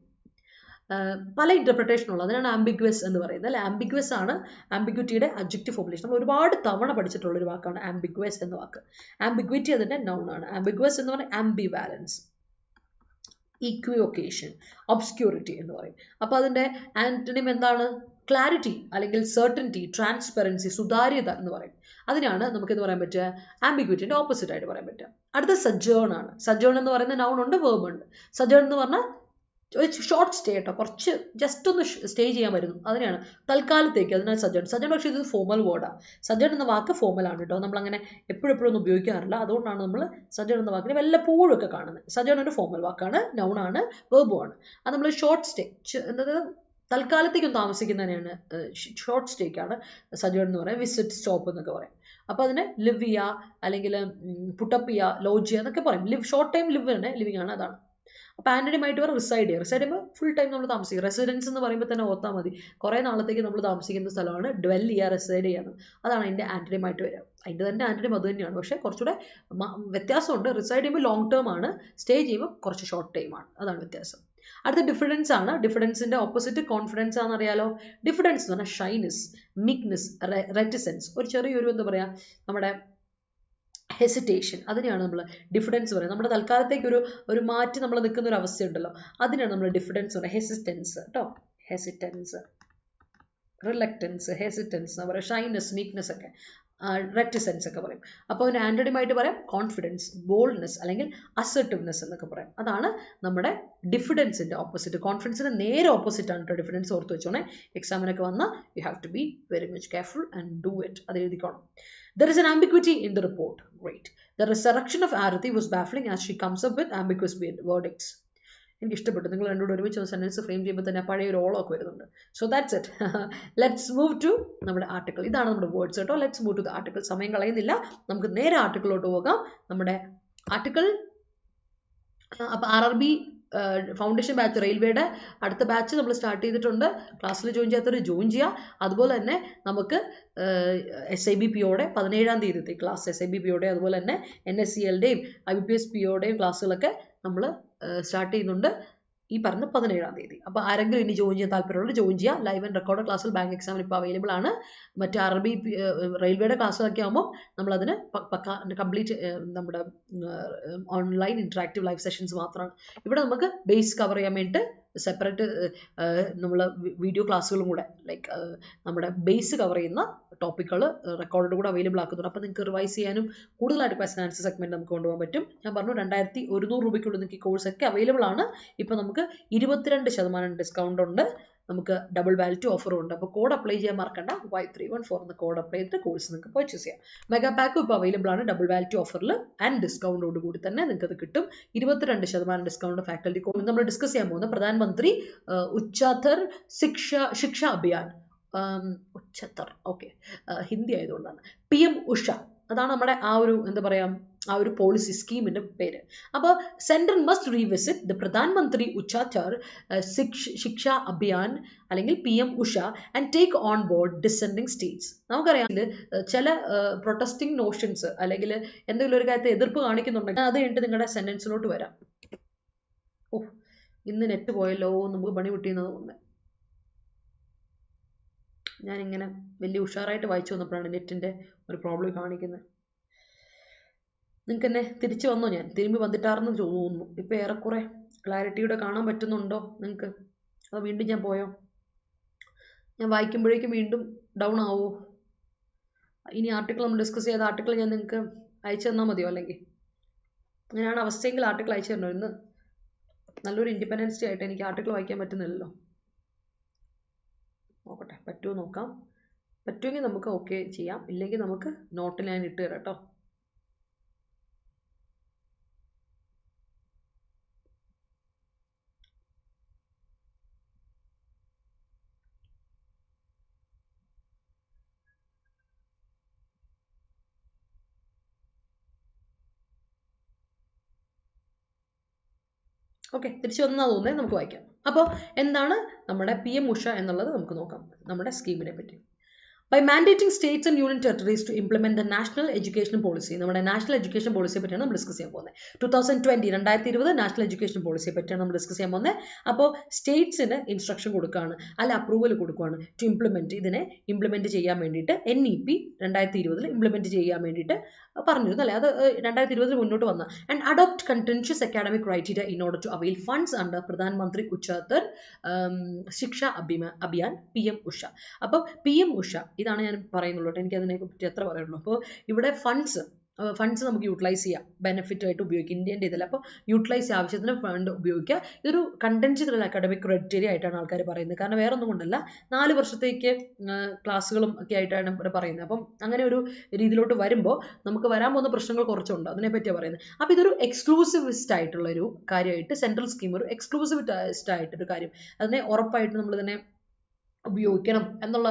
പല ഇന്റർപ്രിട്ടേഷൻ ഉള്ളത്. അതിനാണ് ആംബിഗ്വസ് എന്ന് പറയുന്നത് അല്ലെ. ആംബിഗ്വസ് ആണ് ആംബിഗ്വിറ്റിയുടെ അഡ്ജക്റ്റീവ് ഫോർമുലേഷൻ. നമ്മൾ ഒരുപാട് തവണ പഠിച്ചിട്ടുള്ള ഒരു വാക്കാണ് ആംബിഗ്വസ് എന്ന വാക്ക്. ആംബിഗ്വിറ്റി അതിന്റെ നൗൺ ആണ്. ആംബിഗ്വസ് എന്ന് പറഞ്ഞാൽ ആംബിവാലൻസ്, ഈക്വിവൊക്കേഷൻ, ഒബ്സ്ക്യൂരിറ്റി എന്ന് പറയും. അപ്പോൾ അതിന്റെ ആന്റണിം എന്താണ്? ക്ലാരിറ്റി അല്ലെങ്കിൽ സെർട്ടനിറ്റി, ട്രാൻസ്പെറൻസി, സുതാര്യത എന്ന് പറയും. അതിനാണ് നമുക്കെന്ന് പറയാൻ പറ്റുക ആംബിഗ്വിറ്റിന്റെ ഓപ്പോസിറ്റ് ആയിട്ട് പറയാൻ പറ്റുക. അടുത്ത സജേൺ ആണ്. സജേൺ എന്ന് പറയുന്ന നൗൺ ഉണ്ട്, വേർബ് ഉണ്ട്. സജേൺ എന്ന് പറഞ്ഞാൽ ഷോർട്ട് സ്റ്റേ കേട്ടോ, കുറച്ച് ജസ്റ്റ് ഒന്ന് സ്റ്റേ ചെയ്യാൻ വരുന്നു, അതിനാണ് തൽക്കാലത്തേക്ക്. അതിനാണ് സജേൺ. സജേൺ പക്ഷേ ഇത് ഫോമൽ വേർഡാണ്. സജേൺ എന്ന വാക്ക് ഫോമൽ ആണ് കേട്ടോ, നമ്മളങ്ങനെ എപ്പോഴും ഒന്നും ഉപയോഗിക്കാറില്ല. അതുകൊണ്ടാണ് നമ്മൾ സജേൺ എന്ന വാക്കിനെ വല്ലപ്പോഴും ഒക്കെ കാണുന്നത്. സജേൺ ഒരു ഫോമൽ വാക്കാണ്, നൗണാണ്, വേർബുമാണ്. അത് നമ്മൾ ഷോർട്ട് സ്റ്റേ, എന്നത് തൽക്കാലത്തേക്കും താമസിക്കുന്നതിനാണ് ഷോർട്ട് സ്റ്റേക്കാണ് സജേൺ എന്ന് പറയാം. വിസിറ്റ്, സ്റ്റോപ്പ് എന്നൊക്കെ പറയും. അപ്പോൾ അതിനെ ലിവ് ചെയ്യുക അല്ലെങ്കിൽ പുട്ടപ്പ് ചെയ്യുക, ലോഡ്ജ് ചെയ്യുക എന്നൊക്കെ പറയും. ഷോർട്ട് ടൈം ലിവിങ് ആണ്, അതാണ്. അപ്പോൾ ആന്റണിയുമായിട്ട് വരെ റിസൈഡ് ചെയ്യുക. റിസൈഡ് ചെയ്യുമ്പോൾ ഫുൾ ടൈം നമ്മൾ താമസിക്കുക. റെസിഡൻസ് എന്ന് പറയുമ്പോൾ തന്നെ ഓർത്താൽ മതി, കുറേ നാളത്തേക്ക് നമ്മൾ താമസിക്കുന്ന സ്ഥലമാണ് ഡ്വെൽ ചെയ്യുക, റിസൈഡ് ചെയ്യുക. അതാണ് അതിൻ്റെ ആന്റണിയുമായിട്ട് വരിക. അതിൻ്റെ തന്നെ ആന്റണിയും അത് തന്നെയാണ്, പക്ഷേ കുറച്ചുകൂടെ വ്യത്യാസമുണ്ട്. റിസൈഡ് ചെയ്യുമ്പോൾ ലോങ് ടേം ആണ്, സ്റ്റേ ചെയ്യുമ്പോൾ കുറച്ച് ഷോർട്ട് ടൈം ആണ്, അതാണ് വ്യത്യാസം. അടുത്ത ഡിഫിഡൻസ് ആണ്. ഡിഫിഡൻസിന്റെ ഓപ്പോസിറ്റ് കോൺഫിഡൻസ് ആണെന്ന് അറിയാലോ. ഡിഫിഡൻസ് എന്ന് പറഞ്ഞാൽ ഷൈനസ്, മിക്നെസ്, റെറ്റിസൻസ്, ഒരു ചെറിയൊരു എന്താ പറയുക നമ്മുടെ ഹെസിറ്റേഷൻ, അതിനെയാണ് നമ്മൾ ഡിഫിഡൻസ് പറയുന്നത്. നമ്മുടെ തൽക്കാലത്തേക്ക് ഒരു മാറ്റി നമ്മൾ നിൽക്കുന്ന ഒരു അവസ്ഥയുണ്ടല്ലോ, അതിനാണ് നമ്മൾ ഡിഫിഡൻസ് പറയുന്നത്. ഹെസിറ്റൻസ് കേട്ടോ, ഹെസിറ്റൻസ്, റിലക്റ്റൻസ്, ഹെസിറ്റൻസ് എന്ന് പറയാം. ഷൈനസ്, വീക്ക്നെസ് ഒക്കെ, റെറ്റിസൻസ് ഒക്കെ പറയും. അപ്പോൾ അതിന് ആന്റണിയുമായിട്ട് പറയാം കോൺഫിഡൻസ്, ബോൾഡ്നെസ് അല്ലെങ്കിൽ അസർട്ടീവ്നെസ് എന്നൊക്കെ പറയും. അതാണ് നമ്മുടെ ഡിഫിഡൻസിന്റെ ഓപ്പോസിറ്റ്. കോൺഫിഡൻസിന്റെ നേരെ ഓപ്പോസിറ്റ് ആണ് കേട്ടോ ഡിഫിഡൻസ്. ഓർത്ത് വെച്ചോണേ, എക്സാമിനൊക്കെ വന്നാൽ you have to be very much careful and do it. അത് എഴുതിക്കോണം. There is an ambiguity in the report. Great. The resurrection of Arati was baffling as she comes up with ambiguous verdicts. എനിക്ക് ഇഷ്ടപ്പെട്ടു. നിങ്ങൾ രണ്ടുകൂടെ ഒരുമിച്ച് sentence frame ചെയ്യുമ്പോൾ തന്നെ പഴയ ഒരു ഓളൊക്കെ വരുന്നുണ്ട്. So that's it. Let's move to നമ്മുടെ ആർട്ടിക്കിൾ. ഇതാണ് നമ്മുടെ വേർഡ്സ് കേട്ടോ. Let's move to the article. സമയം കളയുന്നില്ല, നമുക്ക് നേരെ ആർട്ടിക്കിളോട്ട് പോകാം. നമ്മുടെ ആർട്ടിക്കിൾ അപ്പോൾ RRB ഫൗണ്ടേഷൻ ബാച്ച്, റെയിൽവേയുടെ അടുത്ത ബാച്ച് നമ്മൾ സ്റ്റാർട്ട് ചെയ്തിട്ടുണ്ട്. ക്ലാസ്സിൽ ജോയിൻ ചെയ്യാത്തവർ ജോയിൻ ചെയ്യുക. അതുപോലെ തന്നെ നമുക്ക് SEBIയുടെ 17-ാം തീയതി ക്ലാസ്, SEBIയുടെ അതുപോലെ തന്നെ NSCLയുടെയും IBPS POയുടെയും ക്ലാസ്സുകളൊക്കെ നമ്മൾ സ്റ്റാർട്ട് ചെയ്യുന്നുണ്ട് ഈ പറഞ്ഞ 17-ാം തീയതി. അപ്പോൾ ആരെങ്കിലും ഇനി ജോയിൻ ചെയ്യാൻ താല്പര്യമുള്ളത് ജോയിൻ ചെയ്യുക. ലൈവ് ആൻഡ് റെക്കോർഡ് ക്ലാസ്സിൽ ബാങ്ക് എക്സാമിന് ഇപ്പോൾ അവൈലബിൾ ആണ്. മറ്റ് RRB റെയിൽവേയുടെ ക്ലാസ്സുകളൊക്കെ ആകുമ്പോൾ നമ്മളതിന് കംപ്ലീറ്റ് നമ്മുടെ ഓൺലൈൻ ഇൻട്രാക്റ്റീവ് ലൈവ് സെഷൻസ് മാത്രമാണ്. ഇവിടെ നമുക്ക് ബേസ് കവർ ചെയ്യാൻ വേണ്ടിയിട്ട് സെപ്പറേറ്റ് നമ്മൾ വീഡിയോ ക്ലാസ്സുകളും കൂടെ ലൈക്ക് നമ്മുടെ ബേസ് കവർ ചെയ്യുന്ന ടോപ്പിക്കുകൾ റെക്കോർഡ് കൂടെ അവൈലബിൾ ആക്കുന്നുണ്ട്. അപ്പോൾ നിങ്ങൾക്ക് റിവൈസ് ചെയ്യാനും കൂടുതലായിട്ട് ക്വസ്റ്റൻ ആൻസർ സെഗ്മെന്റ് നമുക്ക് കൊണ്ടുപോകാൻ പറ്റും. ഞാൻ പറഞ്ഞു 2100 രൂപയ്ക്കുള്ളിൽ നിങ്ങൾക്ക് ഈ കോഴ്സൊക്കെ അവൈലബിൾ ആണ്. ഇപ്പോൾ നമുക്ക് 22% ഡിസ്കൗണ്ട് ഉണ്ട്. നമുക്ക് ഡബിൾ വാലിറ്റി ഓഫറും ഉണ്ട്. അപ്പോൾ കോഡ് അപ്ലൈ ചെയ്യാൻ മറക്കണ്ട. Y314 എന്ന കോഡ് അപ്ലൈ ചെയ്തിട്ട് കോഴ്സ് നിങ്ങൾക്ക് പർച്ചേസ് ചെയ്യാം. മെഗാ പാക്കും ഇപ്പോൾ അവൈലബിൾ ആണ് ഡബിൾ വാലിറ്റി ഓഫറിൽ ആൻഡ് ഡിസ്കൗണ്ടോട് കൂടി തന്നെ നിങ്ങൾക്ക് അത് കിട്ടും. 22% ഡിസ്കൗണ്ട് ഫാക്കൽറ്റി കോഴ്സ്. നമ്മൾ ഡിസ്കസ് ചെയ്യാൻ പോകുന്ന പ്രധാനമന്ത്രി ഉച്ചതർ ശിക്ഷ അഭിയാൻ, ഉച്ചതർ ഓക്കെ ഹിന്ദി ആയതുകൊണ്ടാണ്. PM ഉഷ, അതാണ് നമ്മുടെ ആ ഒരു എന്താ പറയുക ആ ഒരു പോളിസി സ്കീമിൻ്റെ പേര്. അപ്പോൾ സെൻട്രൽ മസ്റ്റ് റീവിസിറ്റ് ദ പ്രധാനമന്ത്രി ഉച്ചാത്തർ ശിക്ഷ അഭിയാൻ അല്ലെങ്കിൽ PM Usha and take on board descending States. നമുക്കറിയാം ചില പ്രൊട്ടസ്റ്റിംഗ് നോഷൻസ് അല്ലെങ്കിൽ എന്തെങ്കിലും ഒരു കാര്യത്തെ എതിർപ്പ് കാണിക്കുന്നുണ്ടെങ്കിൽ അത് കഴിഞ്ഞിട്ട് നിങ്ങളുടെ സെൻറ്റൻസിലോട്ട് വരാം. ഇന്ന് നെറ്റ് പോയല്ലോ, നമുക്ക് പണി കിട്ടിയെന്ന് തോന്നുന്നത്. ഞാനിങ്ങനെ വലിയ ഉഷാറായിട്ട് വായിച്ചു വന്നപ്പോഴാണ് നെറ്റിൻ്റെ ഒരു പ്രോബ്ലം കാണിക്കുന്നത്. നിങ്ങൾക്ക് എന്നെ തിരിച്ചു വന്നോ? ഞാൻ തിരുമ്പി വന്നിട്ടാർന്ന് തോന്നുന്നു. ഇപ്പോൾ ഏറെക്കുറെ ക്ലാരിറ്റിയോടെ കാണാൻ പറ്റുന്നുണ്ടോ നിങ്ങൾക്ക്? അതോ വീണ്ടും ഞാൻ പോയോ? ഞാൻ വായിക്കുമ്പോഴേക്കും വീണ്ടും ഡൗൺ ആവുമോ? ഇനി ആർട്ടിക്കിൾ നമ്മൾ ഡിസ്കസ് ചെയ്ത ആർട്ടിക്കിൾ ഞാൻ നിങ്ങൾക്ക് അയച്ചു തന്നാൽ മതിയോ? അല്ലെങ്കിൽ അങ്ങനെയാണ് അവസ്ഥയെങ്കിൽ ആർട്ടിക്കിൾ അയച്ചു തരണോ? ഇന്ന് നല്ലൊരു ഇൻഡിപെൻഡൻസ് ഡേ ആയിട്ട് എനിക്ക് ആർട്ടിക്കിൾ വായിക്കാൻ പറ്റുന്നില്ലല്ലോ. നോക്കട്ടെ, പറ്റുമോ നോക്കാം. പറ്റുമെങ്കിൽ നമുക്ക് ഓക്കെ ചെയ്യാം, ഇല്ലെങ്കിൽ നമുക്ക് നോട്ടിൽ ഞാൻ ഇട്ട് തരാം കേട്ടോ. ഓക്കെ, തിരിച്ചു വന്നാൽ തോന്നുന്നത് നമുക്ക് വായിക്കാം. അപ്പോൾ എന്താണ് നമ്മുടെ PM ഉഷ എന്നുള്ളത് നമുക്ക് നോക്കാം, നമ്മുടെ സ്കീമിനെ പറ്റി. By mandating states and union territories to implement the national education policy, നമ്മുടെ നാഷണൽ എഡ്യൂക്കേഷൻ പോളിസിയെ പറ്റിയാണ് നമ്മൾ ഡിസ്കസ് ചെയ്യാൻ പോകുന്നത്. 2020 നാഷണൽ എഡ്യൂക്കേഷൻ പോളിസിയെ പറ്റിയാണ് നമ്മൾ ഡിസ്കസ് ചെയ്യാൻ പോകുന്നത്. അപ്പോൾ സ്റ്റേറ്റ്സിന് ഇൻസ്ട്രക്ഷൻ കൊടുക്കുകയാണ്, അല്ല അപ്രൂവൽ കൊടുക്കുകയാണ് ടു ഇതിനെ ഇംപ്ലിമെൻറ്റ് ചെയ്യാൻ വേണ്ടിയിട്ട്. NEP 2020 ഇംപ്ലിമെൻറ്റ് ചെയ്യാൻ വേണ്ടിയിട്ട് പറഞ്ഞിരുന്നു അല്ലേ? അത് 2020 മുന്നോട്ട് വന്ന and adopt conscientious academic criteria in order to avail funds under Pradhan Mantri Uchchatar ശിക്ഷ അഭിയാൻ PM ഉഷ. അപ്പോൾ PM ഉഷ ഇതാണ് ഞാൻ പറയുന്നുള്ളൂ. എനിക്ക് അതിനെ പറ്റി എത്ര പറയുള്ളൂ. അപ്പോൾ ഇവിടെ ഫണ്ട്സ് നമുക്ക് യൂട്ടിലൈസ് ചെയ്യാം, ബെനിഫിറ്റ് ആയിട്ട് ഉപയോഗിക്കുക. ഇന്ത്യൻ്റെ ഇതിൽ അപ്പോൾ യൂട്ടിലൈസ് ആവശ്യത്തിന് ഫണ്ട് ഉപയോഗിക്കുക. ഇതൊരു കണ്ടൻഷ്യസ് അക്കാഡമിക് ക്രൈറ്റീരിയ ആയിട്ടാണ് ആൾക്കാർ പറയുന്നത്. കാരണം വേറെ ഒന്നും കൊണ്ടല്ല, 4 വർഷത്തേക്ക് ക്ലാസ്സുകളും ഒക്കെ ആയിട്ടാണ് ഇവിടെ പറയുന്നത്. അപ്പം അങ്ങനെ ഒരു രീതിയിലോട്ട് വരുമ്പോൾ നമുക്ക് വരാൻ പോകുന്ന പ്രശ്നങ്ങൾ കുറച്ചുണ്ട്, അതിനെപ്പറ്റിയാണ് പറയുന്നത്. അപ്പോൾ ഇതൊരു എക്സ്ക്ലൂസിവിസ്റ്റ് ആയിട്ടുള്ള ഒരു കാര്യമായിട്ട് സെൻട്രൽ സ്കീം ഒരു എക്സ്ക്ലൂസിവിസ്റ്റ് ആയിട്ടൊരു കാര്യം, അതിനെ ഉറപ്പായിട്ട് നമ്മൾ ഇതിനെ ഉപയോഗിക്കണം എന്നുള്ള,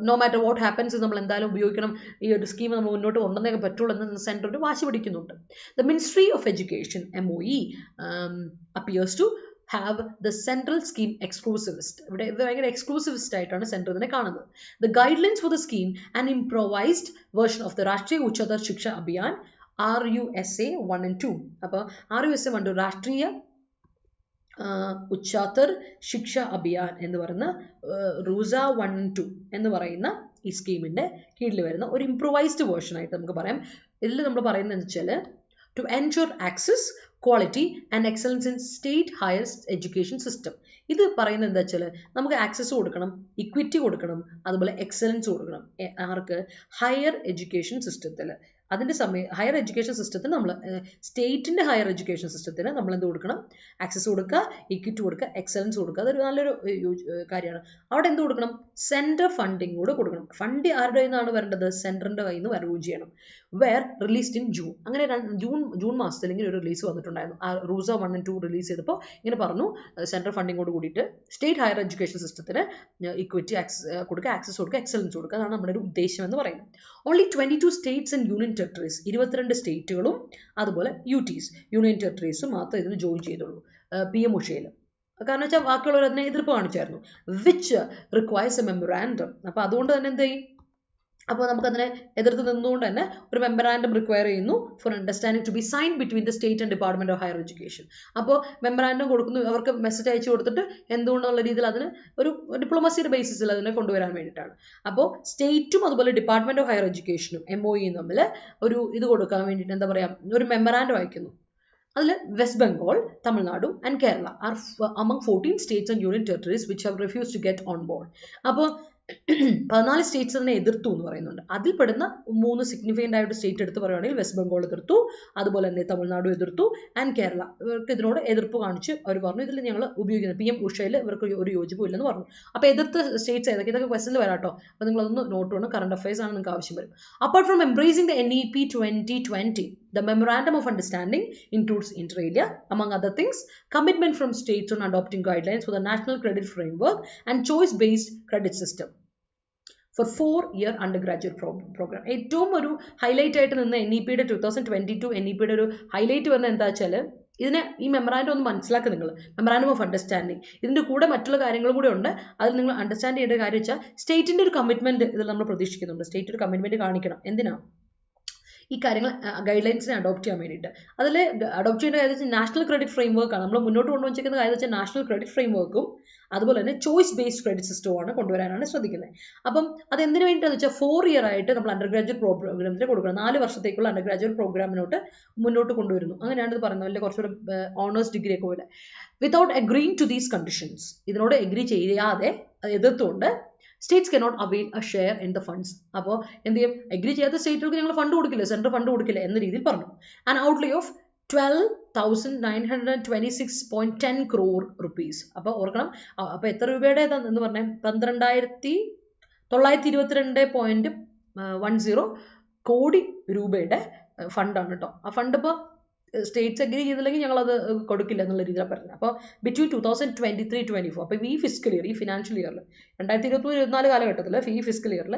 നോ മാറ്റർ വാട്ട് ഹാപ്പൻസ് നമ്മൾ എന്തായാലും ഉപയോഗിക്കണം, ഈ ഒരു സ്കീം നമ്മൾ മുന്നോട്ട് കൊണ്ടുവന്നേ പറ്റുള്ളൂ എന്ന് സെൻറ്റർ ഒരു വാശി പിടിക്കുന്നുണ്ട്. The ministry of education MOE appears to have the central scheme exclusivist. ഇവിടെ ഇത് ഭയങ്കര എക്സ്ക്ലൂസിവിസ്റ്റ് ആയിട്ടാണ് സെൻറ്റർ ഇതിനെ കാണുന്നത്. The guidelines for the scheme and improvised version of the Rashtriya Uchchatar ശിക്ഷ അഭിയാൻ RUSA 1 and 2. അപ്പോൾ RUSA 1 രാഷ്ട്രീയ ഉച്ചാത്തർ ശിക്ഷ അഭിയാൻ എന്ന് പറയുന്ന റൂസ 1 and 2 എന്ന് പറയുന്ന ഈ സ്കീമിൻ്റെ കീഴിൽ വരുന്ന ഒരു ഇംപ്രൊവൈസ്ഡ് വേർഷൻ ആയിട്ട് നമുക്ക് പറയാം. ഇതിൽ നമ്മൾ പറയുന്നത് വെച്ചാൽ to ensure access quality and excellence in state higher education system. ഇത് പറയുന്നത് എന്താ വെച്ചാൽ നമുക്ക് ആക്സസ് കൊടുക്കണം, ഇക്വിറ്റി കൊടുക്കണം, അതുപോലെ എക്സലൻസ് കൊടുക്കണം. ആർക്ക്? ഹയർ എഡ്യൂക്കേഷൻ സിസ്റ്റത്തിൽ. അതിൻ്റെ ഹയർ എഡ്യൂക്കേഷൻ സിസ്റ്റത്തിന് നമ്മൾ സ്റ്റേറ്റിൻ്റെ ഹയർ എഡ്യൂക്കേഷൻ സിസ്റ്റത്തിന് നമ്മൾ എന്ത് കൊടുക്കണം? ആക്സസ് കൊടുക്കുക, ഇക്വിറ്റി കൊടുക്കുക, എക്സലൻസ് കൊടുക്കുക. അതൊരു നല്ലൊരു കാര്യമാണ്. അവിടെ എന്ത് കൊടുക്കണം? സെൻറ്റർ ഫണ്ടിങ് കൂടെ കൊടുക്കണം. ഫണ്ട് ആരുടെ കയ്യിൽ നിന്നാണ് വരേണ്ടത്? സെൻറ്ററിൻ്റെ കയ്യിൽ നിന്ന് വരികയും ചെയ്യണം. Were released in June. അങ്ങനെ ജൂൺ മാസത്തിൽ ഇങ്ങനെ ഒരു റിലീസ് വന്നിട്ടുണ്ടായിരുന്നു. ആ റൂസ 1 and 2 റിലീസ് ചെയ്തപ്പോൾ ഇങ്ങനെ പറഞ്ഞു, സെൻട്രൽ ഫണ്ടിങ്ങോട് കൂടിയിട്ട് സ്റ്റേറ്റ് ഹയർ എഡ്യൂക്കേഷൻ സിസ്റ്റത്തിന് ഇക്വിറ്റി കൊടുക്കുക, ആക്സസ് കൊടുക്കുക, എക്സലൻസ് കൊടുക്കുക. അതാണ് നമ്മുടെ ഒരു ഉദ്ദേശം എന്ന് പറയുന്നത്. Only 22 States and union territories, 22 സ്റ്റേറ്റുകളും അതുപോലെ UTs യൂണിയൻ ടെറിട്ടറീസും മാത്രമേ ഇതിന് ജോയിൻ ചെയ്തുള്ളൂ PM ഉഷയിൽ. കാരണം വെച്ചാൽ ബാക്കിയുള്ളവർ അതിനെ എതിർപ്പ് കാണിച്ചായിരുന്നു. Which requires a memorandum. അപ്പോൾ അതുകൊണ്ട് തന്നെ എന്ത് ചെയ്യും? അപ്പോൾ നമുക്കതിനെ എതിർത്ത് നിന്നുകൊണ്ട് തന്നെ ഒരു മെമ്മറാൻഡം റിക്വയർ ചെയ്യുന്നു for understanding to be sign between the state and department of higher education. അപ്പോൾ മെമ്മറാൻഡം കൊടുക്കുന്നു, അവർക്ക് മെസ്സേജ് അയച്ചു കൊടുത്തിട്ട് എന്തുകൊണ്ടുള്ള രീതിയിൽ അതിന് ഒരു ഡിപ്ലോമസിയുടെ ബേസിസിൽ അതിനെ കൊണ്ടുവരാൻ വേണ്ടിയിട്ടാണ്. അപ്പോൾ സ്റ്റേറ്റും അതുപോലെ ഡിപ്പാർട്ട്മെന്റ് ഓഫ് ഹയർ എഡ്യൂക്കേഷനും MOE തമ്മിൽ ഒരു ഇത് കൊടുക്കാൻ വേണ്ടിയിട്ട് എന്താ പറയുക, ഒരു മെമ്മറാൻഡം അയക്കുന്നു. അതിൽ West Bengal, Tamil Nadu and Kerala are among 14 states and union territories which have refused to get on board. അപ്പോൾ 14 സ്റ്റേറ്റ്സ് അതിനെ എതിർത്തു എന്ന് പറയുന്നുണ്ട്. അതിൽ പെടുന്ന 3 സിഗ്നിഫിക്കൻ്റ് ആയിട്ട് സ്റ്റേറ്റ് എടുത്ത് പറയുകയാണെങ്കിൽ വെസ്റ്റ് ബംഗാൾ എതിർത്തു, അതുപോലെ തന്നെ തമിഴ്നാടു എതിർത്തു ആൻഡ് കേരള. ഇവർക്ക് ഇതിനോട് എതിർപ്പ് കാണിച്ച് അവർ പറഞ്ഞു ഇതിൽ ഞങ്ങൾ ഉപയോഗിക്കുന്നത് PM ഉഷയിൽ ഇവർക്ക് ഒരു യോജിപ്പും ഇല്ലെന്ന് പറഞ്ഞു. അപ്പോൾ എതിർത്ത സ്റ്റേറ്റ്സ് ഏതൊക്കെ? ഇതൊക്കെ ക്വസ്റ്റനിൽ വരാട്ടോ. അപ്പോൾ നിങ്ങളതൊന്ന് നോട്ട് വേണം, കറണ്ട് അഫയേഴ്സ് ആണ് നിങ്ങൾക്ക് ആവശ്യം വരും. Apart from embracing the NEP 2020, the Memorandum of Understanding includes inter alia, among other things, commitment from states on adopting guidelines for the National Credit Framework and choice-based credit system. for 4-year undergraduate program. ഏറ്റവും ഒരു highlight ആയിട്ട് നിന്ന് NEPയുടെ 2022 NEPയുടെ ഒരു highlight പറഞ്ഞാൽ എന്താ വെച്ചാൽ ഇതിനെ ഈ മെമ്മറാൻഡം ഒന്ന് മനസ്സിലാക്കുക നിങ്ങൾ. മെമ്മറാൻഡം ഓഫ് അണ്ടർസ്റ്റാൻഡിങ് ഇതിൻ്റെ കൂടെ മറ്റുള്ള കാര്യങ്ങളും കൂടെ ഉണ്ട്. അതിൽ നിങ്ങൾ അണ്ടർസ്റ്റാൻഡ് ചെയ്യേണ്ട കാര്യം വെച്ചാൽ സ്റ്റേറ്റിൻ്റെ ഒരു കമ്മിറ്റ്മെൻറ്റ് ഇതിൽ നമ്മൾ പ്രതീക്ഷിക്കുന്നുണ്ട്. സ്റ്റേറ്റ് ഒരു കമ്മിറ്റ്മെൻറ്റ് കാണിക്കണം. എന്തിനാണ് ഈ കാര്യങ്ങൾ ഗൈഡ് ലൈൻസിനെ അഡോപ്റ്റ് ചെയ്യാൻ വേണ്ടിയിട്ട്. അതിൽ അഡോപ്റ്റ് ചെയ്യേണ്ട കാര്യം വെച്ചാൽ നാഷണൽ ക്രെഡിറ്റ് ഫ്രെയിം വർക്കാണ് നമ്മൾ മുന്നോട്ട് കൊണ്ടുവച്ചിരിക്കുന്ന കാര്യം വെച്ചാൽ നാഷണൽ ക്രെഡിറ്റ് ഫ്രെയിം വർക്കും അതുപോലെ തന്നെ ചോയ്സ് ബേസ്ഡ് ക്രെഡിറ്റ് സിസ്റ്റവുമാണ് കൊണ്ടുവരാനാണ് ശ്രദ്ധിക്കുന്നത്. അപ്പം അത് എന്തിനു വേണ്ടിയിട്ടാണെന്ന് വെച്ചാൽ 4 year ആയിട്ട് നമ്മൾ അണ്ടർഗ്രാജുവേറ്റ് പ്രോഗ്രാമിന് കൊടുക്കണം. 4 വർഷത്തേക്കുള്ള അണ്ടർഗ്രാജുവേറ്റ് പ്രോഗ്രാമിനോട്ട് മുന്നോട്ട് കൊണ്ടുവരുന്നു. അങ്ങനെയാണ് ഇത് പറയുന്നത്. അല്ലെങ്കിൽ കുറച്ചുകൂടെ ഓണേഴ്സ് ഡിഗ്രി ഒക്കെ പോലെ വിതൗട്ട് അഗ്രീയിങ് ടു ദീസ് കണ്ടീഷൻസ് ഇതിനോട് എഗ്രി ചെയ്യാതെ എതിർത്തുകൊണ്ട് states cannot avail a share in the funds. അപ്പോൾ എന്ത് ചെയ്യും? എഗ്രി ചെയ്യാത്ത സ്റ്റേറ്റുകൾക്ക് ഞങ്ങൾ ഫണ്ട് കൊടുക്കില്ല, സെൻട്രൽ ഫണ്ട് കൊടുക്കില്ല എന്ന രീതിയിൽ പറഞ്ഞു. And outlay of 12,926.10 crore rupees. അപ്പോൾ ഓർക്കണം, അപ്പോൾ എത്ര രൂപയുടെ എന്ന് പറഞ്ഞാൽ 12,922.10 കോടി രൂപയുടെ ഫണ്ടാണ് കേട്ടോ. ആ ഫണ്ട് ഇപ്പോൾ സ്റ്റേറ്റ്സ് അഗ്രി ചെയ്തില്ലെങ്കിൽ ഞങ്ങളത് കൊടുക്കില്ല എന്നുള്ള രീതിയിലാണ് പറഞ്ഞത്. അപ്പോൾ ബിറ്റ്വീൻ 2023-24 അപ്പോൾ ഈ ഫിസിക്കൽ ഇയർ, ഈ ഫിനാൻഷ്യൽ ഇയറിൽ 2023-24 കാലഘട്ടത്തിൽ ഈ ഫിസിക്കൽ ഇയറിൽ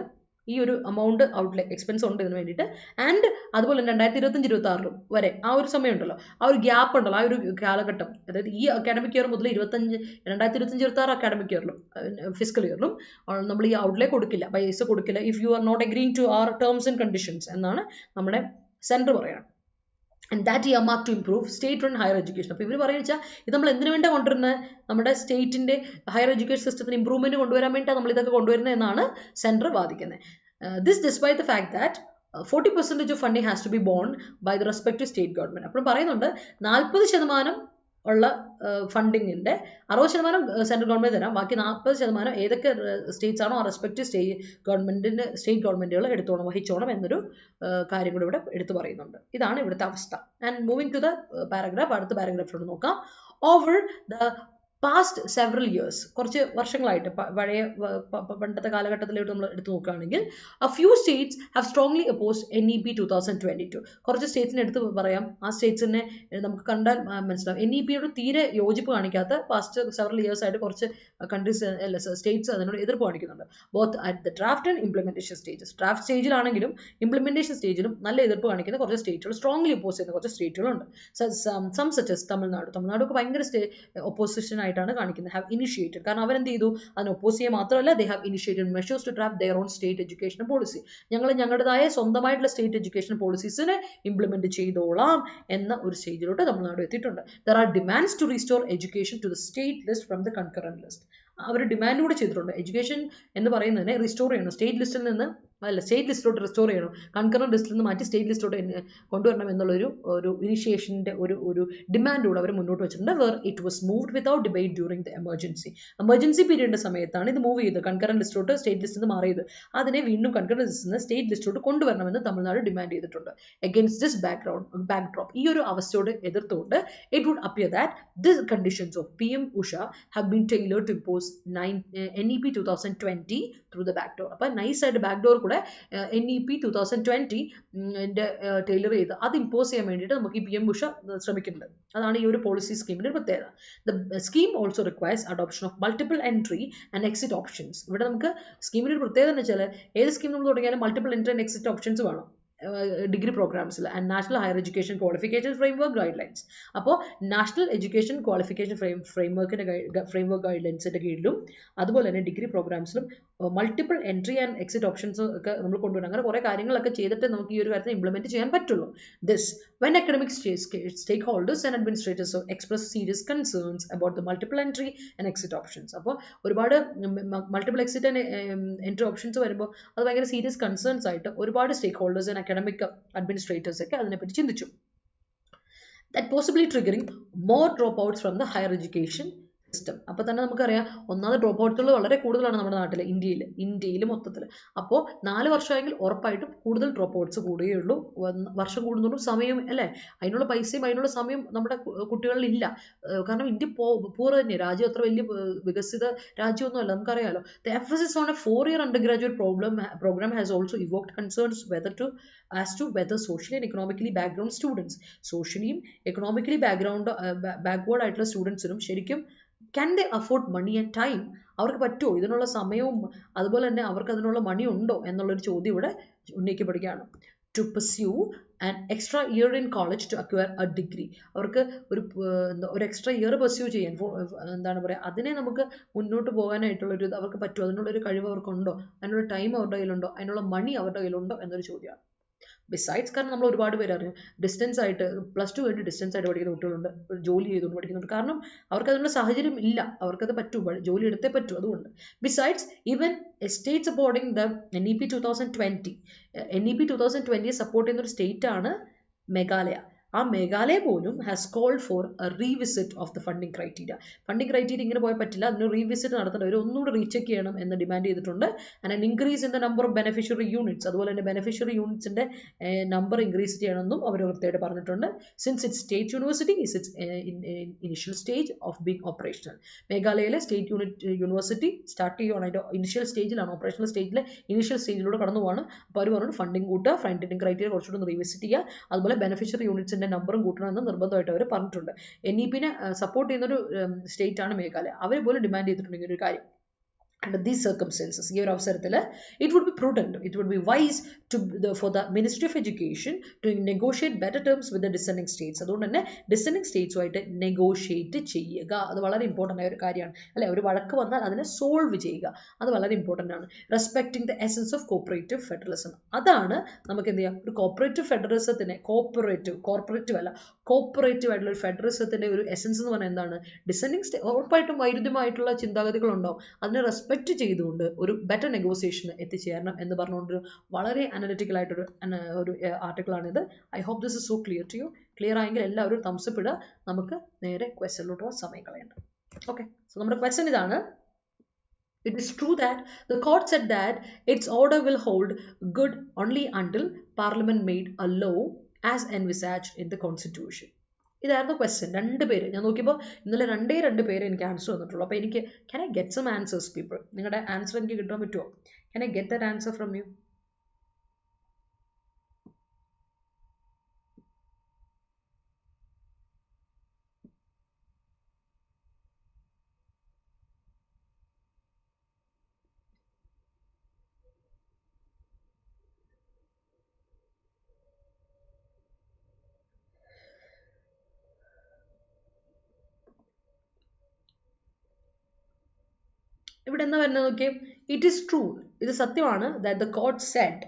ഈ ഒരു എമൗണ്ട് ഔട്ട്ലേ എക്സ്പെൻസ് ഉണ്ട് ഇതിന് വേണ്ടിയിട്ട്. ആൻഡ് അതുപോലെ 2025-26 വരെ ആ ഒരു സമയമുണ്ടല്ലോ, ആ ഒരു ഗ്യാപ്പ് ഉണ്ടല്ലോ, ആ ഒരു കാലഘട്ടം, അതായത് ഈ അക്കാഡമിക് ഇയർ മുതൽ 2025-26 അക്കാഡമിക് ഇയറിലും ഫിസിക്കൽ ഇയറിലും നമ്മൾ ഈ ഔട്ട്ലേ കൊടുക്കില്ല, പൈസ കൊടുക്കില്ല if you are not agreeing to അവർ ടേംസ് ആൻഡ് കണ്ടീഷൻസ് എന്നാണ് നമ്മുടെ സെൻറ്റർ പറയുന്നത്. And that earmarked to improve state-run higher education. അപ്പോൾ ഇവർ പറയുക വെച്ചാൽ ഇത് നമ്മൾ എന്തിനു വേണ്ടി കൊണ്ടുവരുന്നത്? നമ്മുടെ സ്റ്റേറ്റിൻ്റെ ഹയർ എഡ്യൂക്കേഷൻ സിസ്റ്റത്തിന് ഇമ്പ്രൂവ്മെൻറ്റ് കൊണ്ടുവരാൻ വേണ്ടിയിട്ടാണ് നമ്മൾ ഇതൊക്കെ കൊണ്ടുവരുന്നത് എന്നാണ് സെൻറ്റർ വാദിക്കുന്നത്. This despite the fact that 40% of funding has to be borne by the respective state government. അപ്പോൾ പറയുന്നുണ്ട് 40% ഉള്ള ഫണ്ടിങ്ങിൻ്റെ 60% സെൻട്രൽ ഗവൺമെൻറ് തരാം, ബാക്കി 40% ഏതൊക്കെ സ്റ്റേറ്റ്സ് ആണോ ആ റെസ്പെക്റ്റീവ് സ്റ്റേറ്റ് ഗവൺമെൻറ്റുകൾ വഹിച്ചോണം എന്നൊരു കാര്യം കൂടി ഇവിടെ എടുത്തു പറയുന്നുണ്ട്. ഇതാണ് ഇവിടുത്തെ അവസ്ഥ. And moving to the paragraph, അടുത്ത പാരഗ്രാഫിലോട്ട് നോക്കാം. Over the past several years, കുറച്ച് വർഷങ്ങളായിട്ട് പഴയ പണ്ടത്തെ കാലഘട്ടത്തിലോട്ട് നമ്മൾ എടുത്തു നോക്കുകയാണെങ്കിൽ a few states have strongly opposed NEP 2022. കുറച്ച് സ്റ്റേറ്റ്സിനെ എടുത്ത് പറയാം. ആ സ്റ്റേറ്റ്സിനെ നമുക്ക് കണ്ടാൽ മനസ്സിലാവും NEPയോട് തീരെ യോജിപ്പ് കാണിക്കാത്ത പാസ്റ്റ് സെവറൽ ഇയേഴ്സ് ആയിട്ട് കുറച്ച് കൺട്രീസ് അല്ല സ്റ്റേറ്റ്സ് അതിനോട് എതിർപ്പ് കാണിക്കുന്നുണ്ട്. Both at the draft and implementation stages. Draft സ്റ്റേജിലാണെങ്കിലും ഇംപ്ലിമെന്റേഷൻ സ്റ്റേജിലും നല്ല എതിർപ്പ് കാണിക്കുന്ന കുറച്ച് സ്റ്റേറ്റുകൾ, സ്ട്രോങ്ലി ഒപ്പോസ് ചെയ്യുന്ന കുറച്ച് സ്റ്റേറ്റുകളുണ്ട്. സം സച്ചസ് തമിഴ്നാടൊക്കെ ഭയങ്കര ഒപ്പോസിഷൻ ആയിട്ടാണ് കാണിക്കുന്നത്. ഹാവ് ഇനിഷ്യേറ്റഡ്, കാരണം അവരെന്ത് ചെയ്തു? അതിന് ഒപ്പോസ് ചെയ്യുക മാത്രമല്ല, they have initiated measures to draft their own state education policy. ഞങ്ങളുടേതായ സ്വന്തമായിട്ടുള്ള സ്റ്റേറ്റ് എഡ്യൂക്കേഷൻ പോളിസീസിനെ ഇംപ്ലിമെന്റ് ചെയ്തോളാം എന്ന ഒരു സ്റ്റേജിലോട്ട് തമിഴ്നാട് എത്തിയിട്ടുണ്ട്. There are demands to restore education to the state list from the concurrent list. അവർ ഡിമാൻഡ് കൂടെ ചെയ്തിട്ടുണ്ട്. എഡ്യൂക്കേഷൻ എന്ന് പറയുന്നതിനെ റിസ്റ്റോർ ചെയ്യണം, സ്റ്റേറ്റ് ലിസ്റ്റിൽ നിന്ന് സ്റ്റേറ്റ് ലിസ്റ്റിലോട്ട് റിസ്റ്റോർ ചെയ്യണം, കൺകറന്റ് ലിസ്റ്റിൽ നിന്ന് മാറ്റി സ്റ്റേറ്റ് ലിസ്റ്റിലോട്ട് കൊണ്ടുവരണം എന്നുള്ളൊരു ഇനിഷ്യേഷൻ്റെ ഒരു ഡിമാൻഡ് കൂടെ അവർ മുന്നോട്ട് വെച്ചിട്ടുണ്ട്. Where it was moved without debate during the emergency പീരീഡിൻ്റെ സമയത്താണ് ഇത് മൂവ് ചെയ്തത്. കൺകറന്റ് ലിസ്റ്റിലോട്ട് സ്റ്റേറ്റ് ലിസ്റ്റിൽ നിന്ന് മാറിയത്. അതിനെ വീണ്ടും കൺകറന്റ് ലിസ്റ്റിൽ നിന്ന് സ്റ്റേറ്റ് ലിസ്റ്റിലോട്ട് കൊണ്ടുവരണമെന്ന് തമിഴ്നാട് ഡിമാൻഡ് ചെയ്തിട്ടുണ്ട്. അഗെയിൻസ്റ്റ് ദിസ് ബാക്ക്ഡ്രോപ്പ്, ഈ ഒരു അവസ്ഥയോട് എതിർത്തുകൊണ്ട് it would appear that this conditions of PM Usha have been tailored to impose NEP 2020 through the backdoor. അപ്പോൾ നൈസായിട്ട് ബാക്ക്ഡോർ കൂടെ NEP 2020 ടൈലർ ചെയ്ത് അത് ഇമ്പോസ് ചെയ്യാൻ വേണ്ടിയിട്ട് നമുക്ക് ഈ PM Usha ശ്രമിക്കുന്നുണ്ട്. അതാണ് ഈ ഒരു പോളിസി സ്കീമിൻ്റെ പ്രത്യേകത. The scheme also requires adoption of multiple entry and exit options. ഇവിടെ നമുക്ക് സ്കീമിൻ്റെ ഒരു പ്രത്യേകത എന്ന് വെച്ചാൽ ഏത് സ്കീം നമ്മൾ തുടങ്ങിയാലും multiple entry and exit options വേണം ഡിഗ്രി പ്രോഗ്രാംസിൽ. And national higher education qualification framework guidelines. അപ്പോൾ നാഷണൽ എഡ്യൂക്കേഷൻ ക്വാളിഫിക്കേഷൻ ഫ്രെയിംവർക്ക് ഗൈഡ് ലൈൻസിൻ്റെ കീഴിലും അതുപോലെ തന്നെ ഡിഗ്രി പ്രോഗ്രാംസിലും multiple entry and exit options ഒക്കെ നമ്മൾ കൊണ്ടുവരണം. അങ്ങനെ കുറേ കാര്യങ്ങളൊക്കെ ചെയ്തിട്ട് നമുക്ക് ഈ ഒരു കാര്യത്തിൽ ഇംപ്ലിമെൻറ്റ് ചെയ്യാൻ പറ്റുള്ളൂ. This when academic stakeholders and administrators express serious concerns about the multiple entry and exit options. അപ്പോൾ ഒരുപാട് multiple exit and entry options വരുമ്പോൾ അത് ഭയങ്കര സീരിയസ് കൺസേൺസ് ആയിട്ട് ഒരുപാട് സ്റ്റേക്ക് ഹോൾഡേഴ്സ് ആൻഡ് അക്കാഡമിക് അഡ്മിനിസ്ട്രേറ്റേഴ്സ് ഒക്കെ അതിനെപ്പറ്റി ചിന്തിച്ചു. That possibly triggering more dropouts from the higher education system. അപ്പോൾ തന്നെ നമുക്കറിയാം ഒന്നാമത് ഡ്രോപ്പ് ഔട്ടുകൾ വളരെ കൂടുതലാണ് നമ്മുടെ നാട്ടിൽ, ഇന്ത്യയിൽ മൊത്തത്തിൽ. അപ്പോൾ 4 വർഷമെങ്കിൽ ഉറപ്പായിട്ടും കൂടുതൽ ഡ്രോപ്പ് ഔട്ട്സ് കൂടുകയുള്ളൂ. വർഷം കൂടുന്നതും സമയം അല്ലേ, അതിനുള്ള പൈസയും അതിനുള്ള സമയം നമ്മുടെ കുട്ടികളിൽ ഇല്ല. കാരണം ഇന്ത്യ പൂർ തന്നെ രാജ്യം അത്ര വലിയ വികസിത രാജ്യമൊന്നുമല്ല, നമുക്കറിയാലോ. The emphasis on A 4-year undergraduate program has also evoked concerns as to whether socially and economically background students, socially economically backward ആയിട്ടുള്ള സ്റ്റുഡൻസിനും ശരിക്കും can they afford money and time അവർക്ക് പറ്റുമോ, ഇതിനുള്ള സമയവും അതുപോലെ തന്നെ അവർക്ക് അതിനുള്ള മണി ഉണ്ടോ എന്നുള്ളൊരു ചോദ്യം ഇവിടെ ഉന്നയിക്കപ്പെടുകയാണ്. To pursue an extra year in college to acquire a degree. അവർക്ക് ഒരു എക്സ്ട്രാ ഇയർ പെർസ്യൂ ചെയ്യാൻ എന്താണ് പറയുക, അതിനെ നമുക്ക് മുന്നോട്ട് പോകാനായിട്ടുള്ളൊരു അവർക്ക് പറ്റുമോ, അതിനുള്ളൊരു കഴിവ് അവർക്കുണ്ടോ, അതിനുള്ള ടൈം അവരുടെ കയ്യിലുണ്ടോ, അതിനുള്ള മണി അവരുടെ കയ്യിലുണ്ടോ എന്നൊരു ചോദ്യമാണ്. ബിസൈഡ്സ്, കാരണം നമ്മൾ ഒരുപാട് പേര് അറിയാം ഡിസ്റ്റൻസ് ആയിട്ട് +2 കഴിഞ്ഞ് ഡിസ്റ്റൻസ് ആയിട്ട് പഠിക്കുന്ന കുട്ടികളുണ്ട്, ജോലി ചെയ്തുകൊണ്ട് പഠിക്കുന്നുണ്ട്. കാരണം അവർക്ക് അതിനുള്ള സാഹചര്യം ഇല്ല, അവർക്കത് പറ്റൂ, ജോലി എടുത്തേ പറ്റൂ. അതുകൊണ്ട് besides even state supporting the NEP 2020 NEP 2020 support ചെയ്യുന്ന ഒരു സ്റ്റേറ്റ് ആണ് മേഘാലയ. ആ മേഘാലയ പോലും has called for a revisit of the funding criteria. Funding criteria ഇങ്ങനെ പോയാൽ പറ്റില്ല, അതിന് റീവിസിറ്റ് നടത്തേണ്ട, ഒരു ഒന്നുകൂടി റീചെക്ക് ചെയ്യണം എന്ന് ഡിമാൻഡ് ചെയ്തിട്ടുണ്ട്. And an increase in the number of beneficiary units, അതുപോലെ തന്നെ ബെനിഫിഷ്യറി യൂണിറ്റ്സിന്റെ നമ്പർ ഇൻക്രീസ് ചെയ്യണമെന്നും അവർ കൃത്യമായിട്ട് പറഞ്ഞിട്ടുണ്ട്. Since it's state university is it's initial stage of being operational. മേഘാലയയിലെ സ്റ്റേറ്റ് യൂണിവേഴ്സിറ്റി സ്റ്റാർട്ട് ചെയ്യുകയാണ്, അതിൻ്റെ ഇനിഷ്യൽ സ്റ്റേജിലാണ്, ഓപ്പറേഷണൽ സ്റ്റേജിലെ ഇനിഷ്യൽ സ്റ്റേജിലൂടെ കടന്നു പോവാണ്. അപ്പോൾ അവർ പറഞ്ഞു ഫണ്ടിങ് കൂട്ടുക, ഫണ്ടിങ് ക്രൈറ്റീരിയ കുറച്ചുകൂടി റീവിസിറ്റ് ചെയ്യുക, അതുപോലെ ബെനിഫിഷ്യറി യൂണിറ്റ്സിന്റെ നമ്പറും കൂട്ടണമെന്ന് നിർബന്ധമായിട്ട് അവർ പറഞ്ഞിട്ടുണ്ട്. NEP-നെ സപ്പോർട്ട് ചെയ്യുന്നൊരു സ്റ്റേറ്റ് ആണ് മേഘാലയ. അവർ പോലും ഡിമാൻഡ് ചെയ്തിട്ടുണ്ട് ഇങ്ങനെ ഒരു കാര്യം. Under these circumstances, ഈ ഒരു അവസരത്തിൽ it would be prudent, it would be wise for the Ministry of Education to negotiate better terms with the dissenting states. അതുകൊണ്ട് തന്നെ ഡിസെൻഡിങ് സ്റ്റേറ്റ്സുമായിട്ട് നെഗോഷിയേറ്റ് ചെയ്യുക, അത് വളരെ ഇമ്പോർട്ടൻ്റ് ആയ ഒരു കാര്യമാണ് അല്ലെ. ഒരു വഴക്ക് വന്നാൽ അതിനെ സോൾവ് ചെയ്യുക, അത് വളരെ ഇമ്പോർട്ടൻ്റ് ആണ്. Respecting the essence of cooperative federalism, അതാണ് നമുക്ക് എന്ത് ചെയ്യാം, ഒരു കോപ്പറേറ്റീവ് ഫെഡറലിസത്തിനെ കോർപ്പറേറ്റീവ് അല്ല കോപ്പറേറ്റീവ് ആയിട്ടുള്ള ഒരു ഫെഡറലിസത്തിന്റെ ഒരു എസൻസ് എന്ന് പറയുന്നത് എന്താണ്, ഡിസെൻഡിങ് ഉറപ്പായിട്ടും വൈരുദ്ധ്യമായിട്ടുള്ള ചിന്താഗതികളുണ്ടാവും, അതിനെ റെസ്പെക്ട് ചെയ്തുകൊണ്ട് ഒരു ബെറ്റർ നെഗോസിയേഷന് എത്തിച്ചേരണം എന്ന് പറഞ്ഞുകൊണ്ടൊരു വളരെ അനലിറ്റിക്കൽ ആയിട്ടൊരു ആർട്ടിക്കിളാണിത്. I hope this is so clear to you. Clear ആയെങ്കിൽ എല്ലാവരും തംസ് അപ്പ് ഇടുക. നമുക്ക് നേരെ ക്വസ്റ്റ്യനിലോട്ട് പോകാൻ സമയം കളയണ്ട. ഓക്കെ, സോ നമ്മുടെ ക്വസ്റ്റ്യൻ ഇതാണ്. It is true that the court said that its order will hold good only until Parliament made a law as envisaged in the Constitution. ഇതായിരുന്നു ക്വസ്റ്റ്യൻ. 2 പേര് ഞാൻ നോക്കിയപ്പോൾ ഇന്നലെ 2 പേര് എനിക്ക് ആൻസർ വന്നിട്ടുള്ളൂ. അപ്പോൾ എനിക്ക് can I get some answers people? നിങ്ങളുടെ ആൻസർ എനിക്ക് കിട്ടാൻ പറ്റുമോ? Can I get that answer from you? ഇവിടെ എന്താ വരുന്നത് നോക്കിയേ, ഇറ്റ് ഈസ് ട്രൂ, ഇത് സത്യമാണ്, ദാറ്റ് ദ കോർട്ട് സെഡ്.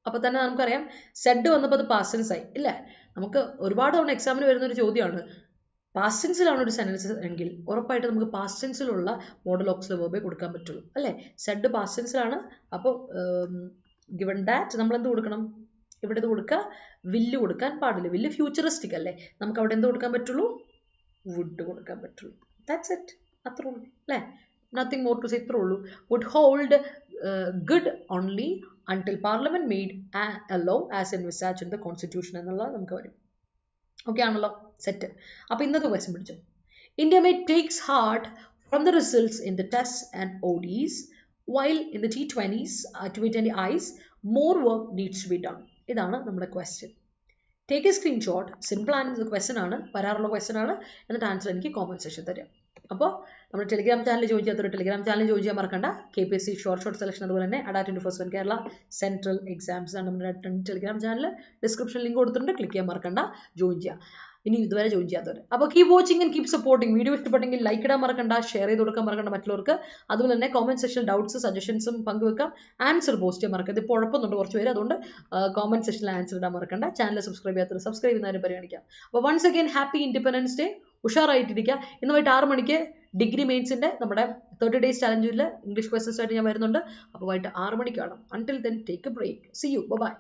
അപ്പോൾ തന്നെ നമുക്കറിയാം സെഡ് വന്നപ്പോൾ അത് പാസ്റ്റ് ടെൻസ് ആയി ഇല്ലേ. നമുക്ക് ഒരുപാട് തവണ എക്സാമിന് വരുന്ന ഒരു ചോദ്യമാണ്, പാസ്റ്റ് ടെൻസിലാണ് ഒരു സെന്റൻസ് എങ്കിൽ ഉറപ്പായിട്ട് നമുക്ക് പാസ്റ്റ് ടെൻസിലുള്ള മോഡൽ ഓക്സിലറി വെർബേ കൊടുക്കാൻ പറ്റുള്ളൂ അല്ലേ. സെഡ് പാസ്റ്റ് ടെൻസിലാണ്. അപ്പോൾ ഗിവൺ ദാറ്റ് നമ്മൾ എന്ത് കൊടുക്കണം, ഇവിടെ ഇത് കൊടുക്കുക, വില്ല് കൊടുക്കാൻ പാടില്ല, വില്ല് ഫ്യൂച്ചറിസ്റ്റിക് അല്ലേ, നമുക്ക് അവിടെ എന്ത് കൊടുക്കാൻ പറ്റുള്ളൂ, വുഡ് കൊടുക്കാൻ പറ്റുള്ളൂ. ദാറ്റ്സ് ഇറ്റ്, അത്ര ഉള്ളൂ അല്ലേ. Nothing more to say. Would hold good only until Parliament made a law as envisaged in the Constitution എന്നുള്ളത് നമുക്ക് വരും. ഓക്കെ ആണല്ലോ, സെറ്റ്. അപ്പോൾ ഇന്നത്തെ ക്വസ്റ്റ്യൻ പിടിച്ചു. India may takes heart from the results in the tests and ODs, while in the T20s, T20Is, more work needs to be done. ഇതാണ് നമ്മുടെ question. Take A screenshot, simple and question ആണ്, വരാറുള്ള question ആണ്, എന്നിട്ട് answer എനിക്ക് comment section തരാം. അപ്പോൾ നമ്മുടെ Telegram channel join ചെയ്യാത്തൊരു ടെലിഗ്രാം ചാനൽ ജോയിൻ ചെയ്യാൻ മറക്കണ്ട. KPSC ഷോർട്ട് സെലക്ഷൻ, അതുപോലെ തന്നെ Adda247 കേരള സെൻട്രൽ എക്സാംസ് ആണ് നമ്മുടെ ടെലിഗ്രാം ചാനൽ. ഡിസ്ക്രിപ്ഷൻ ലിങ്ക് കൊടുത്തിട്ടുണ്ട്, ക്ലിക്ക് ചെയ്യാൻ മറക്കണ്ട, ജോയിൻ ചെയ്യാം ഇനി ഇതുവരെ ജോയിൻ ചെയ്യാത്തവർ. അപ്പോൾ keep watching and keep supporting. Video ഇഷ്ടപ്പെട്ടെങ്കിൽ ലൈക്ക് ഇടാൻ മറക്കണ്ട, ഷെയർ ചെയ്ത് കൊടുക്കാൻ മറക്കണ്ട മറ്റുള്ളവർക്ക്. അതുപോലെ തന്നെ കോമന്റ് സെക്ഷനിൽ ഡൗട്ട്സ് സജഷൻസും പങ്കുവെക്കാം, ആൻസർ പോസ്റ്റ് ചെയ്യാൻ മറക്കരുത്. ഇപ്പോൾ കുഴപ്പമൊന്നുണ്ട് കുറച്ച് പേര്, അതുകൊണ്ട് കോമന്റ് സെക്ഷനിൽ ആൻസർ ഇടാൻ മറക്കണ്ട. ചാനൽ സബ്സ്ക്രൈബ് ചെയ്യാത്തവർ സബ്സ്ക്രൈബ് ചെയ്യുന്നവരെ പരിഗണിക്കാം. അപ്പോൾ once again happy independence Day. ഉഷാറായിട്ടിരിക്കുക. ഇന്ന് വൈകിട്ട് 6 മണിക്ക് ഡിഗ്രി മെയിൻസിന്റെ നമ്മുടെ 30 days ചലഞ്ചിൽ ഇംഗ്ലീഷ് ക്വസ്റ്റൻസ് ആയിട്ട് ഞാൻ വരുന്നുണ്ട്. അപ്പോൾ വൈകിട്ട് 6 മണിക്ക് കാണാം. Until then take a break. See you, by.